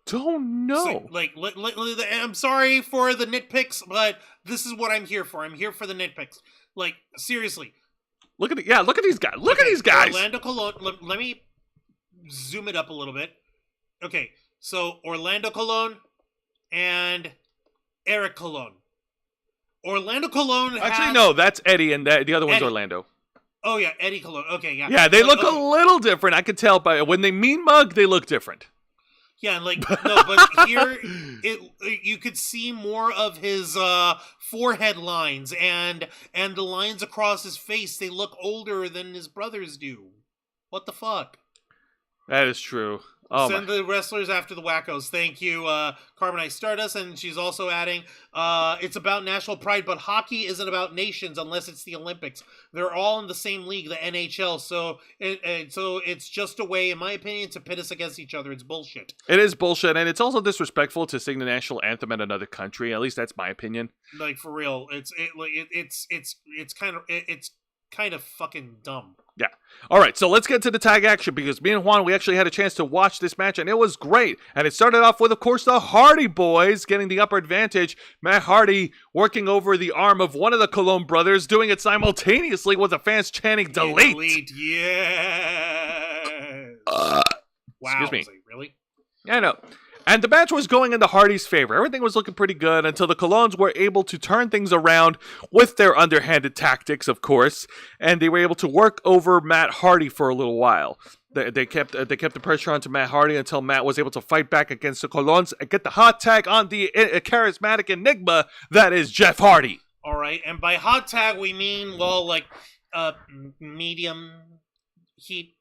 don't know. So, I'm sorry for the nitpicks, but this is what I'm here for. I'm here for the nitpicks. Like, seriously. Look at these guys. Look at these guys. Orlando Colon. Let me zoom it up a little bit. Okay, so Orlando Colon and Eric Colon. Orlando Colon. Actually, no, that's Eddie, and the other one's Eddie. Orlando. Oh yeah, Eddie Colon. Okay, yeah. Yeah, they look a little different. I can tell by when they mean mug, they look different. Yeah, but here you could see more of his forehead lines and the lines across his face. They look older than his brothers do. What the fuck? That is true. Oh, Send the wrestlers after the wackos. Thank you, Carbonite Stardust. And she's also adding, it's about national pride, but hockey isn't about nations unless it's the Olympics. They're all in the same league, the NHL. So it's just a way, in my opinion, to pit us against each other. It's bullshit. It is bullshit, and it's also disrespectful to sing the national anthem in another country. At least that's my opinion. Like, for real, it's kind of fucking dumb. Yeah. All right, so let's get to the tag action because me and Juan, we actually had a chance to watch this match, and it was great. And it started off with, of course, the Hardy Boys getting the upper advantage. Matt Hardy working over the arm of one of the Colon brothers, doing it simultaneously with the fans chanting, "Delete!" Delete, yeah. Wow. Excuse me. Was like, really? Yeah, I know. And the match was going in the Hardys' favor. Everything was looking pretty good until the Colons were able to turn things around with their underhanded tactics, of course, and they were able to work over Matt Hardy for a little while. They kept the pressure onto Matt Hardy until Matt was able to fight back against the Colons and get the hot tag on the charismatic enigma that is Jeff Hardy. All right, and by hot tag we mean, well, like medium heat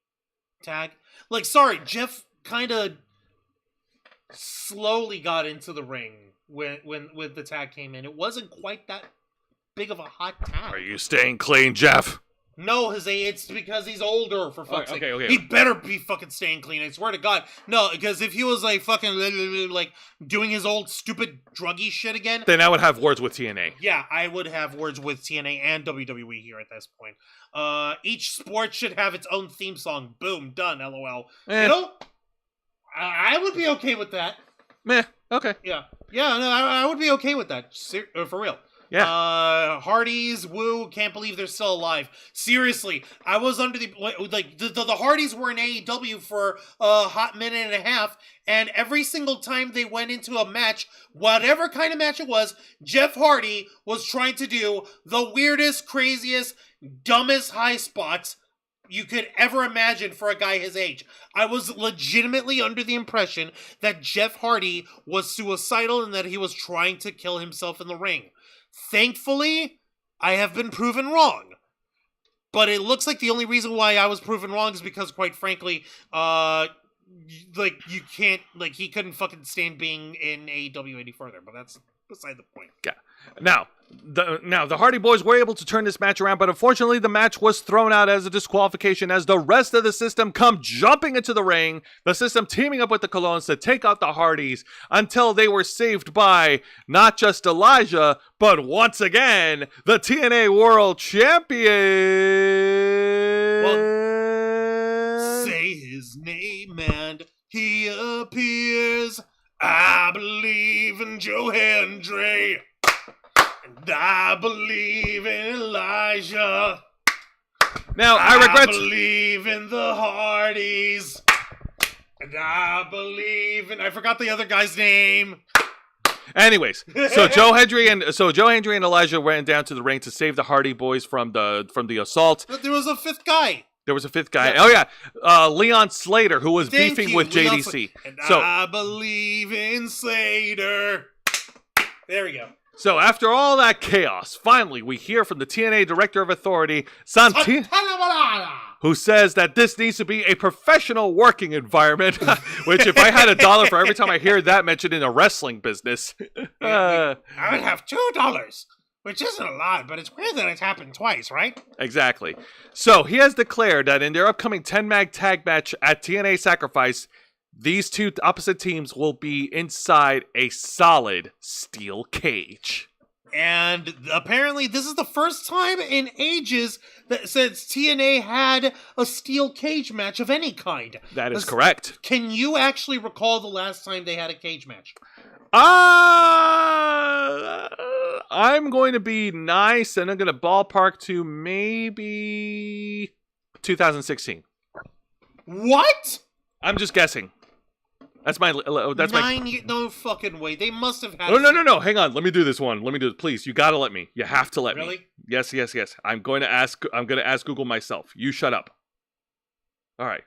tag. Like, sorry, Jeff kind of slowly got into the ring when the tag came in. It wasn't quite that big of a hot tag. Are you staying clean, Jeff? No, Jose, it's because he's older, for fuck's sake. Okay. He better be fucking staying clean, I swear to God. No, because if he was like fucking like doing his old stupid druggy shit again, then I would have words with TNA. Yeah, I would have words with TNA and WWE here at this point. Each sport should have its own theme song. Boom, done, LOL. You know? I would be okay with that. Meh. Okay. Yeah. Yeah, no, I would be okay with that. For real. Yeah. Hardys, woo, can't believe they're still alive. Seriously, I was under the Hardys were in AEW for a hot minute and a half, and every single time they went into a match, whatever kind of match it was, Jeff Hardy was trying to do the weirdest, craziest, dumbest high spots you could ever imagine for a guy his age. I was legitimately under the impression that Jeff Hardy was suicidal and that he was trying to kill himself in the ring. Thankfully, I have been proven wrong. But it looks like the only reason why I was proven wrong is because, quite frankly, he couldn't fucking stand being in AEW any further. But that's beside the point. Yeah. Now the Hardy Boys were able to turn this match around, but unfortunately the match was thrown out as a disqualification as the rest of the system come jumping into the ring, the system teaming up with the Colons to take out the Hardys until they were saved by not just Elijah, but once again, the TNA World Champion. Well, say his name and he appears. I believe in Joe Hendry. And I believe in Elijah. Now, I believe in the Hardys. And I believe in... I forgot the other guy's name. Anyways, so Joe Hendry and Elijah went down to the ring to save the Hardy Boys from the assault. But there was a fifth guy. There was a fifth guy. Yeah. Oh, yeah. Leon Slater, who was beefing with JDC. And I believe in Slater. There we go. So after all that chaos, finally we hear from the TNA Director of Authority, Santino, who says that this needs to be a professional working environment, which if I had $1 for every time I hear that mentioned in a wrestling business. I would have $2. Which isn't a lot, but it's weird that it's happened twice, right? Exactly. So he has declared that in their upcoming 10-mag tag match at TNA Sacrifice, these two opposite teams will be inside a solid steel cage. And apparently this is the first time in ages that since TNA had a steel cage match of any kind. That is correct. Can you actually recall the last time they had a cage match? I'm going to be nice, and I'm going to ballpark to maybe 2016. What? I'm just guessing. That's my. No fucking way. They must have had. No. Hang on. Let me do this one. Let me do it. Please. You gotta let me. You have to let me. Really? Yes. I'm going to ask Google myself. You shut up. All right.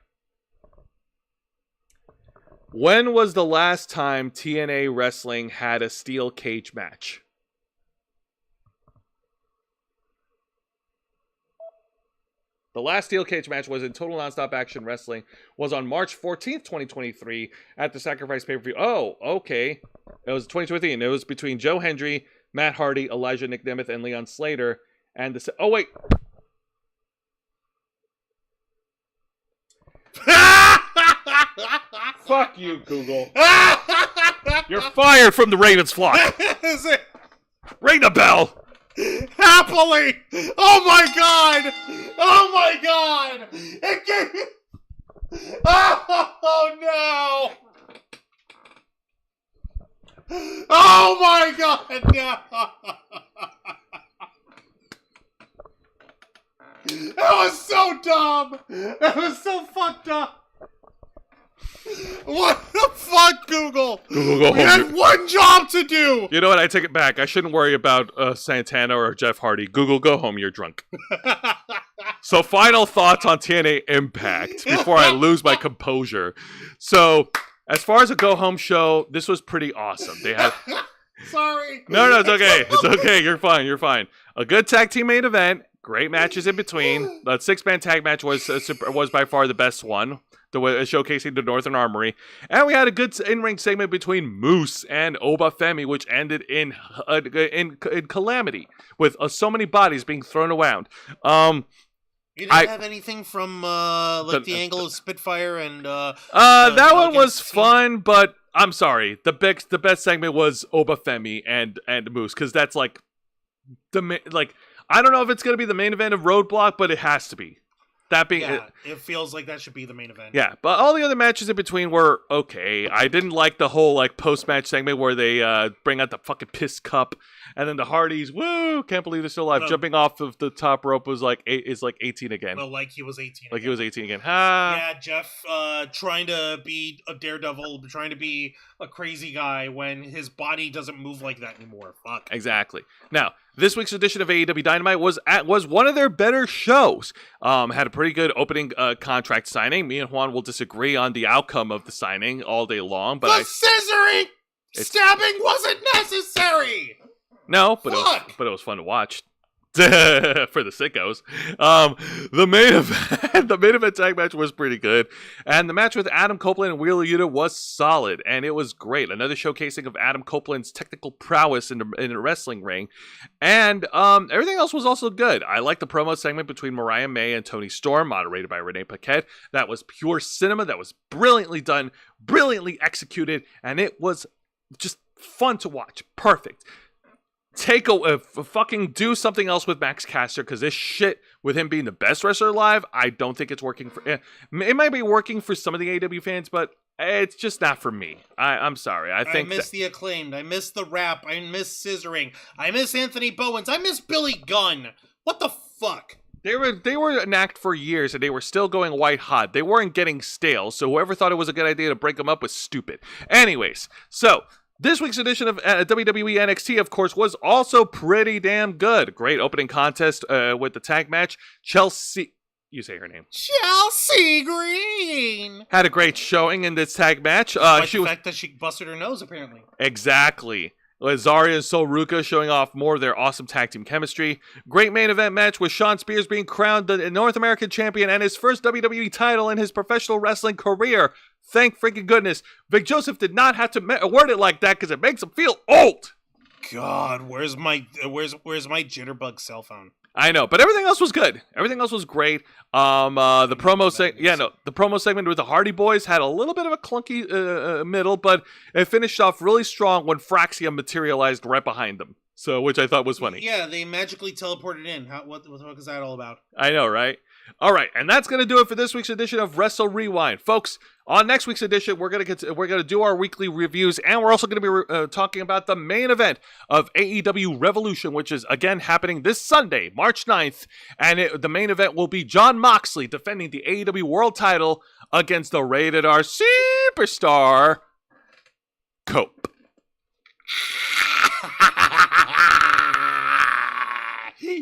When was the last time TNA Wrestling had a steel cage match? The last steel cage match was in Total Nonstop Action Wrestling, was on March 14th, 2023, at the Sacrifice pay-per-view. Oh, okay. It was 2023, and it was between Joe Hendry, Matt Hardy, Elijah Nick Nemeth, and Leon Slater. And the... Oh, wait. Fuck you, Google. You're fired from the Ravens flock. Is it? Ring the bell. Happily! Oh my god! Oh my god! Oh no! Oh my god! No! That was so dumb! That was so fucked up! What the fuck, Google? Google, go we home. had one job to do! You know what? I take it back. I shouldn't worry about Santana or Jeff Hardy. Google, go home. You're drunk. So, final thoughts on TNA Impact before I lose my composure. So, as far as a go-home show, this was pretty awesome. They had... Sorry. No, it's okay. It's okay. You're fine. A good tag team main event. Great matches in between. The 6-man tag match was by far the best one. Showcasing the Northern Armory. And we had a good in-ring segment between Moose and Oba Femi, which ended in calamity, with so many bodies being thrown around. You didn't have anything from the angle of Spitfire and that one was fun, but I'm sorry. The best segment was Oba Femi and Moose, because that's like I don't know if it's gonna be the main event of Roadblock, but it has to be. That being, it feels like that should be the main event. Yeah, but all the other matches in between were okay. I didn't like the whole post-match segment where they bring out the fucking piss cup, and then the Hardys, woo, can't believe they're still alive, jumping off of the top rope was like 18 again. Well, like he was 18. He was 18 again. Ha! Yeah, Jeff trying to be a daredevil, trying to be a crazy guy when his body doesn't move like that anymore. Fuck. Exactly. Now, this week's edition of AEW Dynamite was one of their better shows. Had a pretty good opening contract signing. Me and Juan will disagree on the outcome of the signing all day long, but scissoring stabbing wasn't necessary. No, but it was fun to watch. For the sickos. The main event tag match was pretty good, and the match with Adam Copeland and Wheeler Yuta was solid, and it was great. Another showcasing of Adam Copeland's technical prowess in a wrestling ring, and everything else was also good. I liked the promo segment between Mariah May and Toni Storm, moderated by Renee Paquette. That was pure cinema. That was brilliantly done, brilliantly executed, and it was just fun to watch. Perfect. Fucking do something else with Max Caster, because this shit with him being the best wrestler alive, I don't think it's working for. It might be working for some of the AEW fans, but it's just not for me. I'm sorry. I miss the Acclaimed. I miss the Rap. I miss Scissoring. I miss Anthony Bowens. I miss Billy Gunn. What the fuck? They were an act for years, and they were still going white hot. They weren't getting stale, so whoever thought it was a good idea to break them up was stupid. Anyways, so. This week's edition of WWE NXT, of course, was also pretty damn good. Great opening contest with the tag match. Chelsea, you say her name. Chelsea Green had a great showing in this tag match. The fact that she busted her nose, apparently. Exactly. Zarya and Sol Ruka showing off more of their awesome tag team chemistry. Great main event match with Shawn Spears being crowned the North American champion and his first WWE title in his professional wrestling career. Thank freaking goodness. Vic Joseph did not have to word it like that because it makes him feel old. God, where's my jitterbug cell phone? I know, but everything else was good. Everything else was great. The promo segment with the Hardy Boys had a little bit of a clunky middle, but it finished off really strong when Fraxia materialized right behind them. So, which I thought was funny. Yeah, they magically teleported in. What is that all about? I know, right? All right, and that's going to do it for this week's edition of Wrestle Rewind. Folks, on next week's edition, we're going to do our weekly reviews, and we're also going to be talking about the main event of AEW Revolution, which is, again, happening this Sunday, March 9th, and the main event will be Jon Moxley defending the AEW World title against the Rated R Superstar, Cope.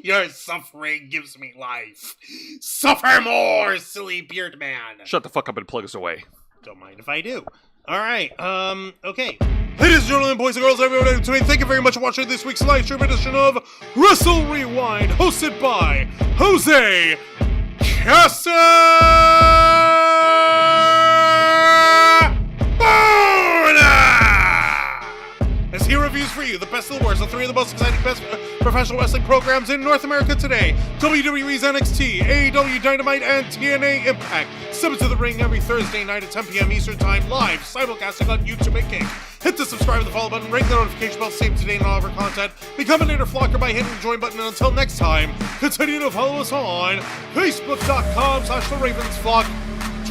Your suffering gives me life. Suffer more, silly beard man. Shut the fuck up and plug us away. Don't mind if I do. Alright, okay. Ladies and gentlemen, boys and girls, everyone in between, thank you very much for watching this week's live stream edition of Wrestle Rewind, hosted by Jose as he reviews for you the best of the worst of three of the most exciting best professional wrestling programs in North America today. WWE's NXT, AEW Dynamite, and TNA Impact. Step into the ring every Thursday night at 10 p.m. Eastern Time, live, simulcasting on YouTube and King. Hit the subscribe and the follow button, ring the notification bell, save today and all of our content. Become a native flocker by hitting the join button, and until next time, continue to follow us on Facebook.com/TheRavensFlock,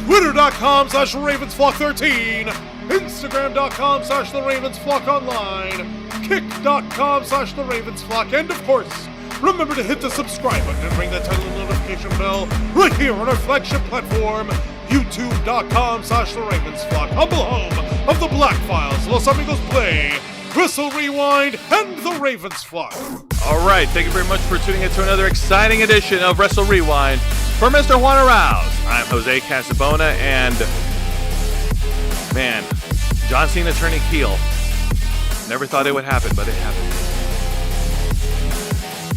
Twitter.com/RavensFlock13, Instagram.com/TheRavensFlockOnline, Kick.com/TheRavensFlock, and of course, remember to hit the subscribe button and ring that title notification bell right here on our flagship platform, YouTube.com/TheRavensFlock, humble home of the Black Files, Los Amigos Play, Wrestle Rewind, and the Ravens Flock. All right, thank you very much for tuning in to another exciting edition of Wrestle Rewind. For Mr. Juan Arouse, I'm Jose Casabona, and man, John Cena turning heel. Never thought it would happen, but it happened.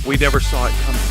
We never saw it coming.